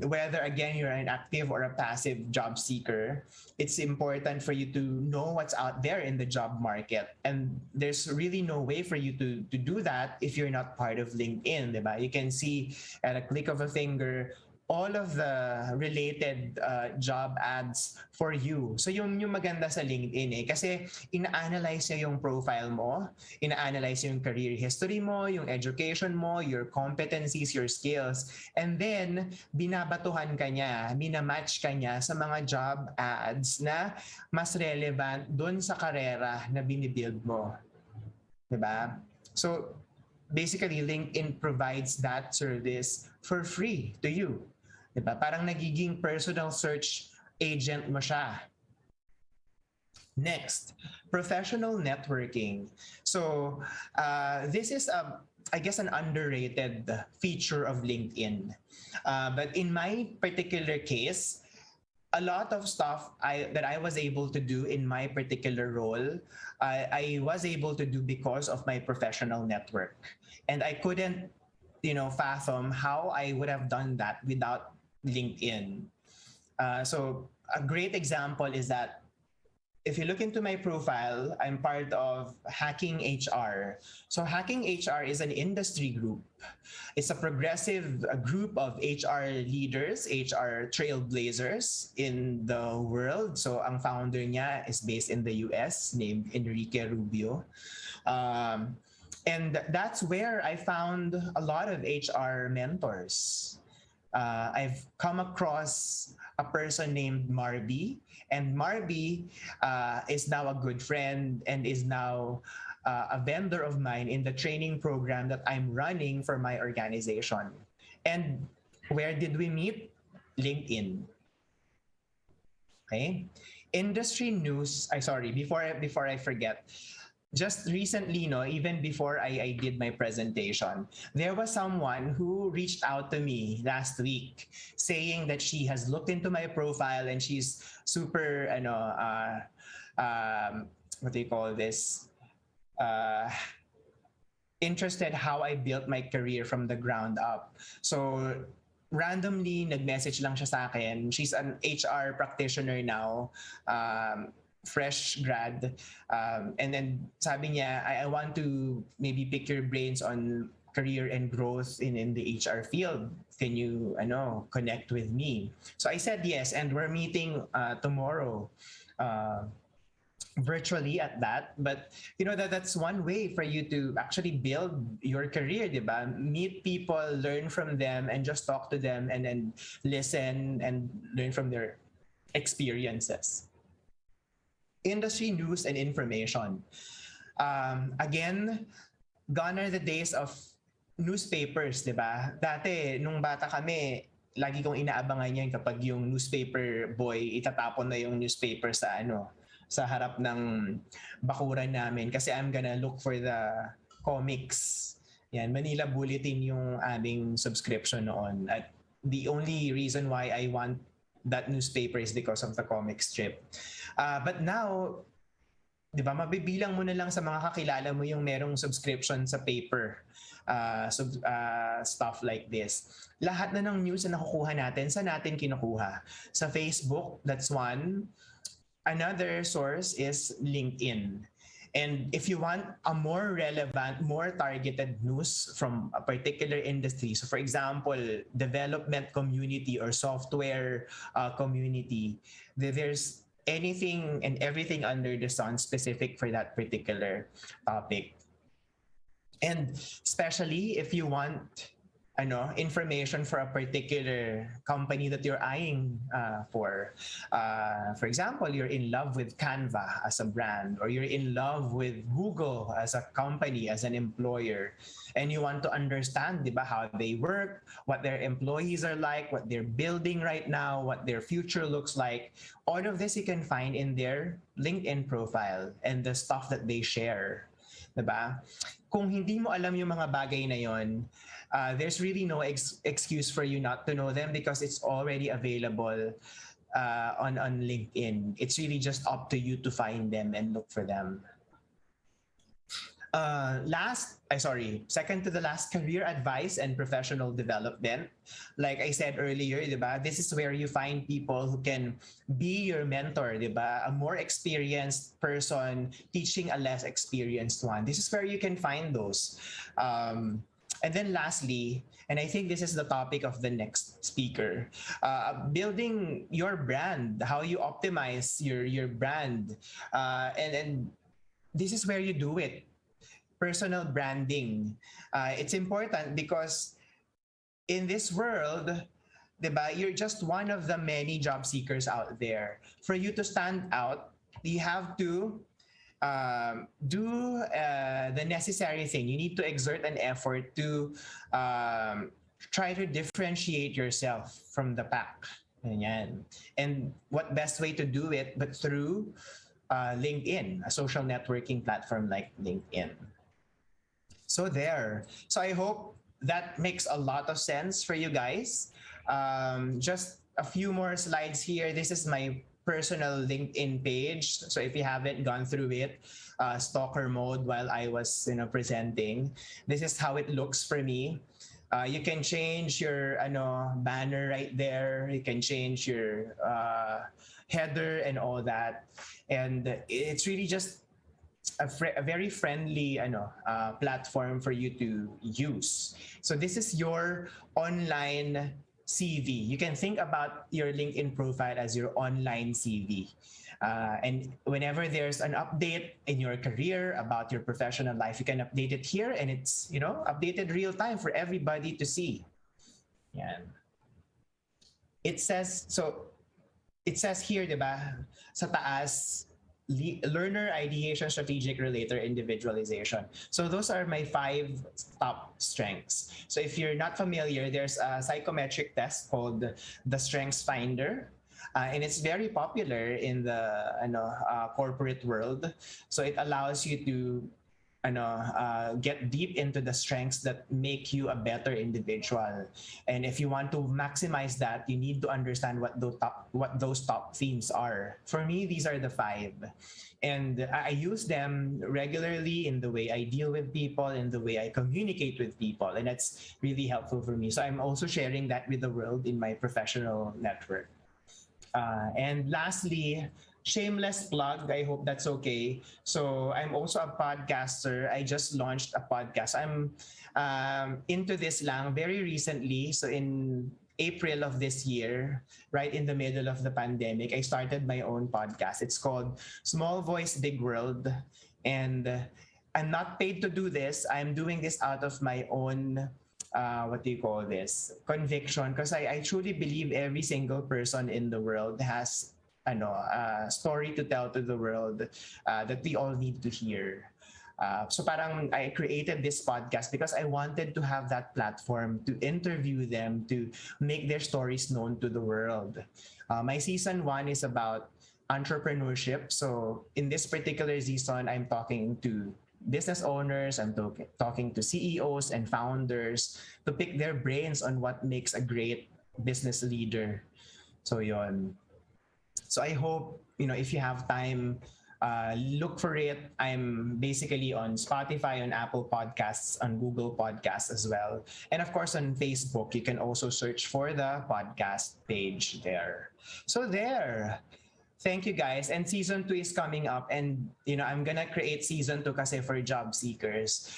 Whether, again, you're an active or a passive job seeker, it's important for you to know what's out there in the job market. And there's really no way for you to do that if you're not part of LinkedIn, diba? You can see at a click of a finger all of the related job ads for you. So yung maganda sa LinkedIn kasi ina-analyze niya yung profile mo, ina-analyze yung career history mo, yung education mo, your competencies, your skills, and then binabatuhan ka niya, minamatch ka niya sa mga job ads na mas relevant dun sa karera na binibuild mo. Diba? So basically, LinkedIn provides that service for free to you. Diba? Parang nagiging personal search agent mo siya. Next, professional networking. So this is I guess an underrated feature of LinkedIn. But in my particular case, a lot of stuff that I was able to do in my particular role, I was able to do because of my professional network. And I couldn't, fathom how I would have done that without LinkedIn. So a great example is that if you look into my profile, I'm part of Hacking HR. So Hacking HR is an industry group. It's a progressive group of HR leaders, HR trailblazers in the world. So ang founder niya is based in the US, named Enrique Rubio. And that's where I found a lot of HR mentors. I've come across a person named 𝗦𝗶𝗴𝗴𝗆, and 𝗦𝗶𝗶 is now a good friend and is now a vendor of mine in the training program that I'm running for my organization. And where did we meet? LinkedIn. Okay. Industry news. Before I forget. Just recently, even before I did my presentation, there was someone who reached out to me last week saying that she has looked into my profile and she's super, what do you call this? Interested how I built my career from the ground up. So randomly, nag-message lang siya sa akin. She's an HR practitioner now. Fresh grad, and then sabi niya, I want to maybe pick your brains on career and growth in the HR field. Can you connect with me? So I said yes, and we're meeting tomorrow, virtually at that. But that's one way for you to actually build your career, diba? Meet people, learn from them, and just talk to them, and then listen and learn from their experiences. Industry news and information. Again, gone are the days of newspapers, di ba? Dati, nung bata kami, lagi kong inaabangan yan kapag yung newspaper boy, itatapon na yung newspaper sa harap ng bakuran namin kasi I'm gonna look for the comics. Yan, Manila Bulletin yung aming subscription noon. At the only reason why I want that newspaper is because of the comic strip. But now, di ba, mabibilang mo na lang sa mga kakilala mo yung merong subscription sa paper, stuff like this. Lahat na ng news na nakukuha natin, saan natin kinukuha? Sa Facebook, that's one. Another source is LinkedIn. And if you want a more relevant, more targeted news from a particular industry, so for example, development community or software community, there's anything and everything under the sun specific for that particular topic. And especially if you want information for a particular company that you're eyeing for. For example, you're in love with Canva as a brand, or you're in love with Google as a company, as an employer, and you want to understand, diba, how they work, what their employees are like, what they're building right now, what their future looks like. All of this you can find in their LinkedIn profile and the stuff that they share. Diba? Kung hindi mo alam yung mga bagay na yon, there's really no excuse for you not to know them because it's already available on LinkedIn. It's really just up to you to find them and look for them. Second to the last, career advice and professional development. Like I said earlier, diba, this is where you find people who can be your mentor, diba? A more experienced person teaching a less experienced one. This is where you can find those. And then lastly, and I think this is the topic of the next speaker, building your brand, how you optimize your brand. And this is where you do it. Personal branding. It's important because in this world, diba, you're just one of the many job seekers out there. For you to stand out, you have to do the necessary thing. You need to exert an effort to try to differentiate yourself from the pack. Ganyan. And what best way to do it but through LinkedIn, a social networking platform like LinkedIn. So there. So I hope that makes a lot of sense for you guys. Just a few more slides here. This is my personal LinkedIn page. So if you haven't gone through it, stalker mode while I was presenting, this is how it looks for me. You can change your banner right there. You can change your header and all that. And it's really just a very friendly platform for you to use. So this is your online CV. You can think about your LinkedIn profile as your online CV. And whenever there's an update in your career about your professional life, you can update it here, and it's updated real time for everybody to see. Yeah. It says here, diba, sa taas, learner ideation, strategic relator, individualization. So those are my 5 top strengths. So if you're not familiar, there's a psychometric test called the Strengths Finder. And it's very popular in the corporate world. So it allows you to get deep into the strengths that make you a better individual. And if you want to maximize that, you need to understand what those top themes are. For me, these are the 5. And I use them regularly in the way I deal with people, in the way I communicate with people. And that's really helpful for me. So I'm also sharing that with the world in my professional network. And lastly, shameless plug, I hope that's okay. So I'm also a podcaster. I just launched a podcast. I'm into this lang very recently. So in April of this year, right in the middle of the pandemic, I started my own podcast. It's called Small Voice, Big World. And I'm not paid to do this. I'm doing this out of my own conviction, because I truly believe every single person in the world has a story to tell to the world that we all need to hear. So parang I created this podcast because I wanted to have that platform to interview them, to make their stories known to the world. My season 1 is about entrepreneurship. So in this particular season, I'm talking to business owners, I'm talking to CEOs and founders to pick their brains on what makes a great business leader. So yon. So I hope, if you have time, look for it. I'm basically on Spotify, on Apple Podcasts, on Google Podcasts as well. And of course, on Facebook, you can also search for the podcast page there. So there. Thank you, guys. And season 2 is coming up, and I'm gonna create season 2 kasi for job seekers.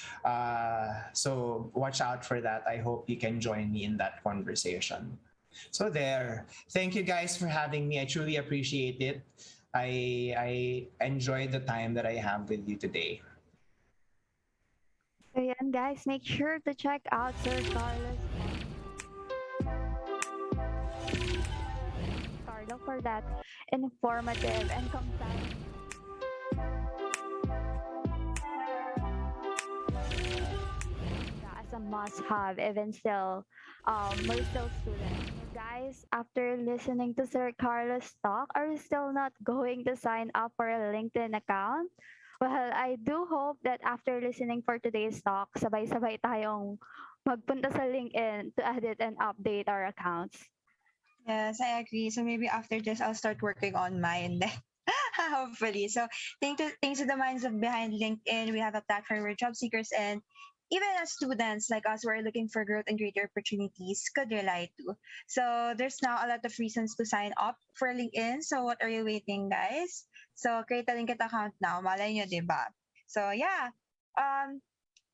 So watch out for that. I hope you can join me in that conversation. So there. Thank you, guys, for having me. I truly appreciate it. I enjoyed the time that I have with you today. Ayan, guys, make sure to check out Sir Carlos for that informative and compelling as a must-have, even still, we're still students. Guys, after listening to Sir Carlos talk, are you still not going to sign up for a LinkedIn account? Well, I do hope that after listening for today's talk, sabay-sabay tayong magpunta sa LinkedIn to edit and update our accounts. Yes, I agree. So maybe after this, I'll start working on mine then. Hopefully. So thanks to the minds of behind LinkedIn, we have a platform where job seekers and even as students like us who are looking for growth and greater opportunities could rely to. So there's now a lot of reasons to sign up for LinkedIn. So what are you waiting, guys? So create a LinkedIn account now. Malay nyo, diba? So yeah.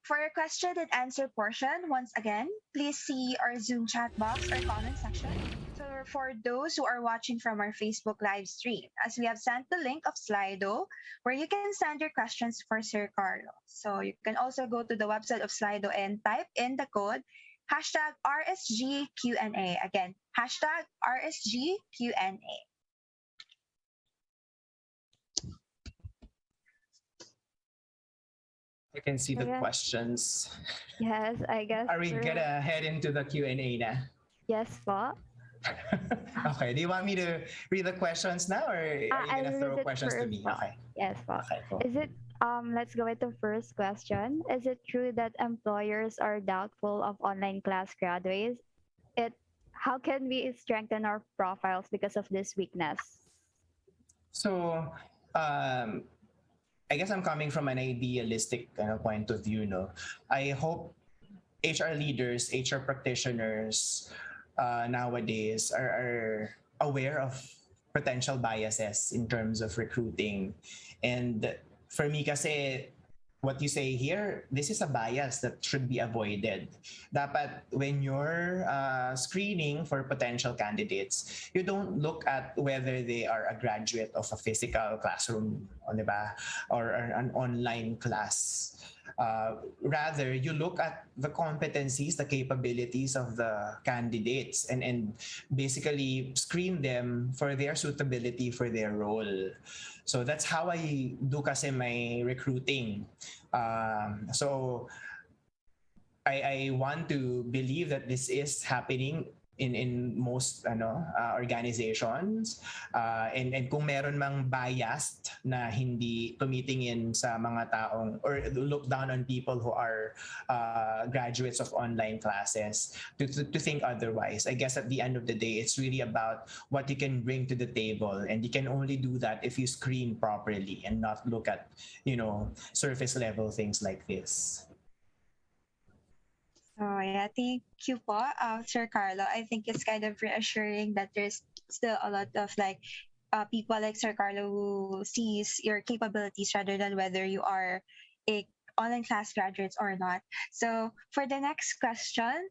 For our question and answer portion, once again, please see our Zoom chat box or comment section. So for those who are watching from our Facebook live stream, as we have sent the link of Slido where you can send your questions for Sir Carlo. So you can also go to the website of Slido and type in the code hashtag RSGQNA. Again, hashtag RSGQNA. I can see the Okay. questions. Yes, I guess. Are we gonna head into the Q&A na? Yes, po. Okay, do you want me to read the questions now, or are you I'll gonna throw read it questions to first, me? po. Okay. Yes, po. Okay, cool. Is it let's go with the first question. Is it true that employers are doubtful of online class graduates? How can we strengthen our profiles because of this weakness? So, I guess I'm coming from an idealistic point of view. No, I hope HR leaders, HR practitioners nowadays are aware of potential biases in terms of recruiting. And for me, kasi what you say here, this is a bias that should be avoided. Dapat when you're screening for potential candidates, you don't look at whether they are a graduate of a physical classroom, di ba? Or an online class. Rather, you look at the competencies, the capabilities of the candidates, and basically screen them for their suitability for their role. So that's how I do kasi my recruiting. So I want to believe that this is happening in most organizations, and kung meron mang biased na hindi tumitingin sa mga taong or look down on people who are graduates of online classes to think otherwise. I guess at the end of the day, it's really about what you can bring to the table, and you can only do that if you screen properly and not look at surface level things like this. Oh yeah, thank you po, Sir Carlo. I think it's kind of reassuring that there's still a lot of people like Sir Carlo who sees your capabilities rather than whether you are a online class graduates or not. So for the next question,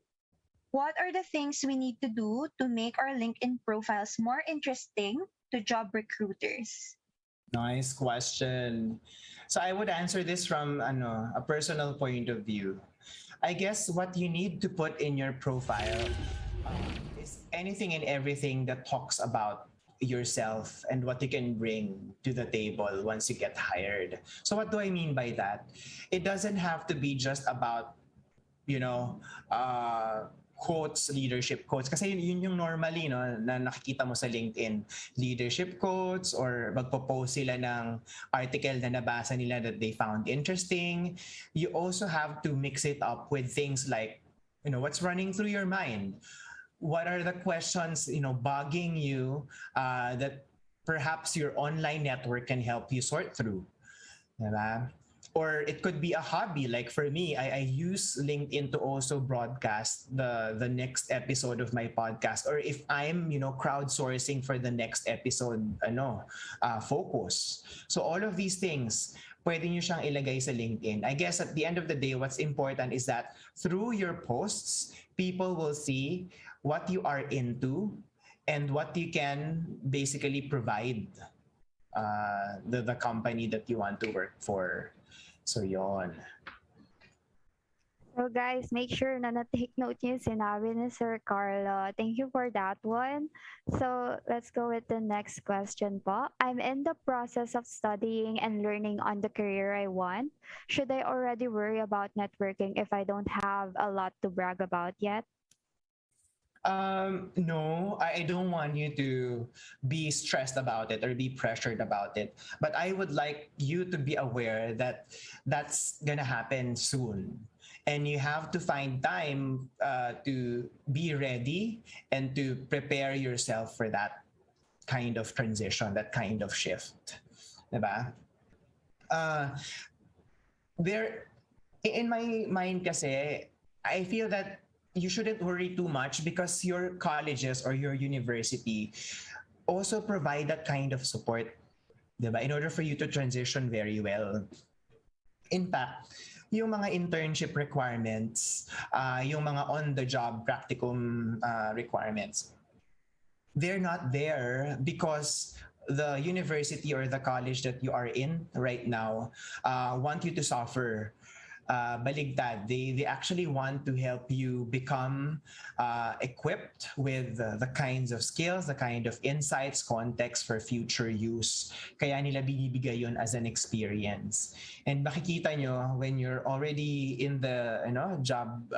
what are the things we need to do to make our LinkedIn profiles more interesting to job recruiters? Nice question. So I would answer this from a personal point of view. I guess what you need to put in your profile is anything and everything that talks about yourself and what you can bring to the table once you get hired. So what do I mean by that? It doesn't have to be just about, quotes, leadership quotes. Kasi yun yung normally na nakikita mo sa LinkedIn. Leadership quotes, or magpo-post sila ng article na nabasa nila that they found interesting. You also have to mix it up with things like, what's running through your mind? What are the questions, bugging you that perhaps your online network can help you sort through? Diba? Or it could be a hobby. Like for me, I use LinkedIn to also broadcast the next episode of my podcast. Or if I'm, crowdsourcing for the next episode, focus. So all of these things, pwede nyo siyang ilagay sa LinkedIn. I guess at the end of the day, what's important is that through your posts, people will see what you are into and what you can basically provide the company that you want to work for. So yon. So guys, make sure na na-take note niyo yung sinabi ni Sir Carlo. Thank you for that one. So let's go with the next question po. I'm in the process of studying and learning on the career I want. Should I already worry about networking if I don't have a lot to brag about yet? No, I don't want you to be stressed about it or be pressured about it. But I would like you to be aware that that's gonna happen soon. And you have to find time to be ready and to prepare yourself for that kind of transition, that kind of shift. Diba? There, in my mind kasi, I feel that you shouldn't worry too much because your colleges or your university also provide that kind of support, diba? In order for you to transition very well. In fact, yung mga internship requirements, yung mga on-the-job practicum requirements, they're not there because the university or the college that you are in right now want you to suffer. Baligtad, they actually want to help you become equipped with the kinds of skills, the kind of insights, context for future use. Kaya nila binibigay yun as an experience. And makikita nyo when you're already in the job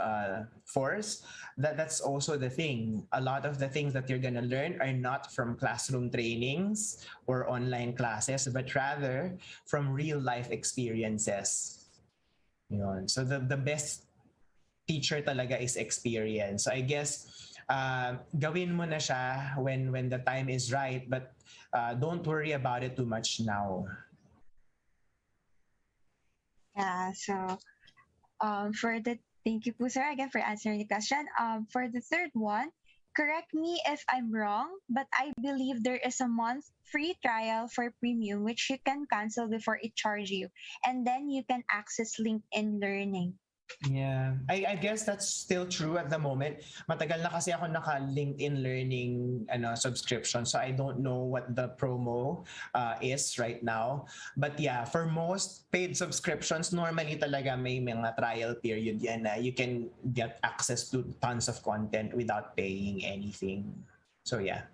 force, that's also the thing. A lot of the things that you're gonna learn are not from classroom trainings or online classes, but rather from real life experiences. Yun. So the best teacher talaga is experience. So I guess gawin mo na siya when the time is right, but don't worry about it too much now. Yeah, so thank you po sir again for answering the question. For the third one, correct me if I'm wrong, but I believe there is a month free trial for premium which you can cancel before it charge you, and then you can access LinkedIn Learning. Yeah, I guess that's still true at the moment. Matagal na kasi ako naka-LinkedIn Learning subscription, so I don't know what the promo is right now. But yeah, for most paid subscriptions, normally talaga may mga trial period yan na you can get access to tons of content without paying anything. So yeah.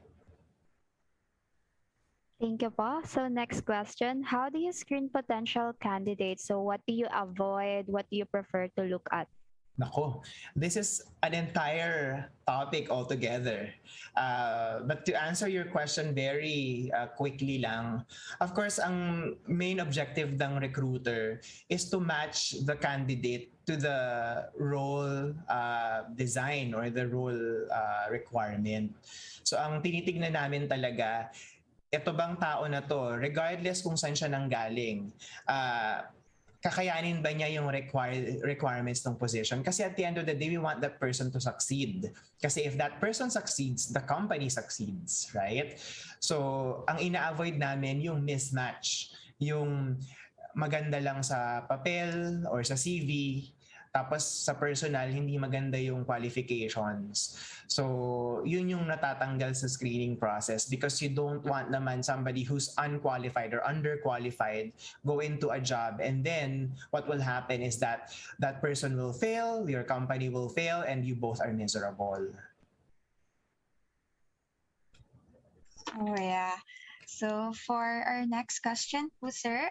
Thank you po. So next question, how do you screen potential candidates? So what do you avoid? What do you prefer to look at? Nako, this is an entire topic altogether. But to answer your question very quickly lang, of course, ang main objective ng recruiter is to match the candidate to the role design or the role requirement. So ang tinitignan namin talaga, ito bang tao na to, regardless kung saan siya nanggaling, kakayanin ba niya yung requirements ng position? Kasi at the end of the day, we want that person to succeed. Kasi if that person succeeds, the company succeeds, right? So, ang ina-avoid namin yung mismatch. Yung maganda lang sa papel or sa CV, tapos sa personal, hindi maganda yung qualifications. So, yun yung natatanggal sa screening process because you don't want naman somebody who's unqualified or underqualified go into a job, and then what will happen is that that person will fail, your company will fail, and you both are miserable. Oh yeah. So for our next question po, sir,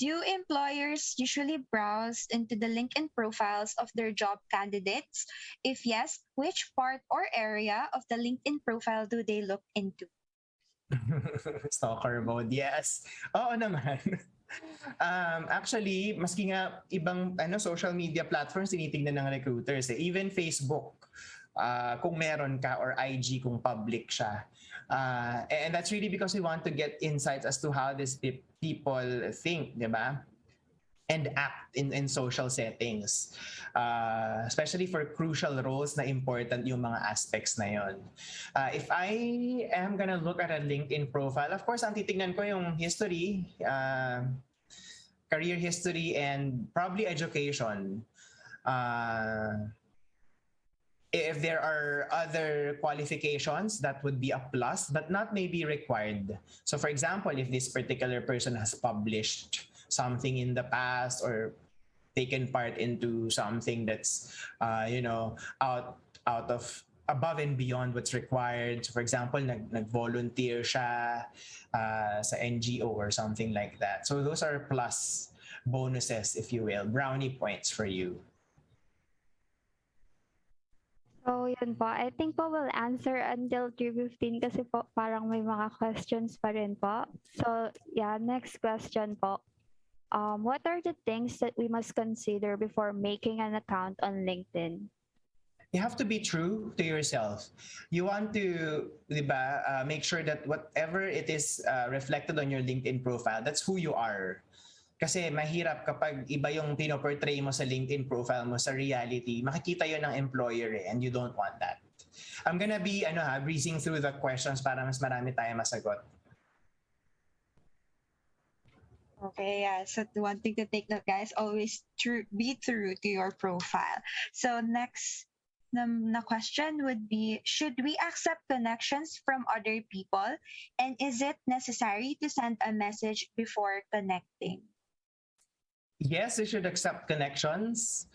do employers usually browse into the LinkedIn profiles of their job candidates? If yes, which part or area of the LinkedIn profile do they look into? Stalker mode, yes. Oo naman. Actually, maski nga ibang social media platforms tinitingnan ng recruiters. Even Facebook, kung meron ka, or IG kung public siya. And that's really because we want to get insights as to how these people think, di ba? And act in social settings. Especially for crucial roles na important yung mga aspects na yon. If I am gonna look at a LinkedIn profile, of course, ang titignan ko yung history, career history, and probably education. If there are other qualifications, that would be a plus, but not maybe required. So for example, if this particular person has published something in the past or taken part into something that's, out of above and beyond what's required. So for example, nag-volunteer siya sa NGO or something like that. So those are plus bonuses, if you will, brownie points for you. So yun po, I think po we'll answer until 3:15 kasi po parang may mga questions pa rin po. So yeah, next question po. What are the things that we must consider before making an account on LinkedIn? You have to be true to yourself. You want to, make sure that whatever it is reflected on your LinkedIn profile, that's who you are. Kasi mahirap kapag iba yung pinoportray mo sa LinkedIn profile mo sa reality, makikita yun ng employer and you don't want that. I'm gonna be breezing through the questions para mas marami tayo masagot. Okay, yeah. So the one thing to take note, guys, always be true to your profile. So next na question would be, should we accept connections from other people? And is it necessary to send a message before connecting? Yes, you should accept connections.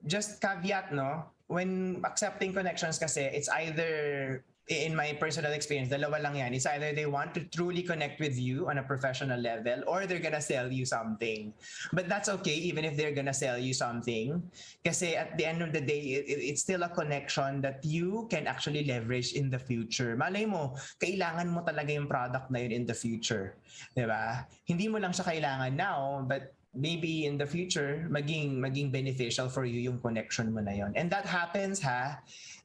Just caveat, no? When accepting connections kasi, it's either, in my personal experience, dalawa lang yan. It's either they want to truly connect with you on a professional level or they're gonna sell you something. But that's okay even if they're gonna sell you something. Kasi at the end of the day, it's still a connection that you can actually leverage in the future. Malay mo, kailangan mo talaga yung product na yun in the future. Diba? Hindi mo lang siya kailangan now, but maybe in the future, maging beneficial for you yung connection mo na yun. And that happens,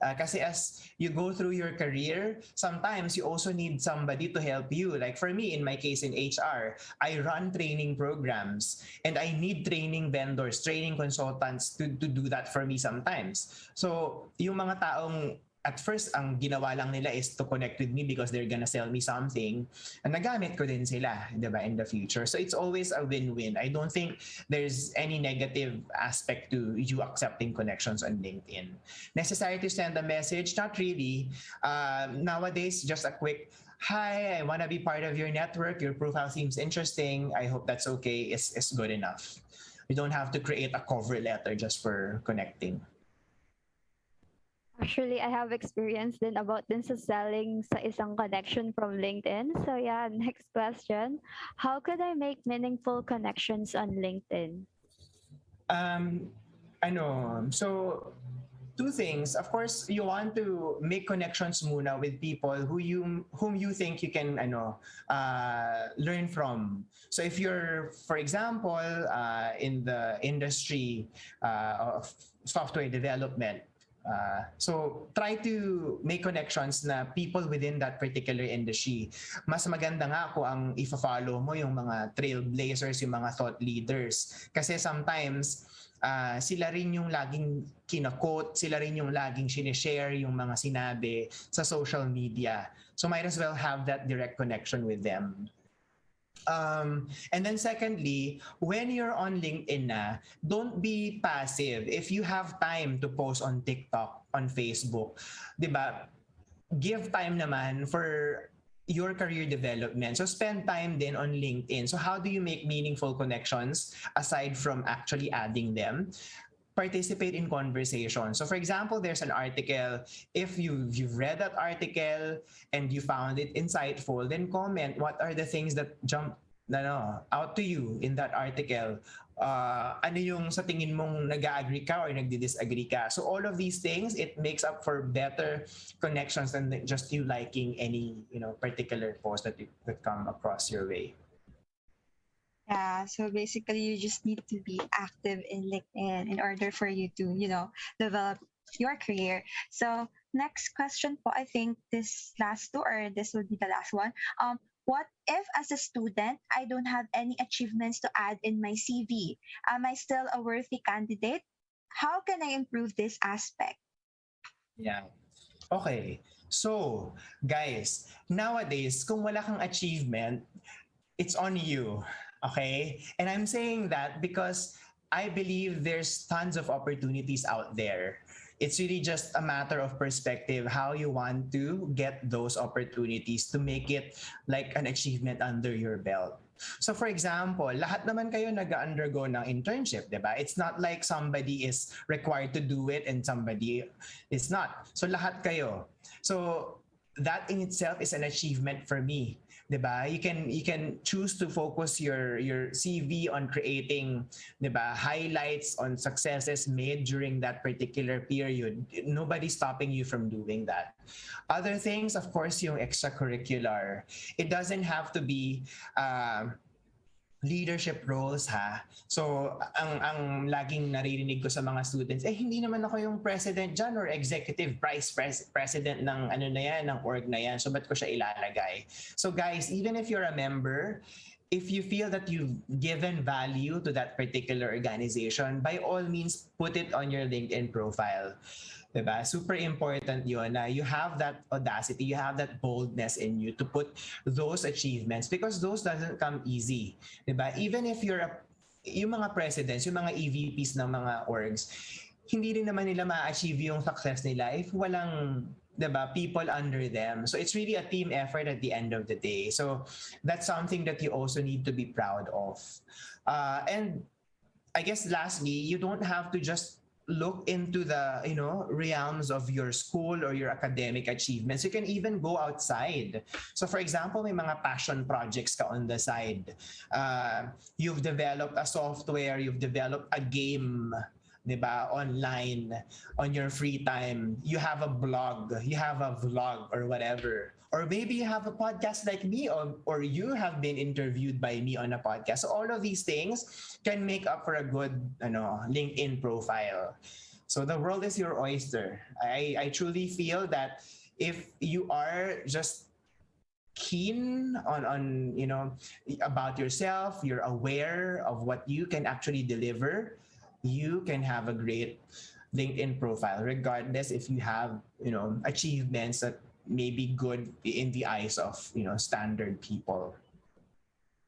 kasi as you go through your career, sometimes you also need somebody to help you. Like for me, in my case in HR, I run training programs and I need training vendors, training consultants to do that for me sometimes. So yung mga taong at first, ang ginawa lang nila is to connect with me because they're gonna sell me something. And nagamit ko din sila, di ba, in the future. So it's always a win-win. I don't think there's any negative aspect to you accepting connections on LinkedIn. Necessary to send a message? Not really. Nowadays, just a quick, hi, I want to be part of your network. Your profile seems interesting. I hope that's okay. It's good enough. You don't have to create a cover letter just for connecting. Actually, I have experience din about din sa selling sa isang connection from LinkedIn. So yeah, next question. How could I make meaningful connections on LinkedIn? So two things. Of course, you want to make connections muna with people whom you think you can learn from. So if you're, for example, in the industry of software development, so try to make connections na people within that particular industry. Mas maganda nga kung ang i-follow mo yung mga trailblazers, yung mga thought leaders. Kasi sometimes, sila rin yung laging kinakot, sila rin yung laging sinishare yung mga sinabi sa social media. So might as well have that direct connection with them. And then secondly, when you're on LinkedIn don't be passive. If you have time to post on TikTok, on Facebook, diba, give time naman for your career development. So spend time then on LinkedIn. So how do you make meaningful connections aside from actually adding them? Participate in conversation. So for example, there's an article. If you've read that article and you found it insightful, then comment what are the things that jump out to you in that article. Ano yung sa tingin mong nag-agree ka or nagdi-disagree ka. So all of these things, it makes up for better connections than just you liking any particular post that come across your way. Yeah, so basically you just need to be active in LinkedIn in order for you to, develop your career. So next question po, I think this last two or this will be the last one. What if as a student, I don't have any achievements to add in my CV? Am I still a worthy candidate? How can I improve this aspect? Yeah. Okay. So, guys, nowadays, kung wala kang achievement, it's on you. Okay? And I'm saying that because I believe there's tons of opportunities out there. It's really just a matter of perspective, how you want to get those opportunities to make it like an achievement under your belt. So for example, lahat naman kayo nag-undergo ng internship, diba? It's not like somebody is required to do it and somebody is not. So lahat kayo. So that in itself is an achievement for me. Diba? You can choose to focus your CV on creating, diba, highlights on successes made during that particular period. Nobody's stopping you from doing that. Other things, of course, yung extracurricular. It doesn't have to be leadership roles So ang laging naririnig ko sa mga students, hindi naman ako yung president dyan or executive vice president ng ng org na yan. So ba't ko siya ilalagay? So guys, even if you're a member, if you feel that you've given value to that particular organization, by all means, put it on your LinkedIn profile. Diba? Super important yun na you have that audacity, you have that boldness in you to put those achievements because those doesn't come easy. Diba? Even if yung mga presidents, yung mga EVPs ng mga orgs, hindi rin naman nila ma-achieve yung success nila if walang, diba, people under them. So it's really a team effort at the end of the day. So that's something that you also need to be proud of. And I guess lastly, you don't have to just look into the realms of your school or your academic achievements. You can even go outside. So for example, may mga passion projects ka on the side. You've developed a software, you've developed a game, diba, online on your free time. You have a blog, you have a vlog or whatever. Or maybe you have a podcast like me, or you have been interviewed by me on a podcast. So all of these things can make up for a good LinkedIn profile. So the world is your oyster. I truly feel that if you are just keen on about yourself, you're aware of what you can actually deliver, you can have a great LinkedIn profile, regardless if you have achievements that may be good in the eyes of standard people.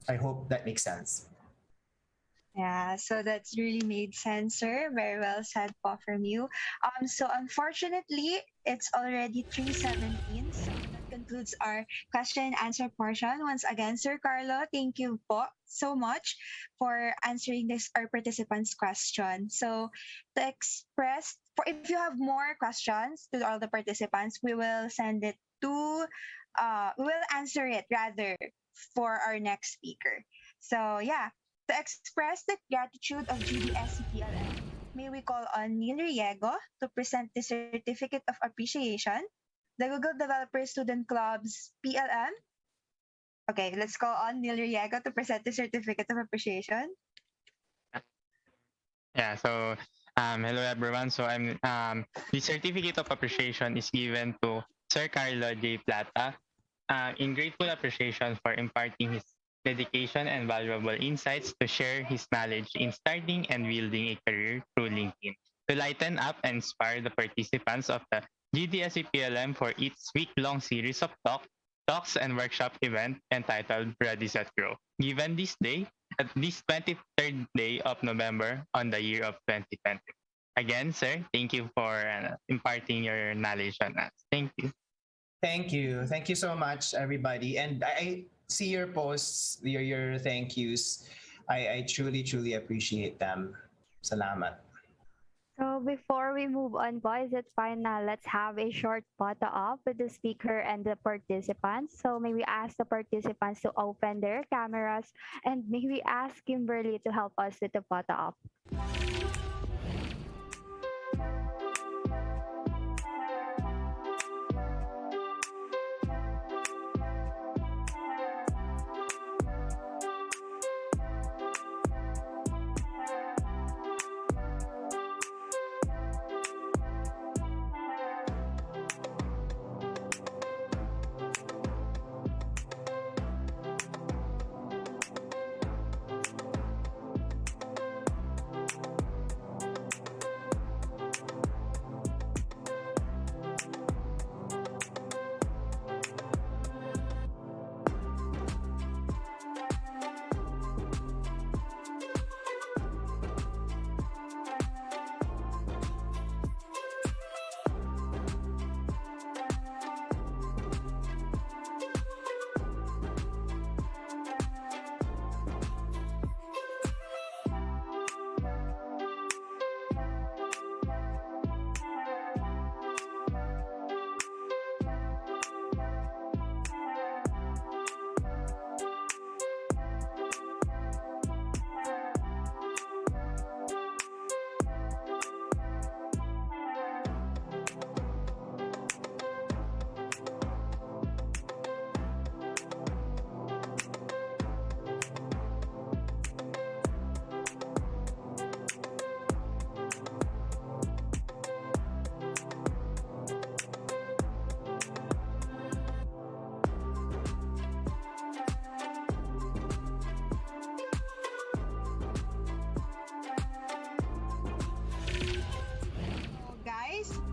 I hope that makes sense. Yeah, so that's really made sense, sir. Very well said po from you. So unfortunately, it's already 3:17. So that concludes our question and answer portion. Once again, Sir Carlo, thank you po so much for answering our participants' question. So to express, if you have more questions to all the participants, we will send it to, we will answer it rather for our next speaker. So yeah, to express the gratitude of GDSC PLM, may we call on Neil Riego to present the Certificate of Appreciation, the Google Developer Student Club's PLM. Okay, let's call on Neil Riego to present the Certificate of Appreciation. Yeah, so hello everyone. So the Certificate of Appreciation is given to Sir Carlo J. Plata in grateful appreciation for imparting his dedication and valuable insights to share his knowledge in starting and building a career through LinkedIn, to lighten up and inspire the participants of the GDSC PLM for its week-long series of talks and workshop event entitled Ready Set Grow, given this day, at this 23rd day of November on the year of 2020. Again, sir, thank you for imparting your knowledge on us. Thank you. Thank you. Thank you so much, everybody. And I see your posts, your thank yous. I truly, truly appreciate them. Salamat. So before we move on, boys, it's fine now. Let's have a short photo op with the speaker and the participants. So maybe ask the participants to open their cameras and maybe ask Kimberly to help us with the photo op.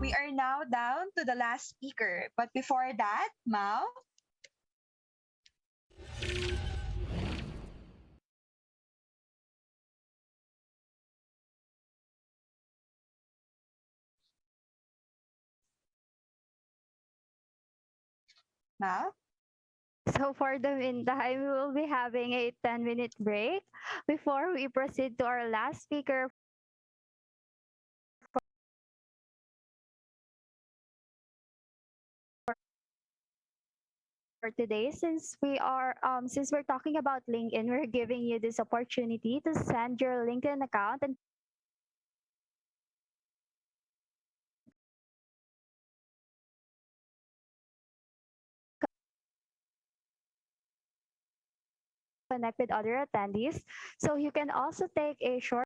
we are now down to the last speaker. But before that, Mao, Mao? So for the meantime, we will be having a 10-minute break before we proceed to our last speaker for today. Since we're talking about LinkedIn, we're giving you this opportunity to send your LinkedIn account and connect with other attendees. So you can also take a short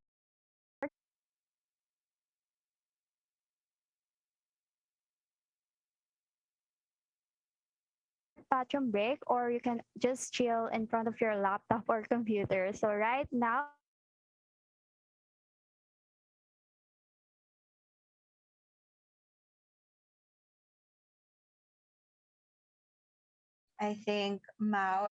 bathroom break, or you can just chill in front of your laptop or computer. So right now, I think Mao.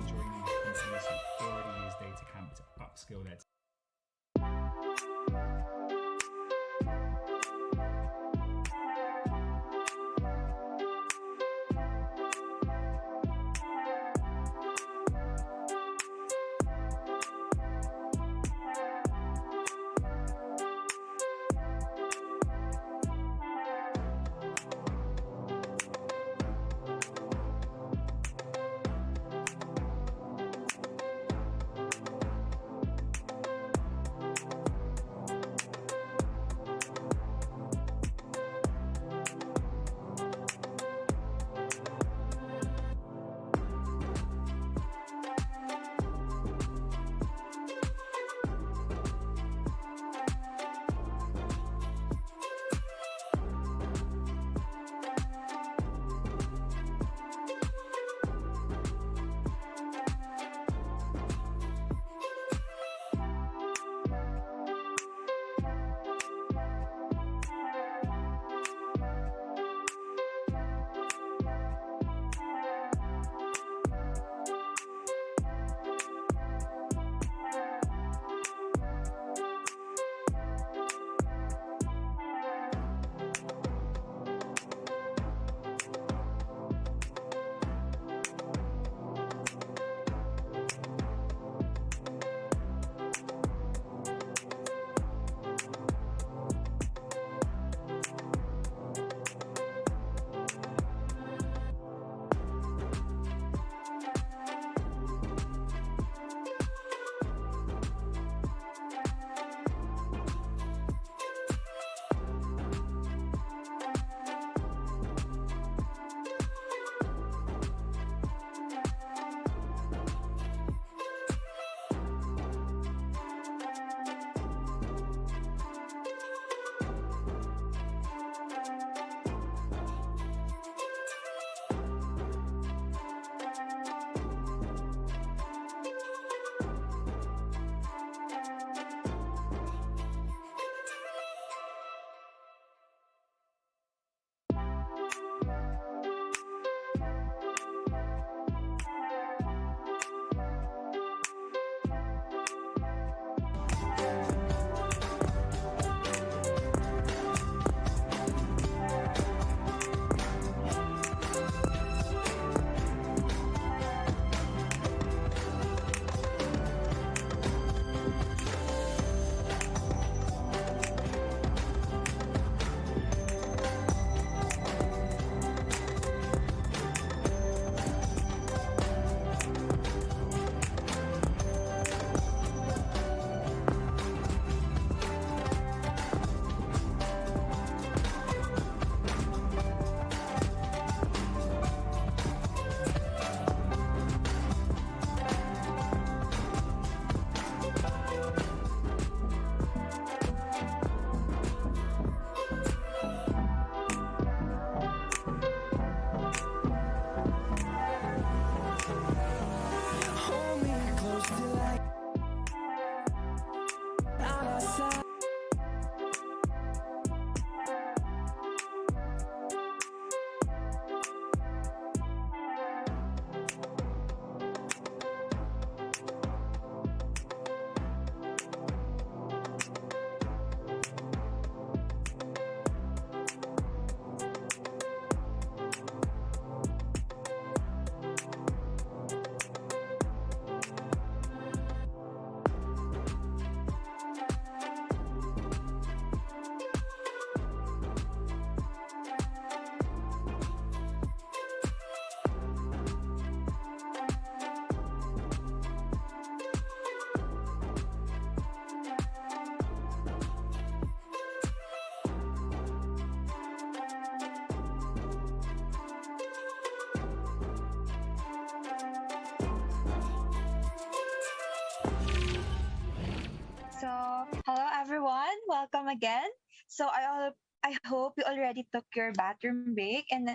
Joining the companies who already use DataCamp to upskill their welcome again. I hope you already took your bathroom break, and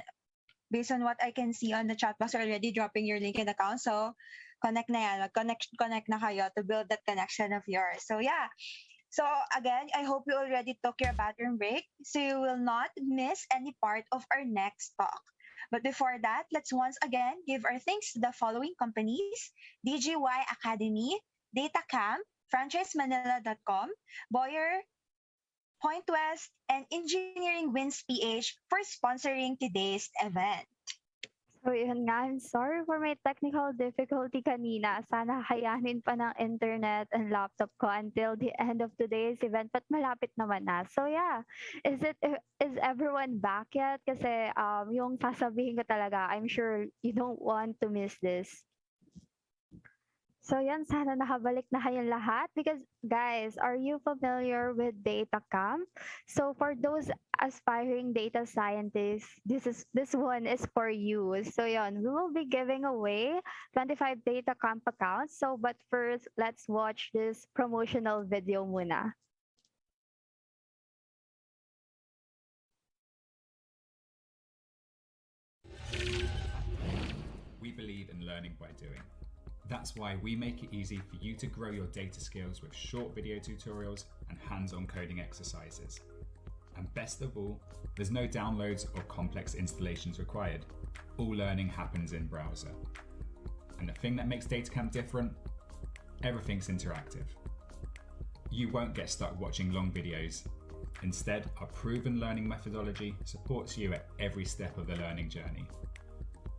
based on what I can see on the chat box, you're already dropping your LinkedIn account. So connect na yan. Connect na kayo to build that connection of yours. So yeah. So again, I hope you already took your bathroom break so you will not miss any part of our next talk. But before that, let's once again give our thanks to the following companies: DGY Academy, DataCamp, FranchiseManila.com, Boyer, Point West, and Engineering Wins PH for sponsoring today's event. So yun nga, I'm sorry for my technical difficulty kanina. Sana kayanin pa ng internet and laptop ko until the end of today's event, but malapit naman na. So yeah, is everyone back yet? Kasi yung sasabihin ko talaga, I'm sure you don't want to miss this. So yan, sana nakabalik na kayong lahat because guys, are you familiar with DataCamp? So for those aspiring data scientists, this one is for you. So yan, we will be giving away 25 DataCamp accounts. So but first, let's watch this promotional video muna. We believe in learning by doing. That's why we make it easy for you to grow your data skills with short video tutorials and hands-on coding exercises. And best of all, there's no downloads or complex installations required. All learning happens in browser. And the thing that makes DataCamp different? Everything's interactive. You won't get stuck watching long videos. Instead, our proven learning methodology supports you at every step of the learning journey.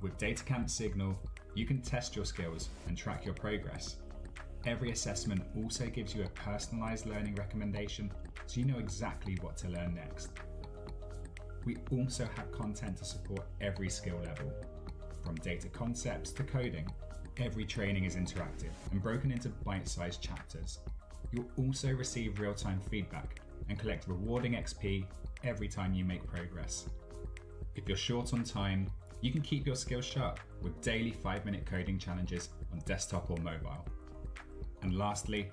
With DataCamp Signal, you can test your skills and track your progress. Every assessment also gives you a personalized learning recommendation so you know exactly what to learn next. We also have content to support every skill level. From data concepts to coding, every training is interactive and broken into bite-sized chapters. You'll also receive real-time feedback and collect rewarding XP every time you make progress. If you're short on time, you can keep your skills sharp with daily 5-minute coding challenges on desktop or mobile. And lastly,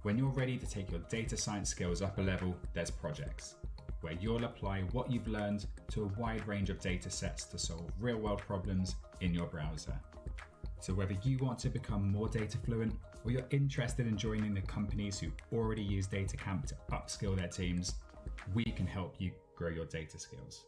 when you're ready to take your data science skills up a level, there's projects, where you'll apply what you've learned to a wide range of data sets to solve real-world problems in your browser. So whether you want to become more data fluent or you're interested in joining the companies who already use DataCamp to upskill their teams, we can help you grow your data skills.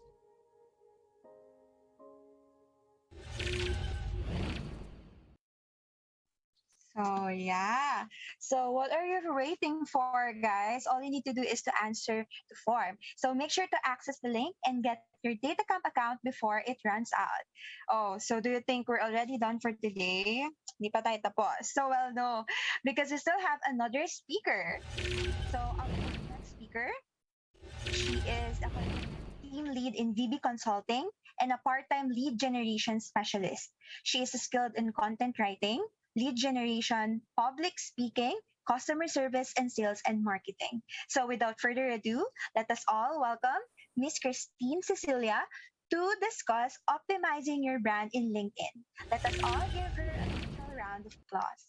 So yeah. So what are you waiting for, guys? All you need to do is to answer the form. So make sure to access the link and get your DataCamp account before it runs out. Oh, so do you think we're already done for today? Hindi pa tayo tapos. So well, no, because we still have another speaker. So our next speaker, she is a team lead in VB Consulting and a part-time lead generation specialist. She is skilled in content writing, lead generation, public speaking, customer service, and sales and marketing. So without further ado, let us all welcome Miss Christine Cecilia to discuss optimizing your brand in LinkedIn. Let us all give her a virtual round of applause.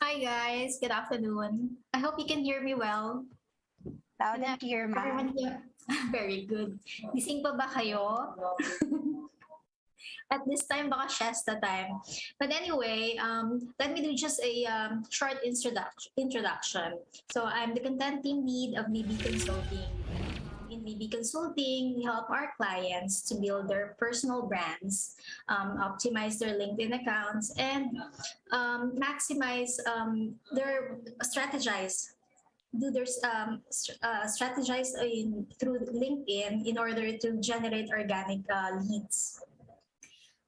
Hi guys, good afternoon. I hope you can hear me well. Loud and clear, ma'am. Everyone here? Very good. Gising pa ba kayo? At this time, baka siesta time. But anyway, let me do just a short introduction. So I'm the content team lead of VB Consulting. In VB Consulting, we help our clients to build their personal brands, optimize their LinkedIn accounts, and maximize their strategize through LinkedIn in order to generate organic leads.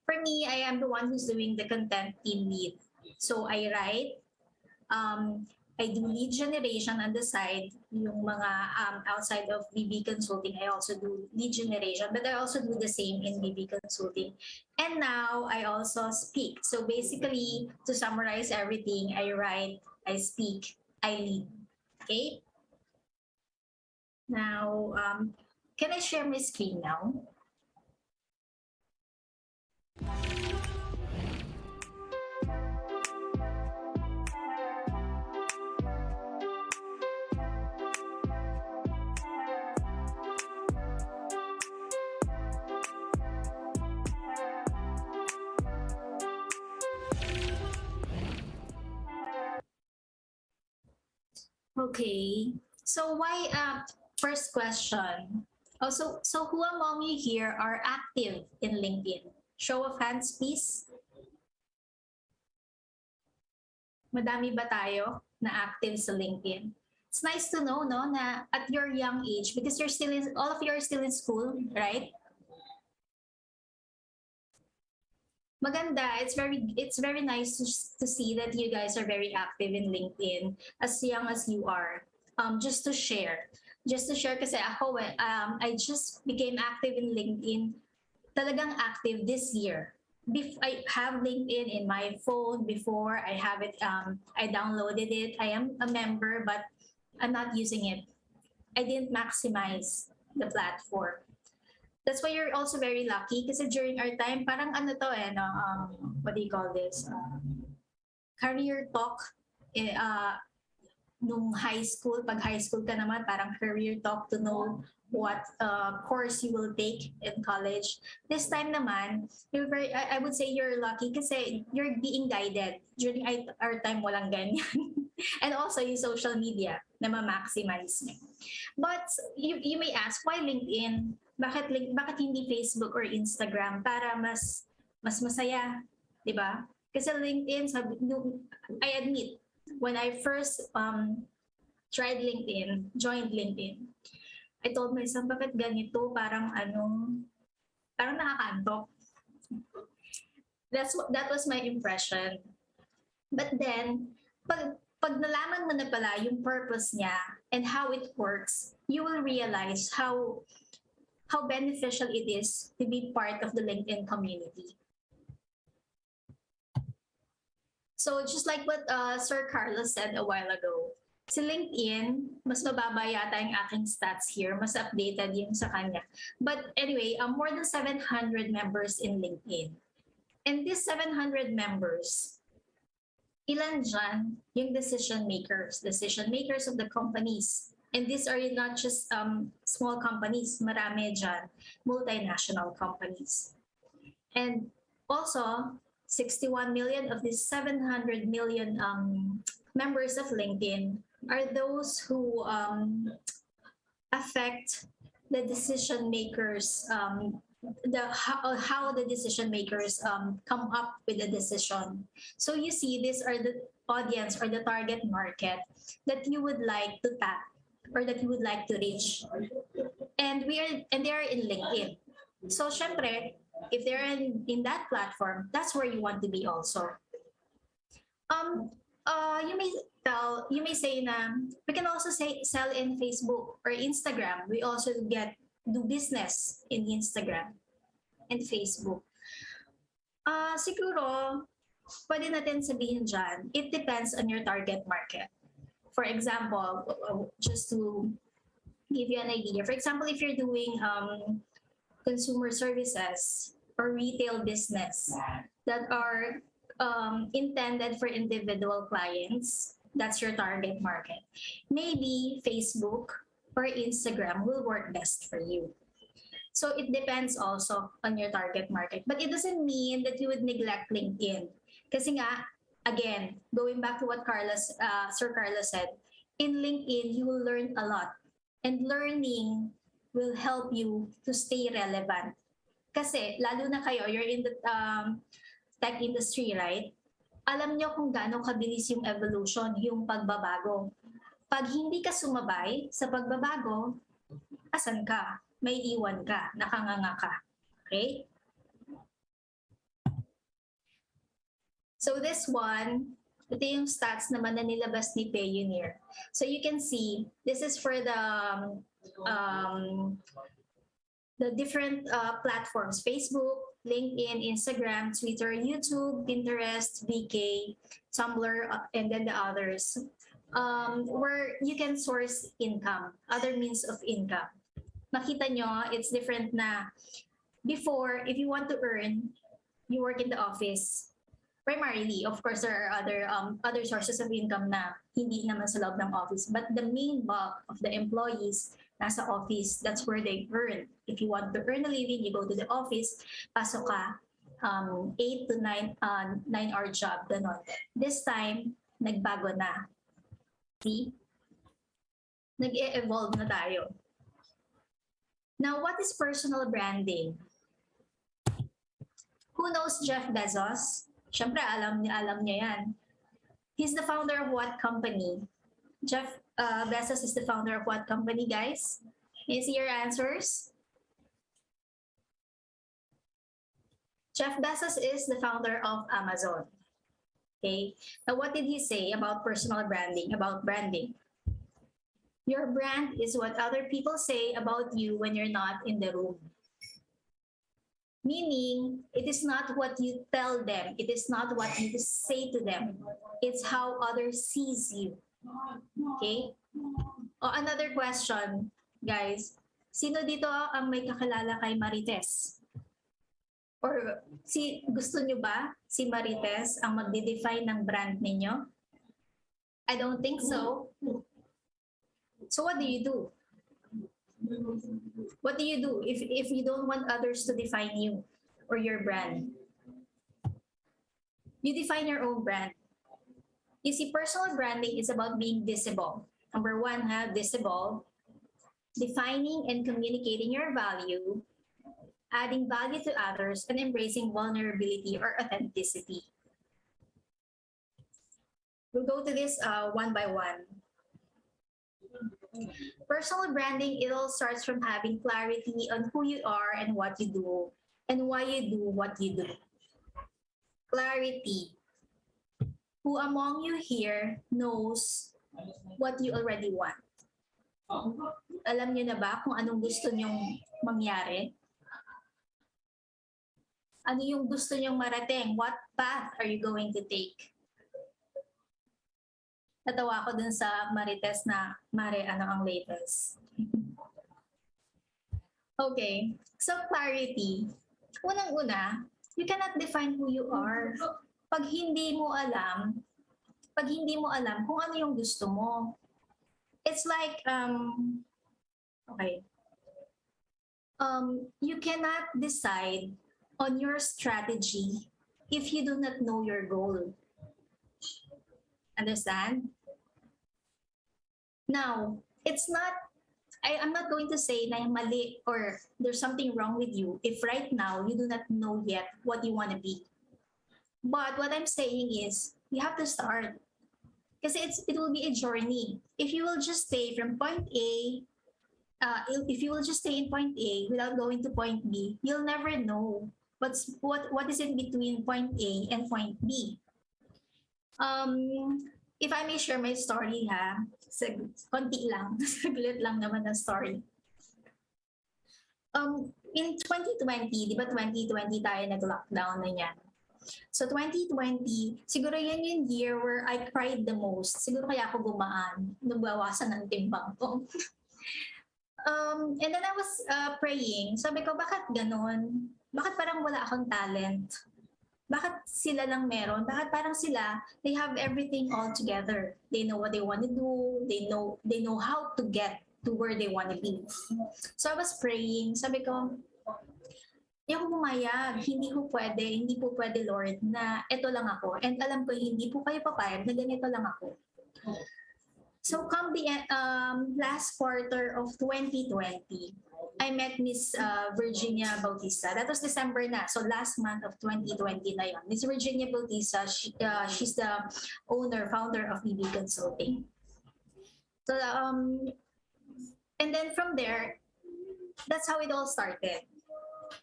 For me, I am the one who's doing the content team lead. So I write, I do lead generation on the side, yung mga outside of VB Consulting, I also do lead generation, but I also do the same in VB Consulting. And now I also speak. So basically, to summarize everything, I write, I speak, I lead. Okay? Now, can I share my screen now? Okay. So why first question. Oh, so who among you here are active in LinkedIn? Show of hands, please. Madami ba tayo na active sa LinkedIn? It's nice to know, no, na at your young age, because you're still in, all of you are still in school, right? Maganda. It's very nice to see that you guys are very active in LinkedIn as young as you are. Just to share kasi ako, I just became active in LinkedIn, talagang active this year. I have LinkedIn in my phone before. I have it, I downloaded it. I am a member, but I'm not using it. I didn't maximize the platform. That's why you're also very lucky kasi during our time, parang ano to no, what do you call this? Career talk. Nung high school, pag high school ka naman, parang career talk to know what course you will take in college. This time naman, I would say you're lucky kasi you're being guided. During our time, walang ganyan. And also yung social media na ma-maximize niya. But you may ask, why LinkedIn? Bakit hindi Facebook or Instagram para mas masaya, di ba? Kasi LinkedIn, I admit, when I first tried LinkedIn, joined LinkedIn, I told myself, bakit ganito? Parang nakakantok. That was my impression. But then, pag nalaman mo na pala yung purpose niya and how it works, you will realize how beneficial it is to be part of the LinkedIn community. So just like what Sir Carlos said a while ago, si LinkedIn, mas mababa yata yung aking stats here, mas updated yung sa kanya. But anyway, more than 700 members in LinkedIn. And these 700 members, ilan dyan yung decision makers of the companies. And these are not just small companies, marami dyan, multinational companies. And also, 61 million of these 700 million members of LinkedIn are those who affect the decision makers, how the decision makers come up with a decision. So you see, these are the audience or the target market that you would like to tap or that you would like to reach. And they are in LinkedIn. So syempre, if they're in that platform, that's where you want to be also. You may say na we can also sell in Facebook or Instagram. We also do business in Instagram and Facebook. Siguro, pwede natin sabihin dyan, it depends on your target market. For example, just to give you an idea, for example, if you're doing consumer services or retail business that are intended for individual clients, that's your target market. Maybe Facebook or Instagram will work best for you. So it depends also on your target market. But it doesn't mean that you would neglect LinkedIn. Kasi nga, again, going back to what Sir Carlos said, in LinkedIn, you will learn a lot. And learning will help you to stay relevant. Kasi lalo na kayo, you're in the tech industry, right? Alam nyo kung gaano kabilis yung evolution, yung pagbabago. Pag hindi ka sumabay sa pagbabago, asan ka? May iwan ka, nakanganga ka. Okay? So this one, ito yung stats naman na nilabas ni Payoneer. So you can see, this is for the different platforms, Facebook, LinkedIn, Instagram, Twitter, YouTube, Pinterest, VK, Tumblr, and then the others, where you can source income, other means of income. Makita nyo, it's different na before, if you want to earn, you work in the office. Primarily, of course, there are other sources of income na hindi naman sa loob ng office. But the main bulk of the employees nasa office, that's where they earn. If you want to earn a living, you go to the office, pasok ka, 8 to 9 hour job, ganon. This time, nagbago na. See? Nag-e-evolve na tayo. Now, what is personal branding? Who knows Jeff Bezos? Siyempre, alam niya yan. He's the founder of what company? Jeff Bezos is the founder of what company, guys? Can you see your answers? Jeff Bezos is the founder of Amazon. Okay. Now, what did he say about personal branding, about branding? Your brand is what other people say about you when you're not in the room. Meaning, it is not what you tell them. It is not what you say to them. It's how others sees you. Okay? O, another question, guys. Sino dito ang may kakilala kay Marites? Or gusto nyo ba si Marites ang magde-define ng brand ninyo? I don't think so. So what do you do? What do you do if you don't want others to define you or your brand? You define your own brand. You see, personal branding is about being visible. Number one, visible. Defining and communicating your value, adding value to others, and embracing vulnerability or authenticity. We'll go to this one by one. Personal branding, it all starts from having clarity on who you are and what you do, and why you do what you do. Clarity. Who among you here knows what you already want? Alam niyo na ba kung anong gusto niyong mangyari? Ano yung gusto niyong marating? What path are you going to take? Natawa ko dun sa Marites na, Mare, ano ang latest? Okay, so clarity. Unang-una, you cannot define who you are pag hindi mo alam kung ano yung gusto mo. It's like, you cannot decide on your strategy if you do not know your goal. Understand? Now, it's not, I'm not going to say na mali or there's something wrong with you if right now you do not know yet what you want to be. But what I'm saying is, you have to start. Because it will be a journey. If you will just stay from point A, if you will just stay in point A without going to point B, you'll never know what is in between point A and point B. If I may share my story, konti lang, saglit lang naman ang story. In 2020, di ba 2020 tayo nag-lockdown na yan? So 2020, siguro yan yung year where I cried the most. Siguro kaya ako gumaan, nabawasan ng timbang ko. And then I was praying. Sabi ko, bakit ganon? Bakit parang wala akong talent? Bakit sila lang meron? Bakit parang sila, they have everything all together. They know what they want to do. They know how to get to where they want to be. So I was praying. Sabi ko, hindi ako pumayag. Hindi po pwede, Lord, na eto lang ako. And alam ko, hindi po kayo papayag na ganito lang ako. So come the last quarter of 2020, I met Miss Virginia Bautista. That was December na. So last month of 2020 na yun. Miss Virginia Bautista, she's the founder of BB Consulting. So, and then from there, that's how it all started.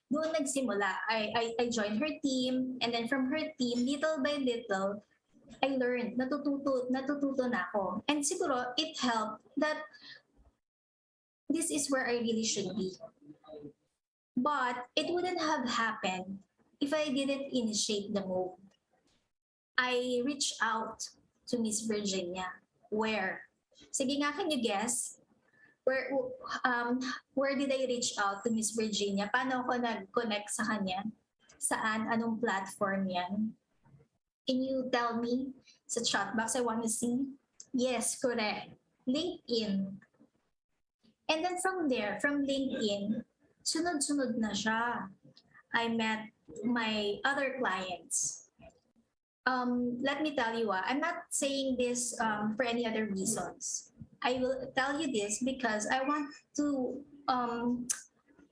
Doon nagsimula. I joined her team. And then from her team, little by little, I learned, natututo na ako. And siguro, it helped that this is where I really should be. But it wouldn't have happened if I didn't initiate the move. I reached out to Miss Virginia. Where? Sige nga, can you guess? Where did I reach out to Miss Virginia? Paano ako nag-connect sa kanya? Saan? Anong platform yan? Can you tell me sa chat box? I want to see. Yes, correct. LinkedIn. And then from there, from LinkedIn, sunod-sunod na siya. I met my other clients. Let me tell you, I'm not saying this for any other reasons. I will tell you this because I want to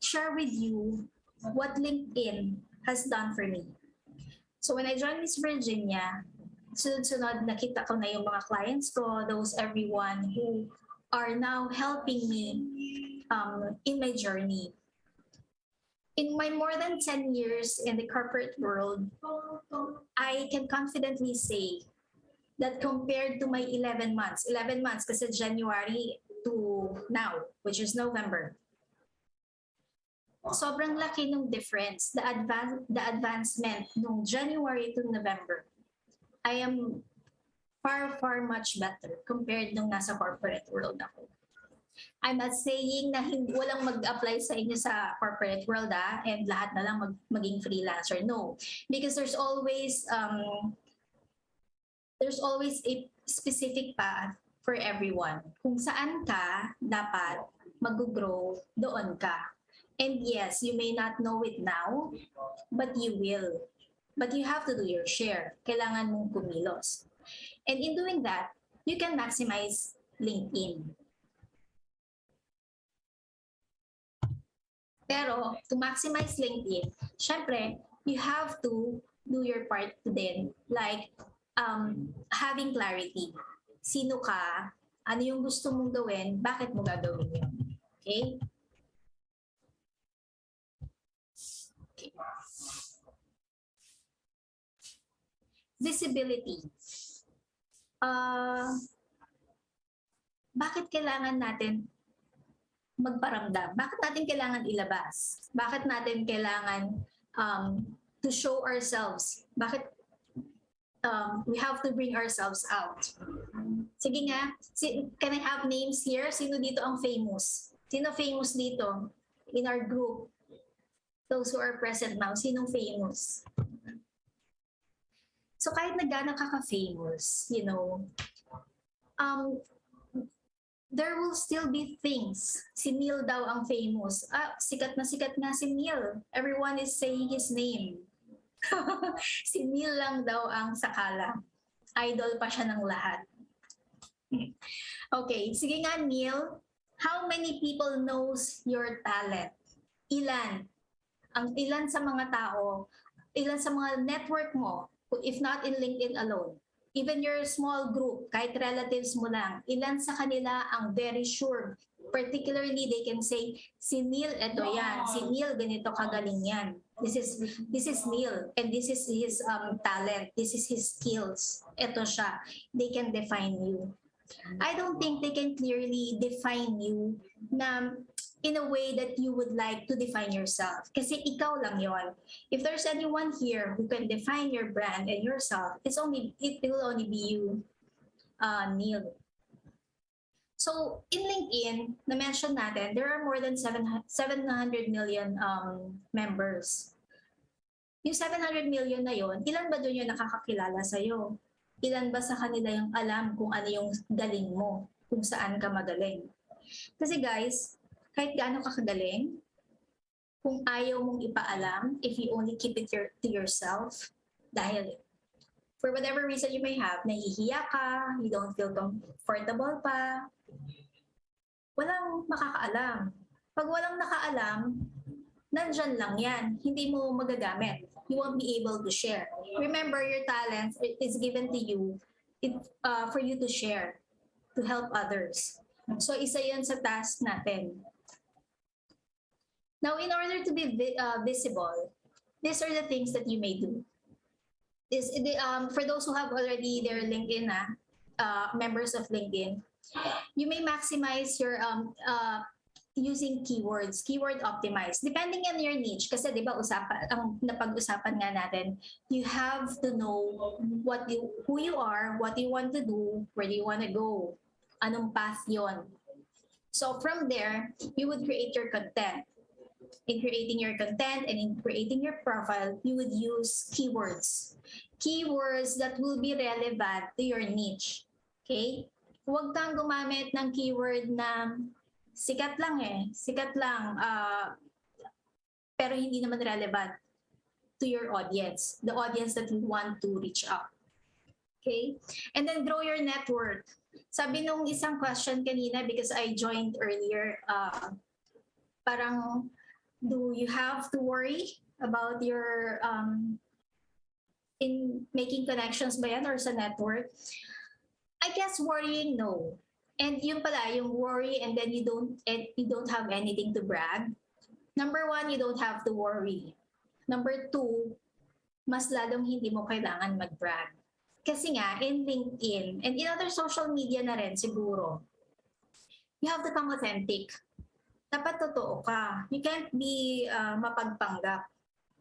share with you what LinkedIn has done for me. So when I joined Miss Virginia, sunod-sunod nakita ko na yung mga clients ko, those everyone who are now helping me in my journey. In my more than 10 years in the corporate world, I can confidently say that compared to my 11 months kasi January to now, which is November, sobrang laki ng difference, the advancement nung January to November. I am far much better compared nung nasa corporate world ako. I'm not saying na walang mag-apply sa inyo sa corporate world and lahat na lang maging freelancer. No, because there's always a specific path for everyone. Kung saan ka dapat mag-grow, doon ka. And yes, you may not know it now, but you will. But you have to do your share. Kailangan mong kumilos. And in doing that, you can maximize LinkedIn. Pero to maximize LinkedIn, syempre, you have to do your part din. Like, having clarity. Sino ka? Ano yung gusto mong gawin? Bakit mo gagawin yun? Okay? Visibility. Bakit kailangan natin magparamdam? Bakit natin kailangan ilabas? Bakit natin kailangan to show ourselves? Bakit we have to bring ourselves out? Sige nga, can I have names here? Sino dito ang famous? Sino famous dito in our group? Those who are present now, sinong famous? So kahit na gaano ka-famous, you know, there will still be things. Si Neil daw ang famous. Sikat na si Neil. Everyone is saying his name. Si Neil lang daw ang sakala. Idol pa siya ng lahat. Okay, sige nga Neil. How many people knows your talent? Ilan? Ang ilan sa mga tao, ilan sa mga network mo, if not in LinkedIn alone, even your small group, kahit relatives mo lang, ilan sa kanila ang very sure, particularly they can say, si Neil, eto yan, si Neil, ganito kagaling yan. This is Neil, and this is his talent, this is his skills. Eto siya, they can define you. I don't think they can clearly define you na in a way that you would like to define yourself. Kasi ikaw lang yon. If there's anyone here who can define your brand and yourself, it will only be you, Neil. So in LinkedIn, na-mention natin, there are more than 700 million members. Yung 700 million na yon, ilan ba doon yung nakakakilala sa'yo? Ilan ba sa kanila yung alam kung ano yung galing mo, kung saan ka magaling? Kasi guys, kahit gaano ka kagaling, kung ayaw mong ipaalam, if you only keep it to yourself, dahil for whatever reason you may have, nahihiya ka, you don't feel comfortable pa, walang makakaalam. Pag walang nakaalam, nandyan lang yan. Hindi mo magagamit. You won't be able to share. Remember, your talent is given to you for you to share, to help others. So isa yan sa task natin. Now, in order to be visible, these are the things that you may do. For those who have already their LinkedIn, members of LinkedIn, you may maximize your using keywords, keyword optimize, depending on your niche. Kasi di ba ang napag-usapan nga natin, you have to know who you are, what you want to do, where do you want to go, anong path yon. So from there, you would create your content. In creating your content and in creating your profile, you would use keywords. Keywords that will be relevant to your niche. Okay? Huwag kang gumamit ng keyword na sikat lang, pero hindi naman relevant to your audience, the audience that you want to reach out. Okay? And then grow your network. Sabi nung isang question kanina, because I joined earlier, parang, do you have to worry about your in making connections ba yan or sa network? I guess worrying, no. And yun pala, yung worry and then you don't have anything to brag. Number one, you don't have to worry. Number two, mas lalong hindi mo kailangan mag-brag. Kasi nga, in LinkedIn and in other social media na rin siguro, you have to come authentic. Dapat totoo ka. You can't be mapagpanggap.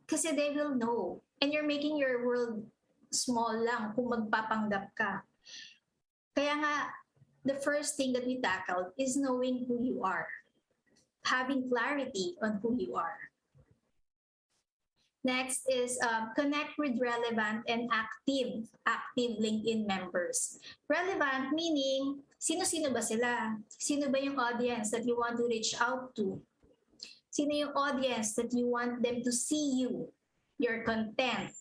Kasi they will know. And you're making your world small lang kung magpapanggap ka. Kaya nga, the first thing that we tackled is knowing who you are. Having clarity on who you are. Next is connect with relevant and active LinkedIn members. Relevant meaning, sino-sino ba sila? Sino ba yung audience that you want to reach out to? Sino yung audience that you want them to see you, your content?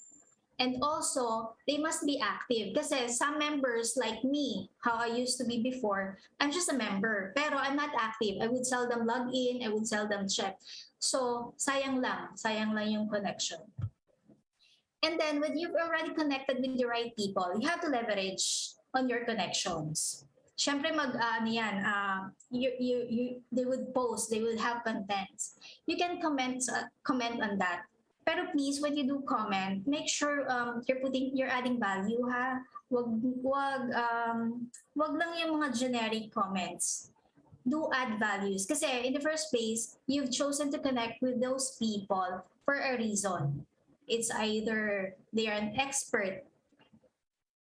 And also, they must be active. Kasi some members like me, how I used to be before, I'm just a member. Pero I'm not active. I would seldom log in. I would seldom check. So, sayang lang yung connection. And then, when you've already connected with the right people, you have to leverage on your connections. Siyempre, they would post, they would have contents. You can comment on that. Pero please, when you do comment, make sure you're adding value, ha? Wag lang yung mga generic comments. Do add values. Kasi in the first place, you've chosen to connect with those people for a reason. It's either they are an expert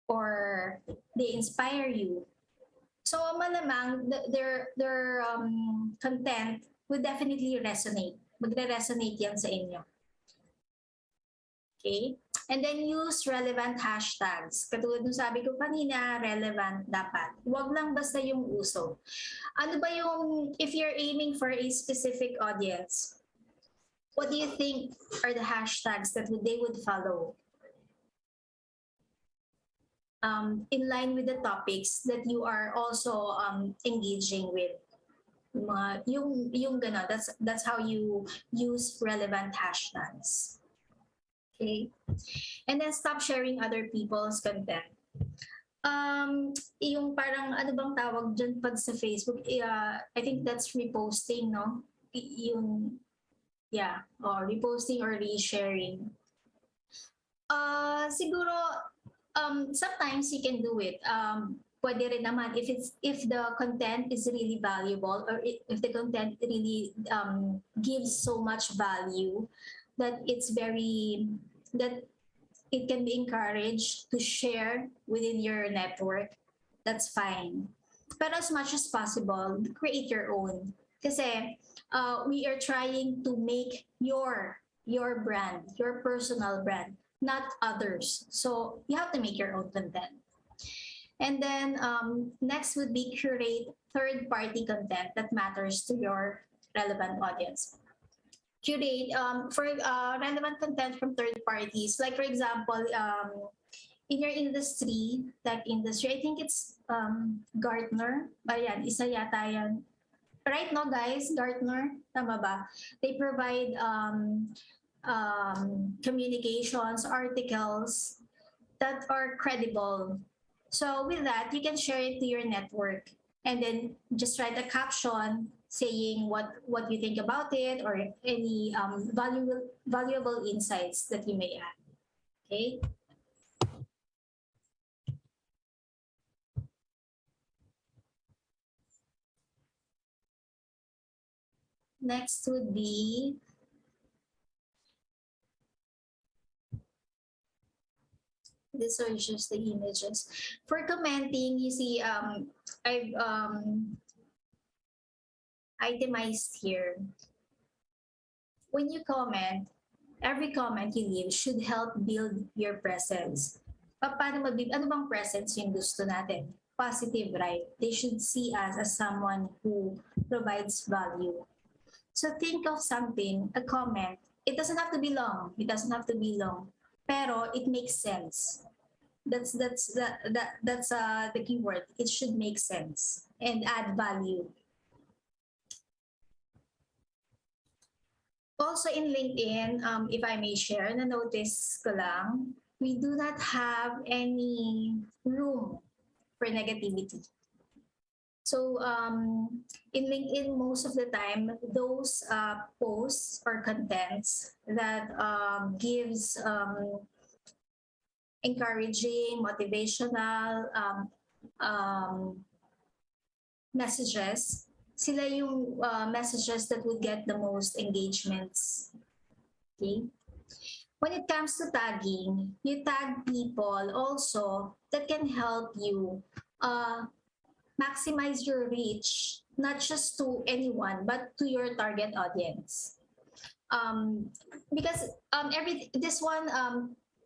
or they inspire you. So malamang their content would definitely resonate. Magre-resonate yan sa inyo. Okay? And then use relevant hashtags. Katulad nung sabi ko kanina, relevant dapat. Huwag lang basta yung uso. Ano ba yung, if you're aiming for a specific audience, what do you think are the hashtags that they would follow? In line with the topics that you are also engaging with. Yung gano'n, that's how you use relevant hashtags. Okay. And then stop sharing other people's content. Yung parang ano bang tawag dyan pag sa Facebook, I think that's reposting, no? Reposting or resharing. Siguro, sometimes you can do it. Pwede rin naman if the content is really valuable or if the content really gives so much value that it can be encouraged to share within your network, that's fine. But as much as possible, create your own. Kasi we are trying to make your brand, your personal brand, not others. So you have to make your own content. And then next would be curate third-party content that matters to your relevant audience. Curate for relevant content from third parties. Like for example, in your industry, tech industry, I think it's Gartner. Ayan, isa yata yan. Right, no guys? Gartner, tama ba? They provide communications, articles that are credible. So with that, you can share it to your network and then just write a caption saying what you think about it or any valuable insights that you may add. Okay. Next would be this are just the images. For commenting, you see I've itemized here. When you comment, every comment you leave should help build your presence. Paano ano bang presence yung gusto natin? Positive, right? They should see us as someone who provides value. So think of something, a comment. It doesn't have to be long. It doesn't have to be long. Pero it makes sense. That's the keyword. It should make sense and add value. Also in LinkedIn, if I may share, na-notice ko lang, we do not have any room for negativity. So in LinkedIn, most of the time, those posts or contents that gives encouraging, motivational messages, sila yung messages that would get the most engagements. Okay? When it comes to tagging, you tag people also that can help you maximize your reach, not just to anyone, but to your target audience. Because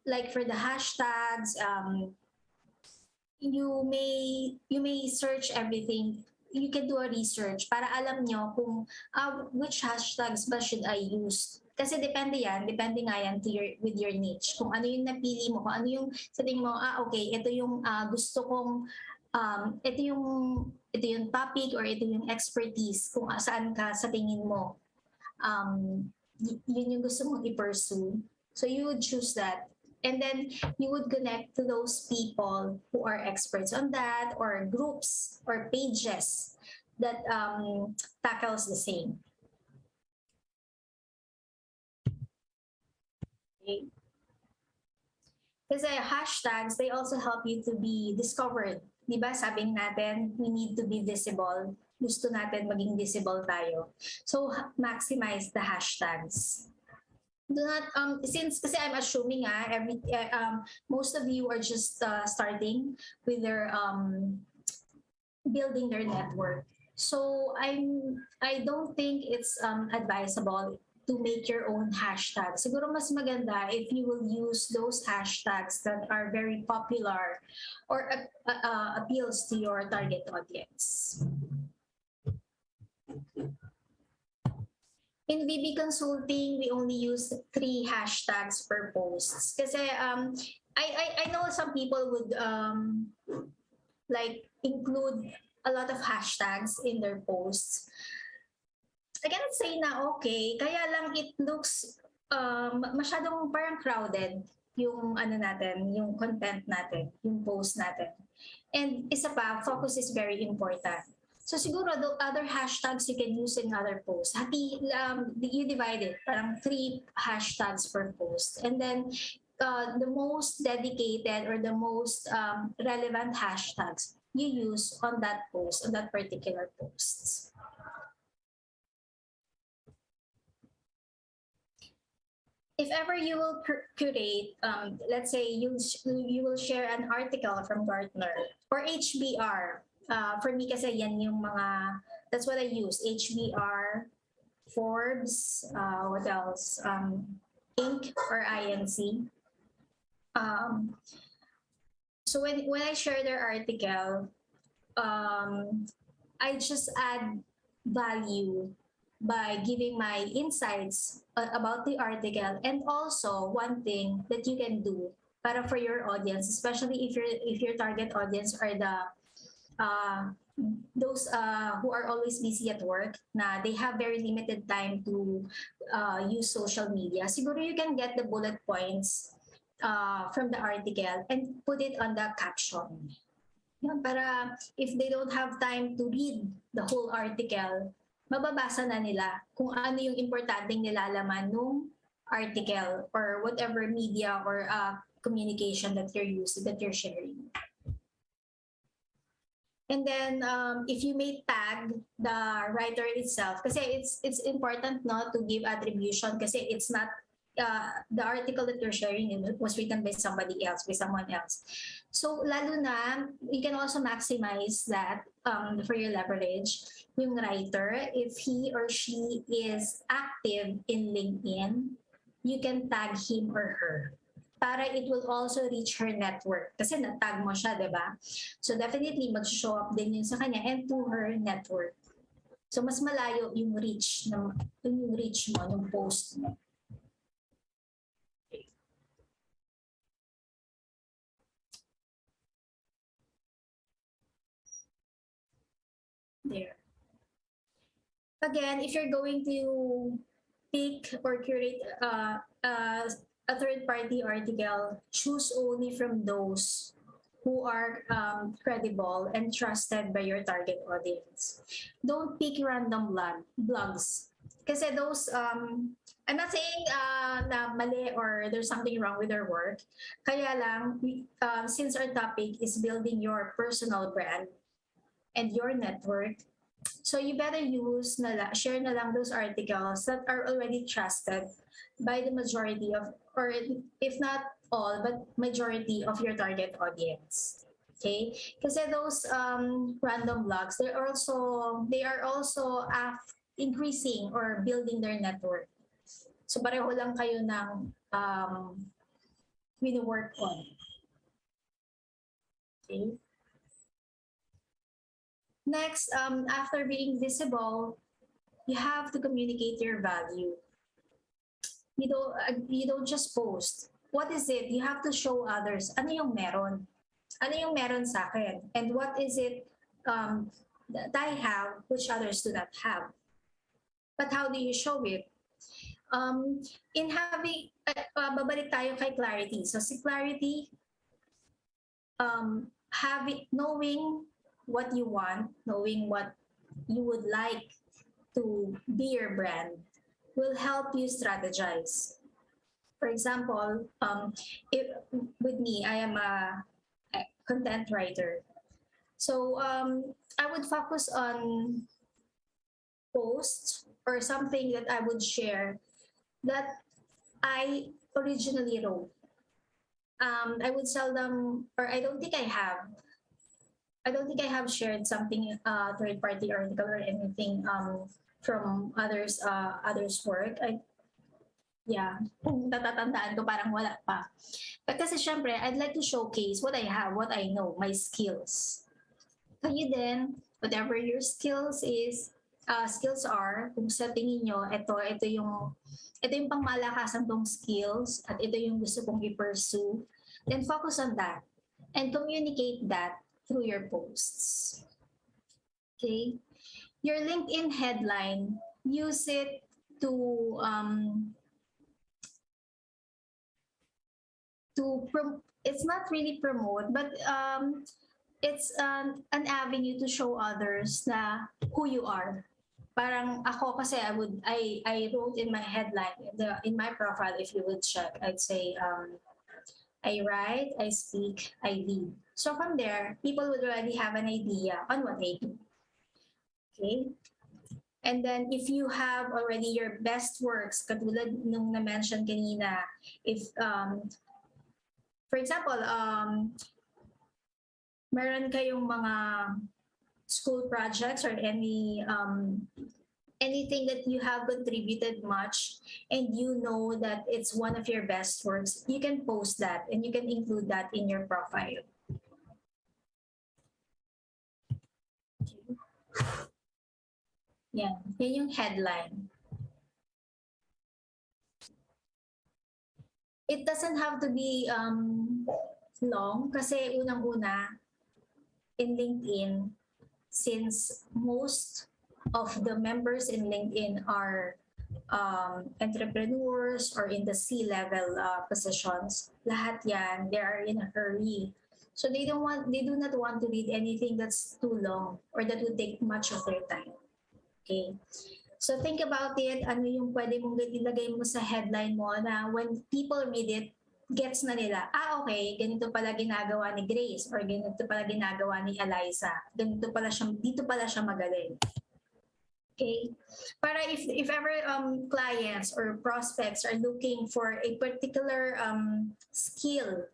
like for the hashtags, you may search everything. You can do a research para alam nyo kung which hashtags ba should I use. Kasi depende nga yan with your niche. Kung ano yung napili mo, kung ano yung sa tingin mo, okay, ito yung gusto kong, ito yung topic or ito yung expertise, kung saan ka sa tingin mo, yun yung gusto mong i-pursue. So you would choose that. And then you would connect to those people who are experts on that, or groups or pages that tackles the same. Okay. Kasi hashtags, they also help you to be discovered. Diba, sabing natin, we need to be visible. Gusto natin maging visible tayo. So maximize the hashtags. Do not since kasi I'm assuming most of you are just starting with their building their network. So I don't think it's advisable to make your own hashtag. Siguro mas maganda if you will use those hashtags that are very popular or appeals to your target audience. In VB Consulting, we only use 3 hashtags per post. Kasi I know some people would like include a lot of hashtags in their posts. I cannot say na okay, kaya lang it looks masyadong parang crowded yung yung content natin, yung post natin. And isa pa, focus is very important. So siguro the other hashtags you can use in other posts. You divide it, parang 3 hashtags per post. And then the most dedicated or the most relevant hashtags you use on that post, on that particular post. If ever you will curate, let's say you will share an article from Gartner or HBR. For me kasi yan yung mga, that's what I use, HBR, Forbes, what else, Inc. or INC. So when I share their article, I just add value by giving my insights about the article, and also one thing that you can do para for your audience, especially if your target audience are those who are always busy at work, na they have very limited time to use social media. Siguro you can get the bullet points from the article and put it on the caption. Para if they don't have time to read the whole article, mababasa na nila kung ano yung importanteng nilalaman nung article or whatever media or communication that you're using, that you're sharing. And then if you may tag the writer itself, kasi it's important not to give attribution, kasi it's not the article that you're sharing was written by somebody else, by someone else. So lalo na, you can also maximize that for your leverage. Yung writer, if he or she is active in LinkedIn, you can tag him or her, para it will also reach her network. Kasi na-tag mo siya, di ba? So definitely, mag-show up din yun sa kanya and to her network. So mas malayo yung reach mo, yung post mo. There. Again, if you're going to pick or curate a third-party article, choose only from those who are credible and trusted by your target audience. Don't pick random blogs. Kasi those, I'm not saying na mali or there's something wrong with their work. Kaya lang, since our topic is building your personal brand and your network, so you better share na lang those articles that are already trusted by the majority of, or if not all, but majority of your target audience. Okay? Kasi those random blogs, they are also increasing or building their network. So pareho lang kayo ng wino-work on. Okay? Next, after being visible, you have to communicate your value. You don't just post. What is it? You have to show others. Ano yung meron? Ano yung meron sa akin? And what is it that I have which others do not have? But how do you show it? In having, babalik tayo kay clarity. So si clarity, knowing what you want, knowing what you would like to be your brand will help you strategize. For example, with me, I am a content writer. So I would focus on posts or something that I would share that I originally wrote. I would seldom, or I don't think I have shared something third-party article or anything from others work. Natatandaan ko parang wala pa. But kasi syempre, I'd like to showcase what I have, what I know, my skills. Kayo din, whatever your skills are, kung sa tingin nyo, ito yung pangmalakasan tong skills at ito yung gusto kong i-pursue, then focus on that and communicate that through your posts. Okay? Your LinkedIn headline, use it to it's not really promote, but it's an avenue to show others na who you are. Parang ako kasi I wrote in my headline, in my profile, if you would check, I'd say I write, I speak, I lead. So from there, people would already have an idea on what I do. Okay? And then if you have already your best works, katulad nung na-mention kanina, if, for example, meron kayong mga school projects or anything that you have contributed much and you know that it's one of your best works, you can post that and you can include that in your profile. Yan yung headline. It doesn't have to be long kasi unang-una in LinkedIn, since most of the members in LinkedIn are entrepreneurs or in the C-level positions, lahat yan, they are in a hurry. So they do not want to read anything that's too long or that would take much of their time. Okay. So think about it, ano yung pwede mong ilagay mo sa headline mo na when people read it, gets na nila, okay, ganito pala ginagawa ni Grace or ganito pala ginagawa ni Eliza. Dito pala siya magaling. Okay? Para if ever clients or prospects are looking for a particular skill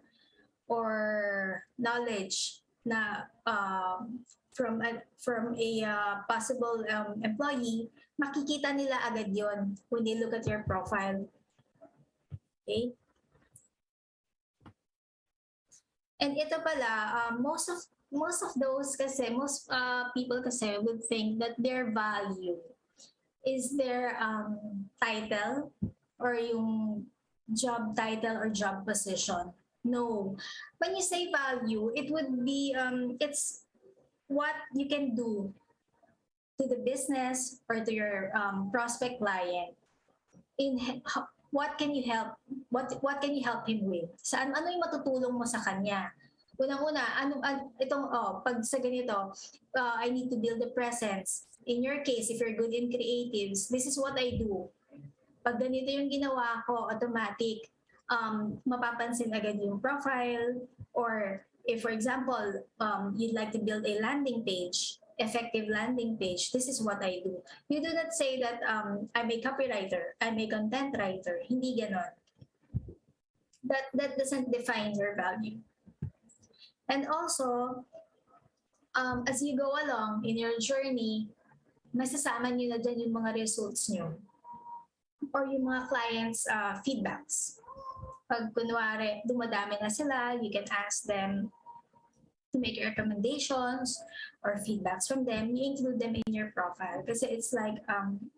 or knowledge na from a possible employee, makikita nila agad yon when they look at your profile. Okay? And ito pala, most of those kasi, most people kasi would think that their value is their title or yung job title or job position. No. When you say value, it would be, it's what you can do to the business or to your prospect client what can you help him with? Ano yung matutulong mo sa kanya? Unang-una, pag sa ganito, I need to build a presence. In your case, if you're good in creatives, this is what I do. Pag ganito yung ginawa ko, automatic, mapapansin agad yung profile. Or if, for example, you'd like to build a landing page, effective landing page, this is what I do. You do not say that I'm a copywriter, I'm a content writer. Hindi ganon. That doesn't define your value. And also, as you go along in your journey, masasama nyo na dyan yung mga results nyo or yung mga clients' feedbacks. Pag kunwari, dumadami na sila, you can ask them to make recommendations or feedbacks from them. You include them in your profile kasi it's like,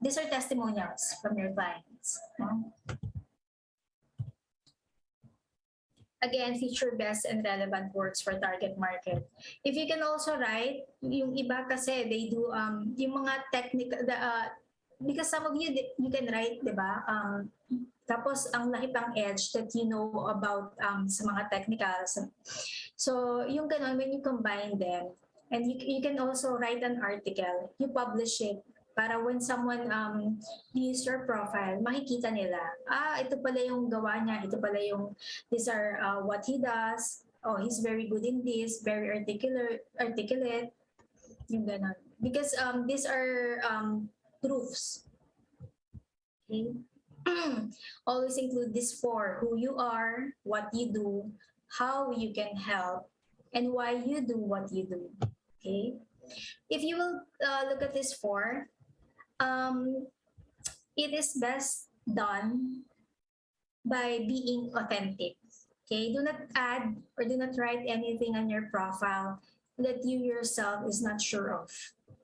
these are testimonials from your clients. No? Again, feature best and relevant words for target market. If you can also write, yung iba kasi they do yung mga technical, because some of you can write, di ba? Tapos ang laki pang edge that you know about sa mga technicals. So yung ganun, when you combine them, and you can also write an article, you publish it, para when someone views your profile, makikita nila, ito pala yung gawa niya, ito pala yung, these are what he does, oh, he's very good in this, very articulate, yung ganon. Because these are proofs. Okay? Always include this for who you are, what you do, how you can help, and why you do what you do. Okay? If you will look at this for, it is best done by being authentic. Okay, do not add or do not write anything on your profile that you yourself is not sure of.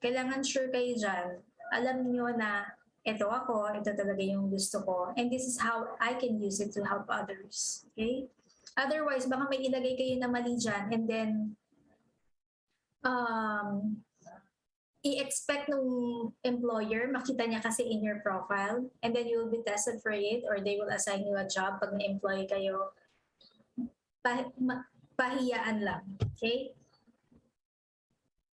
Kailangan sure kayo dyan. Alam niyo na ito ako, ito talaga yung gusto ko, and this is how I can use it to help others. Okay? Otherwise, baka may ilagay kayo na mali dyan, and then i-expect ng employer, makita niya kasi in your profile, and then you will be tested for it, or they will assign you a job pag na-employ kayo. Pahiyaan lang. Okay?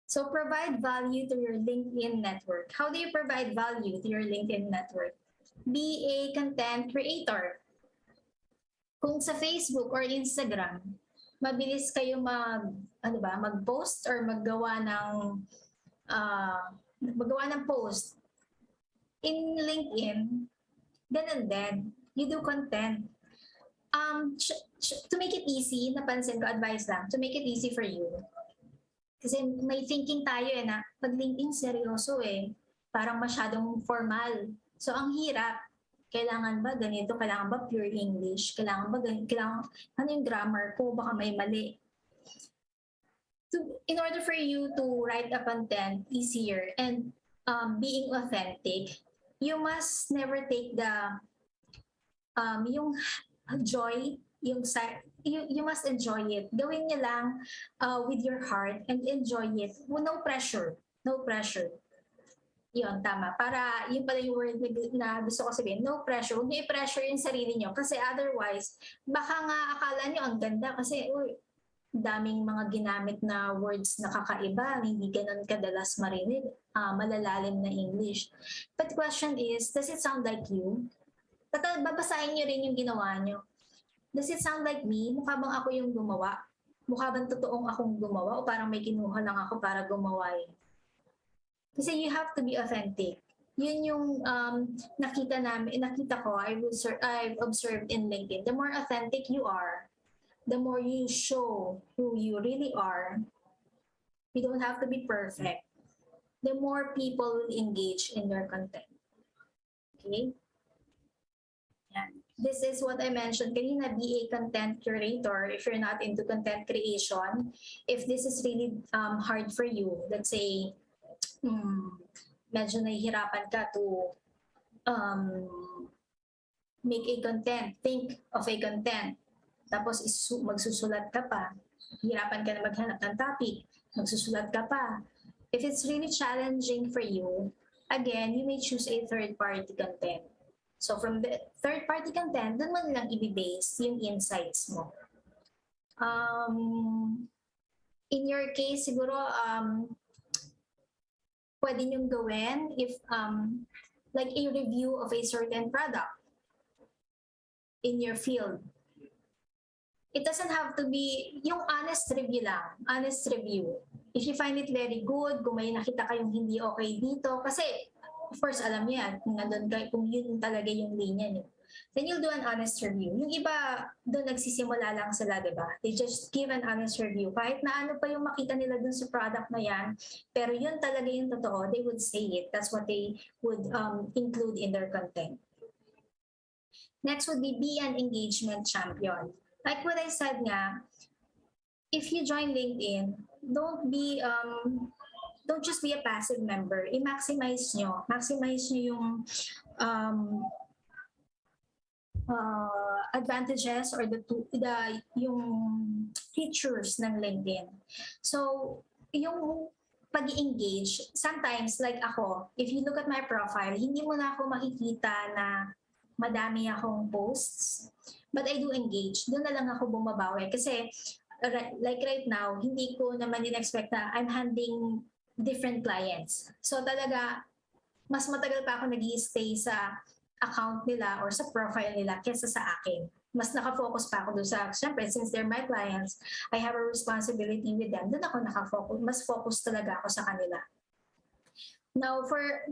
So provide value to your LinkedIn network. How do you provide value to your LinkedIn network? Be a content creator. Kung sa Facebook or Instagram, mabilis kayo mag-post or maggawa ng post. In LinkedIn, ganun din. You do content. To make it easy, napansin ko, advice lang, to make it easy for you. Kasi may thinking tayo na pag LinkedIn seryoso parang masyadong formal. So ang hirap. Kailangan ba ganito? Kailangan ba pure English? Kailangan ba ganito? Ano yung grammar ko? Baka may mali. In order for you to write a content easier and being authentic, you must never take the yung joy, you must enjoy it. Gawin niyo lang with your heart and enjoy it. No pressure. No pressure. Yun, tama. Para, yun pala yung word na gusto ko sabihin, no pressure. Huwag niyo i-pressure yung sarili niyo. Kasi otherwise, baka nga akala niyo ang ganda. Kasi, daming mga ginamit na words na kakaiba. Hindi ganun kadalas marinig. Malalalim na English. But the question is, does it sound like you? Babasahin niyo rin yung ginawa niyo. Does it sound like me? Mukha bang ako yung gumawa? Mukha bang totoong akong gumawa? O parang may kinuha lang ako para gumawa Kasi you have to be authentic. Yun yung nakita ko, I've observed in LinkedIn. The more authentic you are, the more you show who you really are. You don't have to be perfect. The more people will engage in your content. Okay? Yeah. This is what I mentioned kanina, be a content curator if you're not into content creation. If this is really hard for you, let's say, medyo nahihirapan ka to make a content, think of a content, tapos magsusulat ka pa, hirapan ka na maghanap ng topic, magsusulat ka pa, If it's really challenging for you, again, you may choose a third-party content. So from the third-party content, doon mo lang i-base yung insights mo. In your case, siguro, pwede niyong gawin if like a review of a certain product in your field. It doesn't have to be yung honest review lang, honest review. If you find it very good, kung may nakita kayong hindi okay dito, kasi of course alam niyo yan, kung nandun kayo, kung yun talaga yung linya niyo. Then you'll do an honest review. Yung iba, doon nagsisimula lang sila, di ba? They just give an honest review. Kahit na ano pa yung makita nila dun sa product na yan, pero yun talaga yung totoo, they would say it. That's what they would include in their content. Next would be an engagement champion. Like what I said nga, if you join LinkedIn, don't just be a passive member. I-maximize nyo. Maximize nyo yung advantages or yung features ng LinkedIn. So, yung pag-engage, sometimes like ako, if you look at my profile, hindi mo na ako makikita na madami akong posts, but I do engage. Doon na lang ako bumabawi kasi like right now, hindi ko naman in-expect na I'm handling different clients. So talaga, mas matagal pa ako nag-i-stay sa account nila or sa profile nila kesa sa akin. Mas nakafocus pa ako doon sa, syempre, since they're my clients, I have a responsibility with them. Doon ako nakafocus. Mas focus talaga ako sa kanila. Now,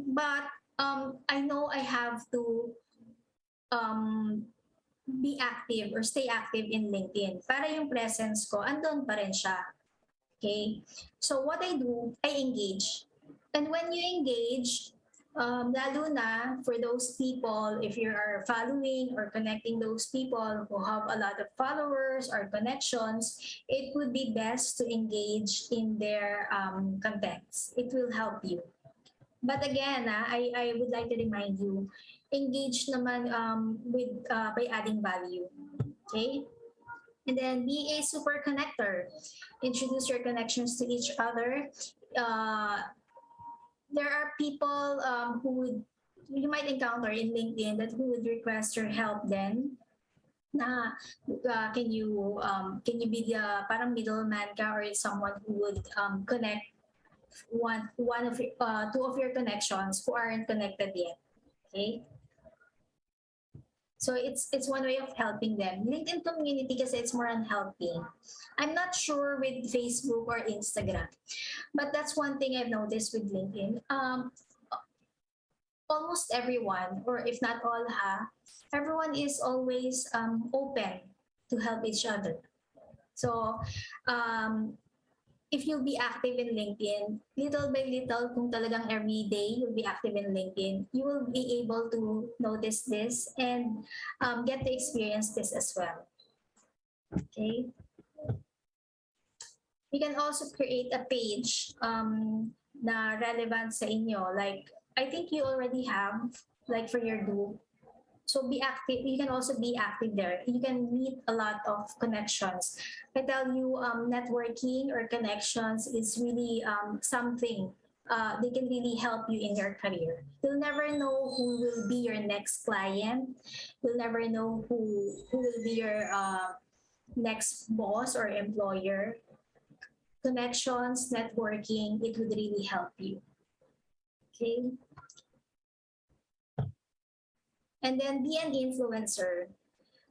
but I know I have to be active or stay active in LinkedIn para yung presence ko, andun pa rin siya. Okay? So what I do, I engage. And when you engage, lalo na for those people, if you are following or connecting those people who have a lot of followers or connections, it would be best to engage in their contents. It will help you. But again, I would like to remind you, engage naman by adding value. Okay? And then be a super connector. Introduce your connections to each other. There are people you might encounter in LinkedIn that who would request your help then. Na can you be the parang middleman ka or someone who would connect two of your connections who aren't connected yet. Okay? So it's one way of helping them. LinkedIn community kasi it's more on helping. I'm not sure with Facebook or Instagram, but that's one thing I've noticed with LinkedIn. Almost everyone, or if not all, everyone is always open to help each other. So if you'll be active in LinkedIn, little by little, kung talagang every day you'll be active in LinkedIn, you will be able to notice this and get to experience this as well. Okay? You can also create a page na relevant sa inyo. Like, I think you already have, like for your group. So be active. You can also be active there. You can meet a lot of connections. I tell you, networking or connections is really something. They can really help you in your career. You'll never know who will be your next client. You'll never know who will be your next boss or employer. Connections, networking, it would really help you. Okay. And then be an influencer.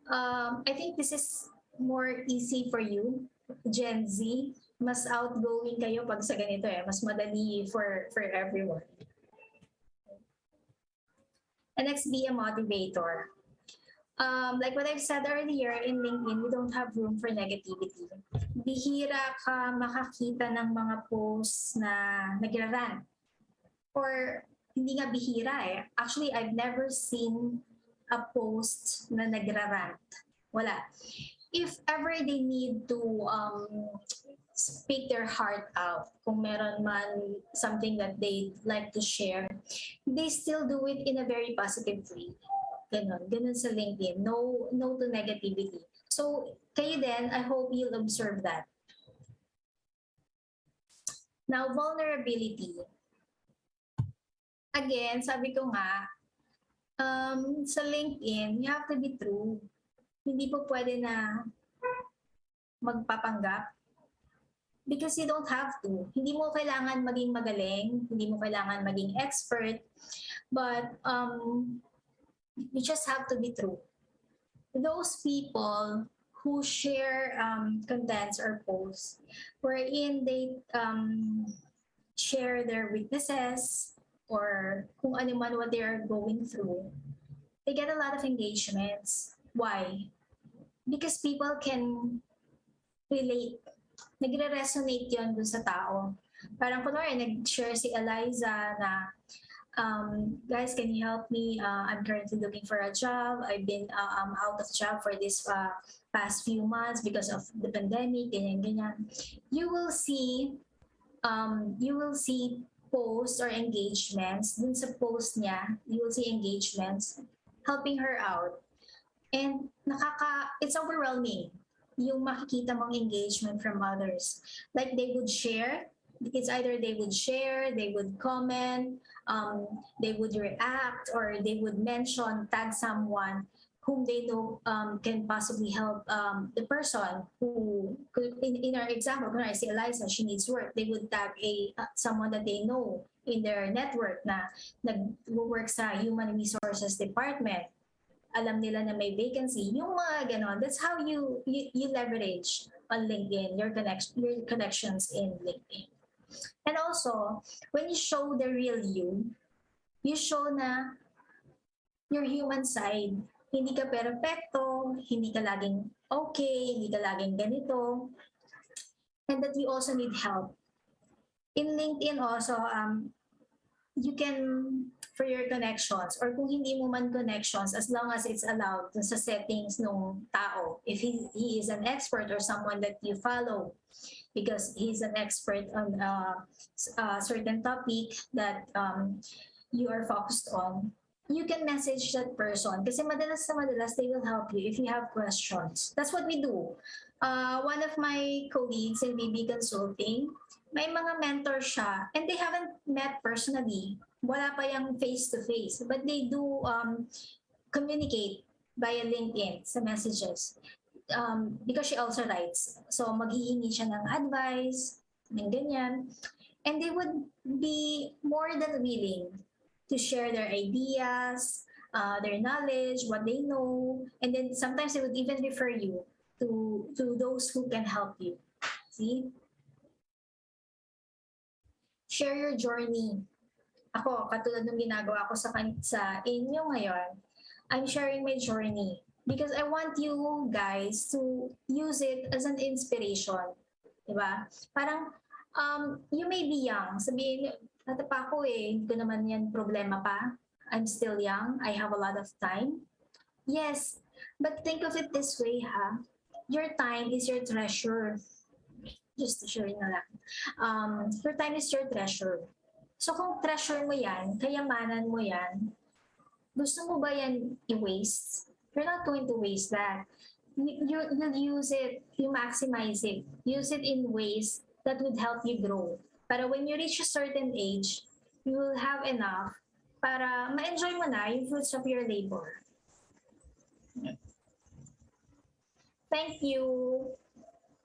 I think this is more easy for you, Gen Z. Mas outgoing kayo pag sa ganito eh. Mas madali for everyone. And next, be a motivator. Like what I've said earlier, in LinkedIn, we don't have room for negativity. Bihira ka makakita ng mga posts na nagra-rant. Or hindi nga bihira eh. Actually, I've never seen a post na nagra-rant. Wala. If ever they need to speak their heart out, kung meron man something that they'd like to share, they still do it in a very positive way. Ganun sa LinkedIn. No to negativity. So, kayo din, I hope you'll observe that. Now, vulnerability. Again, sabi ko nga, sa LinkedIn, you have to be true. Hindi po pwede na magpapanggap. Because you don't have to. Hindi mo kailangan maging magaling, hindi mo kailangan maging expert, but you just have to be true. Those people who share contents or posts wherein they share their weaknesses or kung ano man what they are going through, they get a lot of engagements. Why? Because people can relate. Nagre-resonate yun dun sa tao. Parang kunwari, nag-share si Eliza na, guys, can you help me? I'm currently looking for a job. I've been out of job for this past few months because of the pandemic, ganyan. You will see posts or engagements. Dun sa post niya, you will see engagements helping her out. And it's overwhelming yung makikita mong engagement from others. Like they would share, it's either they would share, they would comment, they would react, or they would mention, tag someone whom they know can possibly help the person who, in our example, when I say Eliza, she needs work, they would tag someone that they know in their network na nag-work sa human resources department. Alam nila na may vacancy, yung mga ganon. That's how you leverage on LinkedIn, your connections in LinkedIn. And also, when you show the real you show na your human side. Hindi ka perfecto, hindi ka laging okay, hindi ka laging ganito, and that you also need help. In LinkedIn also, you can, for your connections, or kung hindi mo man connections, as long as it's allowed sa settings ng tao, if he is an expert or someone that you follow, because he's an expert on a certain topic that you are focused on, you can message that person. Kasi madalas they will help you if you have questions. That's what we do. One of my colleagues in BB Consulting, may mga mentor siya, and they haven't met personally. Wala pa yung face-to-face. But they do communicate via LinkedIn sa messages. Because she also writes. So maghihingi siya ng advice, ng ganyan. And they would be more than willing to share their ideas, their knowledge, what they know. And then sometimes they would even refer you to those who can help you. See? Share your journey. Ako, katulad ng ginagawa ko sa inyo ngayon, I'm sharing my journey because I want you guys to use it as an inspiration. Diba? Parang, you may be young. Sabihin, bata pa ako hindi ko naman yan problema pa. I'm still young. I have a lot of time. Yes, but think of it this way, ha? Your time is your treasure. Just to share na lang. Your time is your treasure. So kung treasure mo yan, kayamanan mo yan, gusto mo ba yan i-waste? You're not going to waste that. You'll use it, you maximize it. Use it in ways that would help you grow. Para when you reach a certain age, you will have enough para ma-enjoy mo na yung fruits of your labor. Thank you.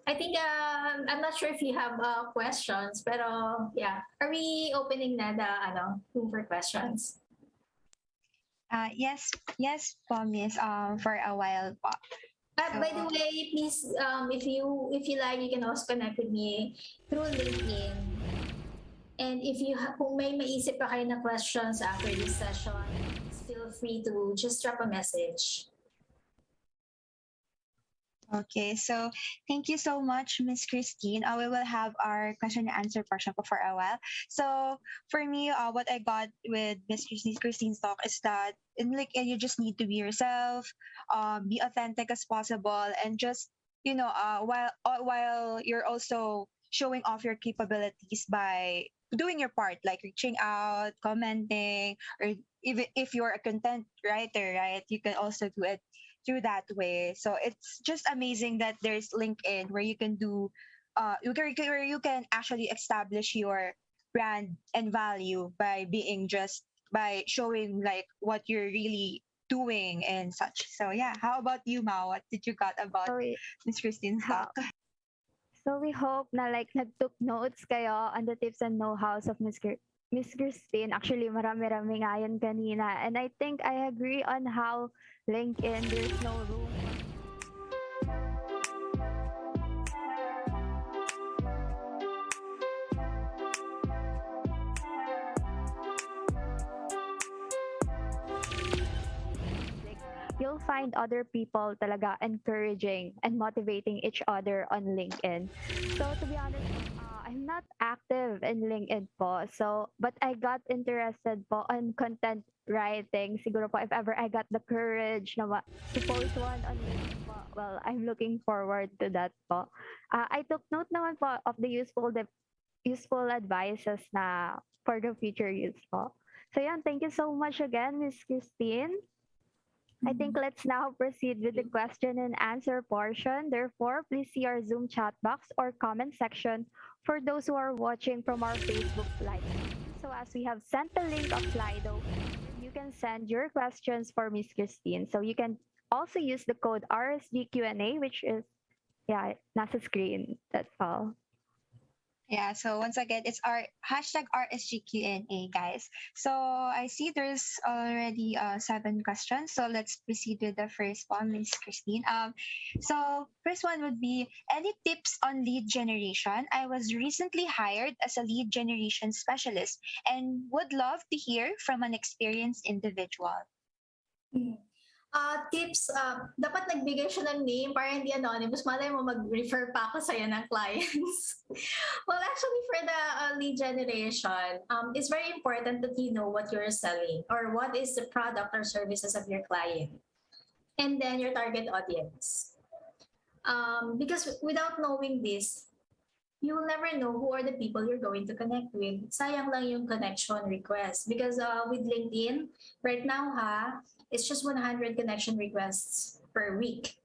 I think, I'm not sure if you have questions, pero yeah. Are we opening na the room for questions? Yes po, Miss, for a while po. By the way, please, if you like, you can also connect with me through LinkedIn. And if you kung may maisip pa kayo na questions after this session, feel free to just drop a message. Okay, so thank you so much, Miss Christine. We will have our question and answer portion for a while. So for me, what I got with Miss Christine's talk is that in LinkedIn, you just need to be yourself, be authentic as possible, and just while you're also showing off your capabilities by doing your part, like reaching out, commenting, or even if you're a content writer, right, you can also do it through that way. So it's just amazing that there's LinkedIn where you can do where you can actually establish your brand and value by being just by showing like what you're really doing and such. So yeah, how about you, Ma? What did you got about So we, Miss Christine's how, talk? so we hope na like nag-took notes kayo on the tips and know-hows of Miss Christine. Actually, marami-rami nga yun kanina. And I think I agree on how LinkedIn, there's no room like, you'll find other people talaga encouraging and motivating each other on LinkedIn. So to be honest, I'm not active in LinkedIn po. So, but I got interested po on content writing. Siguro po if ever I got the courage na to post one on LinkedIn po, well, I'm looking forward to that po. I took note naman po of the useful advices na for the future use po. So yeah, thank you so much again, Miss Christine. I think let's now proceed with the question and answer portion. Therefore, please see our Zoom chat box or comment section for those who are watching from our Facebook live stream. So as we have sent the link of Slido, you can send your questions for Miss Christine. So you can also use the code RSGQNA, which is, yeah, nasa screen. That's all. Yeah, so once again, it's our hashtag RSGQNA, guys. So I see there's already 7 questions. So let's proceed with the first one, Miss Christine. So first one would be any tips on lead generation? I was recently hired as a lead generation specialist and would love to hear from an experienced individual. Tips, dapat nagbigay siya ng name para hindi anonymous. Malay mo mag-refer pa ako sa'yo ng clients. Well, actually, for the lead generation, it's very important that you know what you're selling or what is the product or services of your client. And then your target audience. Because without knowing this, you will never know who are the people you're going to connect with. Sayang lang yung connection request. Because with LinkedIn, right now it's just 100 connection requests per week.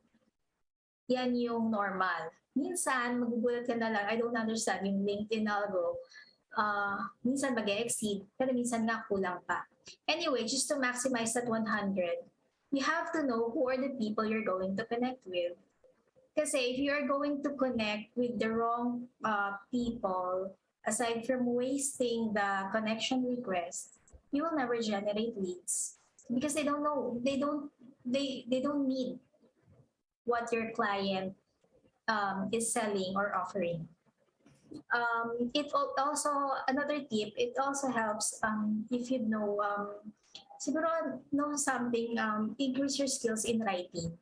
Yan yung normal. Minsan, magugulat ka na lang, I don't understand yung LinkedIn algo. Minsan mag-exceed, pero minsan nga kulang pa. Anyway, just to maximize that 100, you have to know who are the people you're going to connect with. Kasi if you're going to connect with the wrong people, aside from wasting the connection request, you will never generate leads because they don't know, they don't need what your client is selling or offering. It also, another tip, it also helps if you know, siguro know something, increase your skills in writing.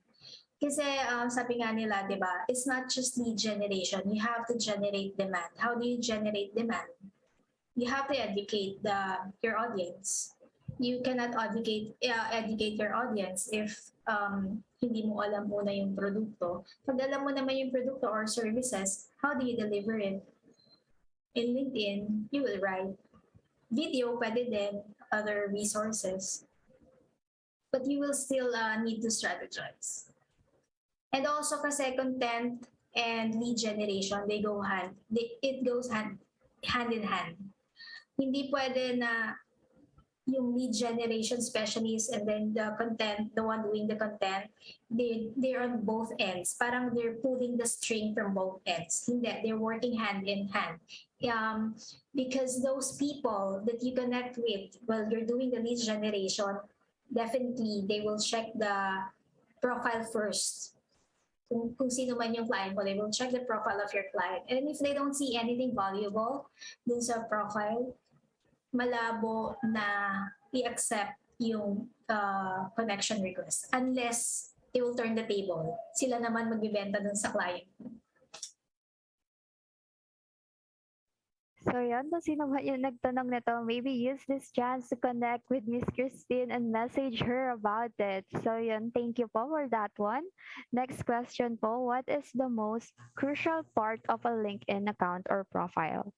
Kasi sabi nga nila, di ba, it's not just lead generation. You have to generate demand. How do you generate demand? You have to educate your audience. You cannot educate your audience if hindi mo alam muna yung produkto. Pag alam mo naman yung produkto or services, how do you deliver it? In LinkedIn, you will write. Video, pwede din, other resources. But you will still need to strategize. And also kasi content and lead generation, it goes hand in hand. Hindi pwede na yung lead generation specialist and then the content, the one doing the content, they're on both ends. Parang they're pulling the string from both ends. Hindi, they're working hand in hand. Because those people that you connect with while you're doing the lead generation, definitely they will check the profile first. Kung sino man yung client mo, they will check the profile of your client. And if they don't see anything valuable dun sa profile, malabo na i-accept yung connection request unless they will turn the table. Sila naman magbibenta dun sa client. So yun, kung sino ba yung nagtanong nito, maybe use this chance to connect with Miss Christine and message her about it. So yun, thank you po for that one. Next question po, what is the most crucial part of a LinkedIn account or profile?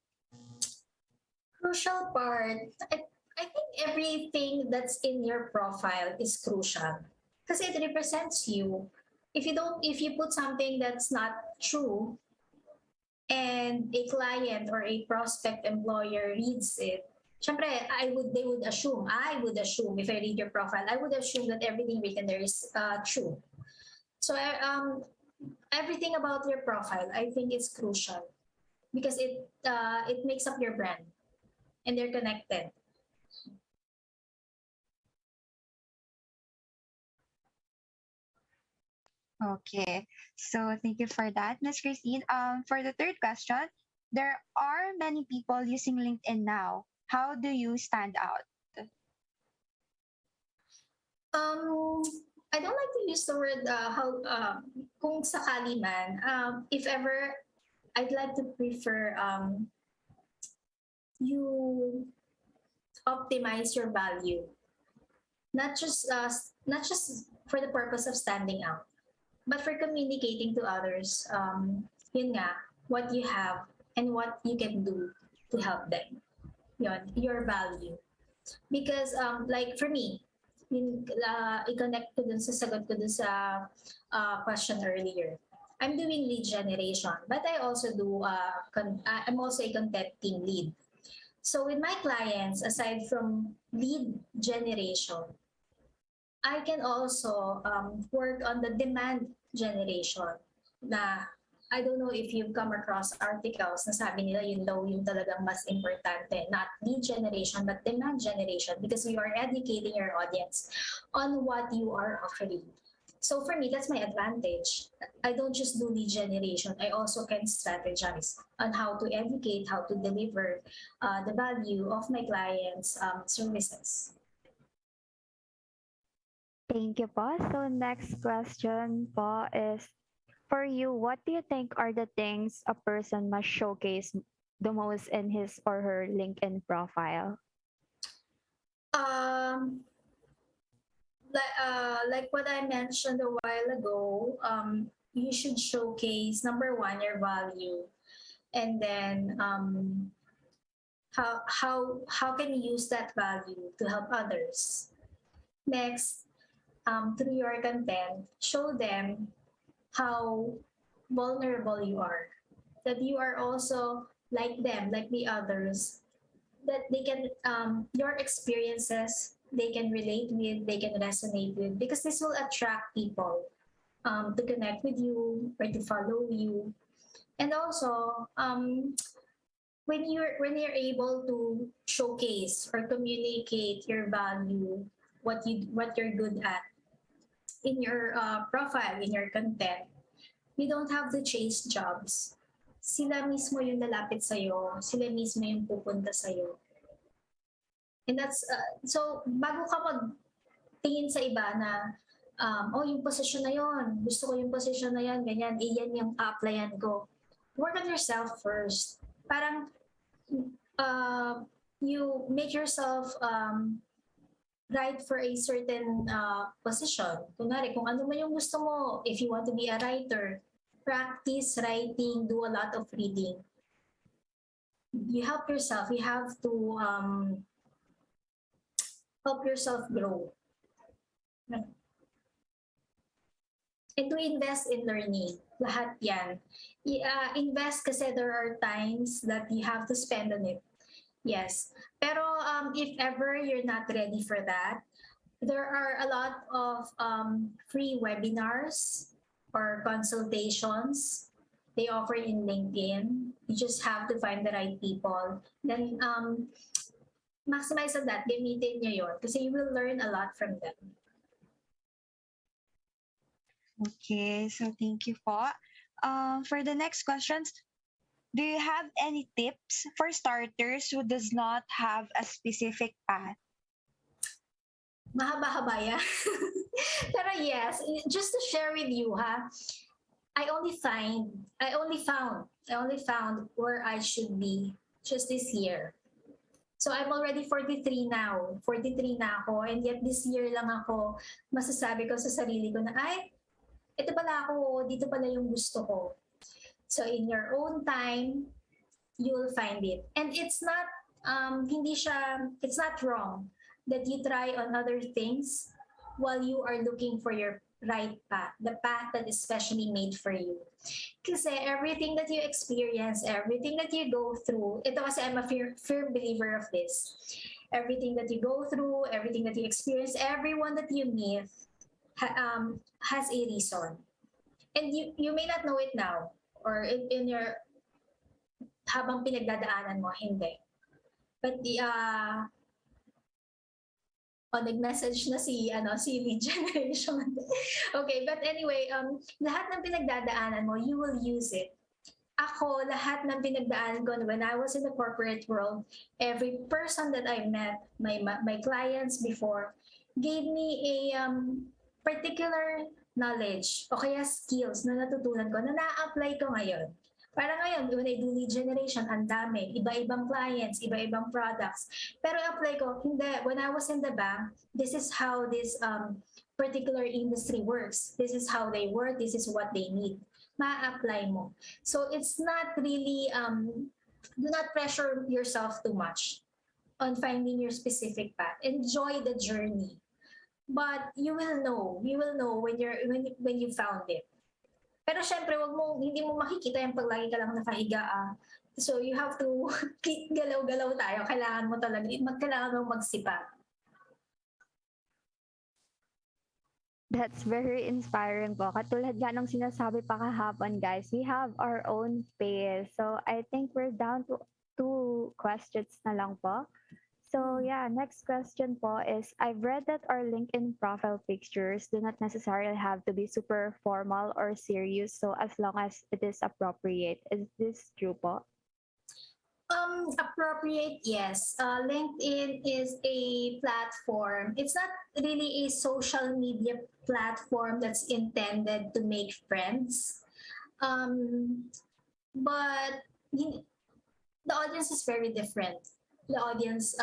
Crucial part, I think everything that's in your profile is crucial kasi it represents you. If you put something that's not true, and a client or a prospect employer reads it, syempre, I would assume if I read your profile, I would assume that everything written there is true. So everything about your profile, I think it's crucial because it makes up your brand and they're connected. Okay, so thank you for that, Ms. Christine. For the third question, there are many people using LinkedIn now. How do you stand out? I don't like to use the word how kung sakali man. If ever, I'd like to prefer you optimize your value, not just for the purpose of standing out, but for communicating to others. Yun nga, what you have and what you can do to help them. Yun, your value. Because like for me, i-connect ko dun sa sagot ko dun sa question earlier. I'm doing lead generation, but I also do, I'm also a content team lead. So with my clients, aside from lead generation, I can also work on the demand generation na I don't know if you've come across articles na sabi nila yun daw yung talagang mas importante, not lead generation but demand generation, because you are educating your audience on what you are offering. So for me, that's my advantage. I don't just do lead generation. I also can strategize on how to educate, how to deliver the value of my clients' services. Thank you po. So next question po is, for you, what do you think are the things a person must showcase the most in his or her LinkedIn profile? Like what I mentioned a while ago, you should showcase number one, your value, and then how can you use that value to help others. Next, through your content, show them how vulnerable you are, that you are also like them, like the others, that they can your experiences they can relate with, they can resonate with, because this will attract people to connect with you or to follow you. And also when you're able to showcase or communicate your value, what you're good at in your profile, in your content, you don't have to chase jobs. Sila mismo yung lalapit sa'yo, sila mismo yung pupunta sa'yo. And that's, so bago ka magtingin sa iba na, oh, yung position na yon, gusto ko yung position na yan, ganyan, iyan yung applyan ko. Work on yourself first. Parang, you make yourself right for a certain position. Kunwari, kung ano man yung gusto mo, if you want to be a writer, practice writing, do a lot of reading. You help yourself. You have to help yourself grow. And to invest in learning. Lahat yan. Invest kasi there are times that you have to spend on it. Yes. Pero if ever you're not ready for that, there are a lot of free webinars or consultations they offer in LinkedIn. You just have to find the right people. Then maximize on that. Gamitin nyo yun kasi you will learn a lot from them. Okay, so thank you po. For the next questions, do you have any tips for starters who does not have a specific path? Mahaba-haba yan. Pero yes, just to share with you, I only found where I should be just this year. So I'm already 43 now. 43 na ako, and yet this year lang ako masasabi ko sa sarili ko na, ay, ito pala ako, dito pala yung gusto ko. So in your own time, you will find it. And it's not, it's not wrong that you try on other things while you are looking for your right path, the path that is specially made for you. Kasi everything that you experience, everything that you go through, ito kasi I'm a firm believer of this. Everything that you go through, everything that you experience, everyone that you meet has a reason. And you may not know it now or in your habang pinagdadaanan mo, hindi. But nag-message na si lead generation. Okay, but anyway, lahat ng pinagdadaanan mo, you will use it. Ako, lahat ng pinagdaanan ko when I was in the corporate world, every person that I met, my clients before, gave me a particular knowledge o kaya skills na natutunan ko na na-apply ko ngayon. Para ngayon, when I do lead generation, ang dami, iba-ibang clients, iba-ibang products. Pero apply ko, hindi, when I was in the bank, this is how this particular industry works. This is how they work, this is what they need. Ma-apply mo. So it's not really, do not pressure yourself too much on finding your specific path. Enjoy the journey. But you will know when you found it. Pero syempre, hindi mo makikita yung pag lagi ka lang nakahiga. So you have to galaw-galaw tayo. Kailangan mo magsipag. That's very inspiring po. Katulad nga ng sinasabi pa kahapon, guys, we have our own pace. So I think we're down to 2 questions na lang po. So yeah, next question po is, I've read that our LinkedIn profile pictures do not necessarily have to be super formal or serious, so as long as it is appropriate. Is this true po? Appropriate, yes. LinkedIn is a platform. It's not really a social media platform that's intended to make friends. But the audience is very different. The audience,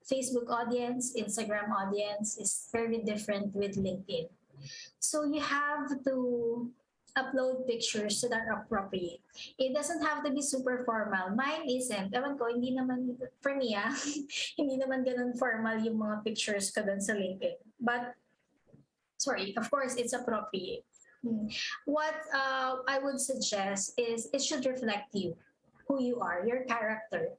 Facebook audience, Instagram audience is very different with LinkedIn. So you have to upload pictures that are appropriate. It doesn't have to be super formal. Mine isn't. Ewan ko, hindi naman, for me hindi naman ganun formal yung mga pictures ko dun sa LinkedIn. But, sorry, of course, it's appropriate. What I would suggest is it should reflect you, who you are, your character.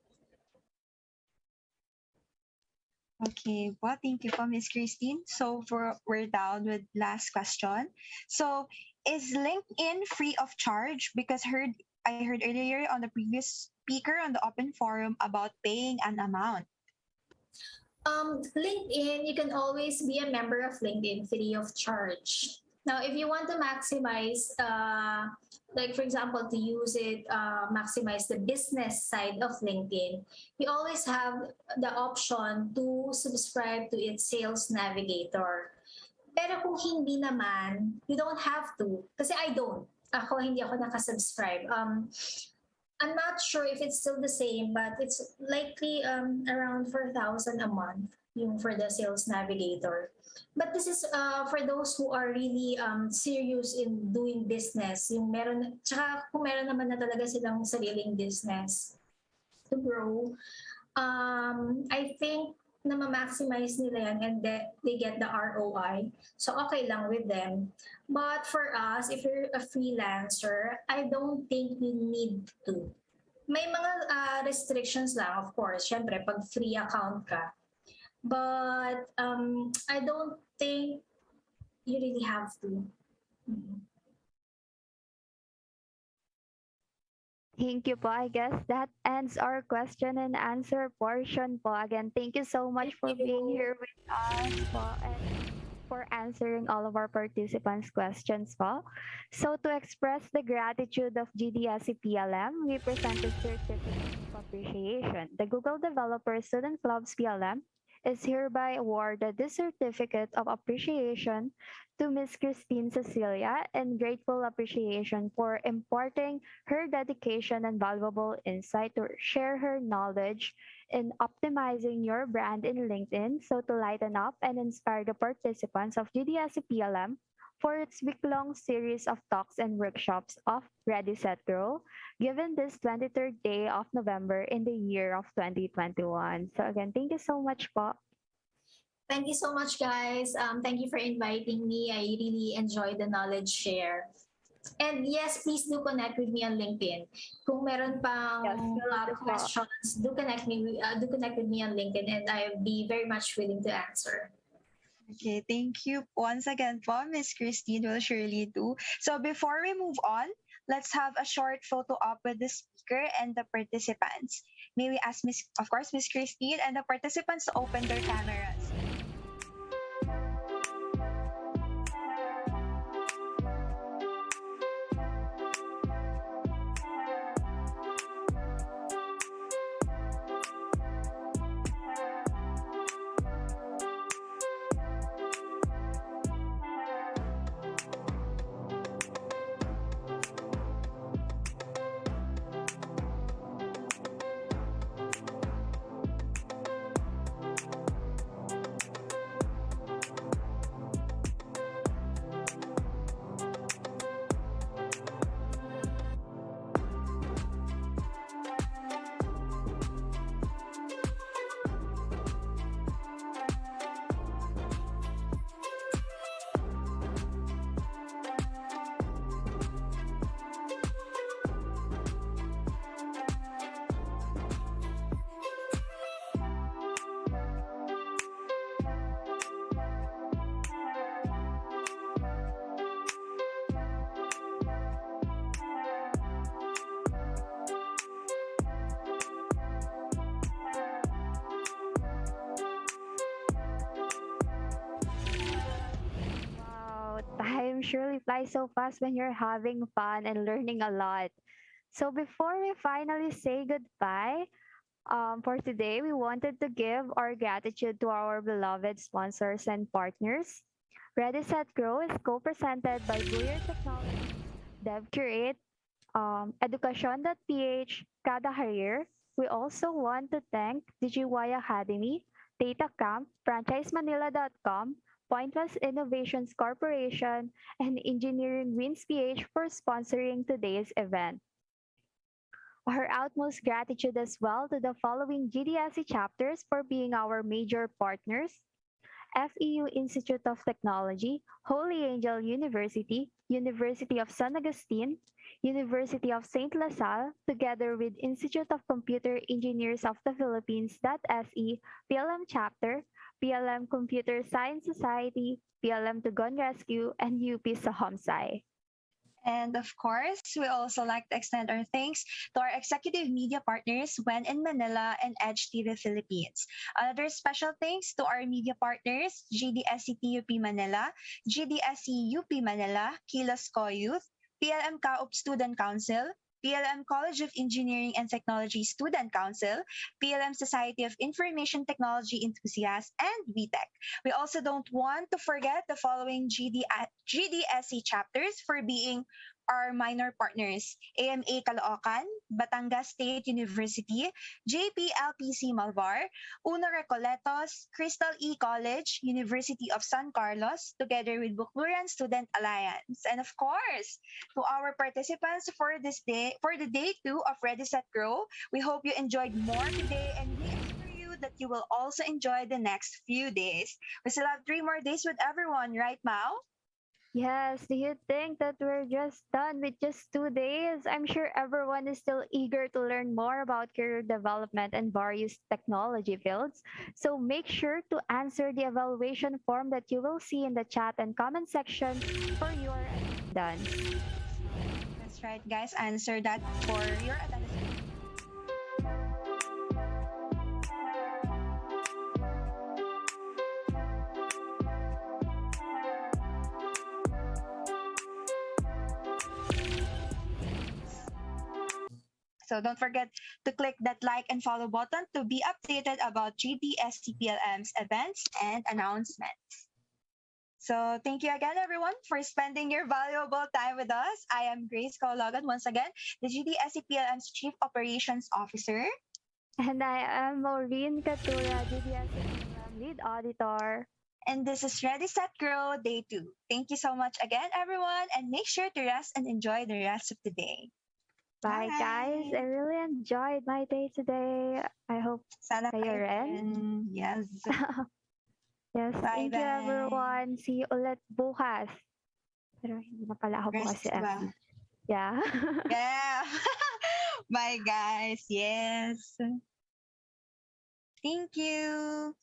Okay, well, thank you for Miss Christine. So we're down with last question. So is LinkedIn free of charge? Because I heard earlier on the previous speaker on the open forum about paying an amount. LinkedIn, you can always be a member of LinkedIn free of charge. Now, if you want to maximize, like for example, to use it, maximize the business side of LinkedIn, you always have the option to subscribe to its sales navigator. Pero kung hindi naman, you don't have to. Kasi I don't. Hindi ako nakasubscribe. I'm not sure if it's still the same, but it's likely around 4,000 a month yung for the sales navigator. But this is for those who are really serious in doing business. Yung tsaka kung meron naman na talaga silang sariling business to grow. I think na ma-maximize nila yan and they get the ROI. So okay lang with them. But for us, if you're a freelancer, I don't think you need to. May mga restrictions lang, of course. Syempre, pag free account ka. But I don't think you really have to. Thank you po. I guess that ends our question and answer portion po. Again, thank you so much for being here with us po and for answering all of our participants' questions po. So to express the gratitude of GDSC PLM, we present the Certificate of Appreciation. The Google Developer Student Club's PLM is hereby awarded this Certificate of Appreciation to Ms. Christine Cecilia in grateful appreciation for imparting her dedication and valuable insight to share her knowledge in optimizing your brand in LinkedIn, so to lighten up and inspire the participants of GDSC PLM for its week-long series of talks and workshops of Ready, Set, Grow, given this 23rd day of November in the year of 2021. So again, thank you so much po. Thank you so much, guys. Thank you for inviting me. I really enjoyed the knowledge share. And yes, please do connect with me on LinkedIn. Kung meron pang Yes, beautiful. questions, do connect with me on LinkedIn, and I'll be very much willing to answer. Okay, thank you once again po, Miss Christine. Will surely do. So before we move on, let's have a short photo op with the speaker and the participants. May we ask of course, Miss Christine and the participants to open their cameras. Wow, time surely flies so fast when you're having fun and learning a lot. So before we finally say goodbye, for today, we wanted to give our gratitude to our beloved sponsors and partners. Ready Set Grow is co-presented by Buyer Technologies, DevCurate, Education.ph, Kada Career. We also want to thank DigiY Academy, Data Camp, FranchiseManila.com, Pointless Innovations Corporation, and Engineering Wins PH for sponsoring today's event. Our utmost gratitude as well to the following GDSC chapters for being our major partners: FEU Institute of Technology, Holy Angel University, University of San Agustin, University of St. LaSalle, together with Institute of Computer Engineers of the Philippines, .SE, PLM Chapter, PLM Computer Science Society, PLM Tugon Rescue, and UP Sahamsai. And of course, we also like to extend our thanks to our executive media partners, When in Manila and Edge TV Philippines. Another special thanks to our media partners, GDSC TUP Manila, GDSC UP Manila, Kilos Co Youth, PLM CAOP Student Council, PLM College of Engineering and Technology Student Council, PLM Society of Information Technology Enthusiasts, and VTech. We also don't want to forget the following GDSC chapters for being our minor partners: AMA Caloocan, Batangas State University, JPLPC Malvar, Uno Recoletos, Crystal E College, University of San Carlos, together with Bukluran Student Alliance. And of course, to our participants for the day 2 of Ready Set Grow, we hope you enjoyed more today, and we assure you that you will also enjoy the next few days. We still have 3 more days with everyone, right, Mao? Yes, do you think that we're just done with just 2 days? I'm sure everyone is still eager to learn more about career development and various technology fields. So make sure to answer the evaluation form that you will see in the chat and comment section for your attendance. That's right, guys. Answer that for your attendance. So don't forget to click that like and follow button to be updated about GDSC PLM's events and announcements. So thank you again, everyone, for spending your valuable time with us. I am Grace Kaulagan, once again, the GDSC PLM's Chief Operations Officer. And I am Maureen Katura, GDSC PLM Lead Auditor. And this is Ready, Set, Grow, Day 2. Thank you so much again, everyone, and make sure to rest and enjoy the rest of the day. Bye, guys. I really enjoyed my day today. I hope Sana kayo rin. Yes. Yes, thank you Bye-bye. everyone. See you ulit bukas. Pero hindi na pala ako bukas si Rest well. MC. Yeah. Yeah. Bye, guys. Yes. Thank you.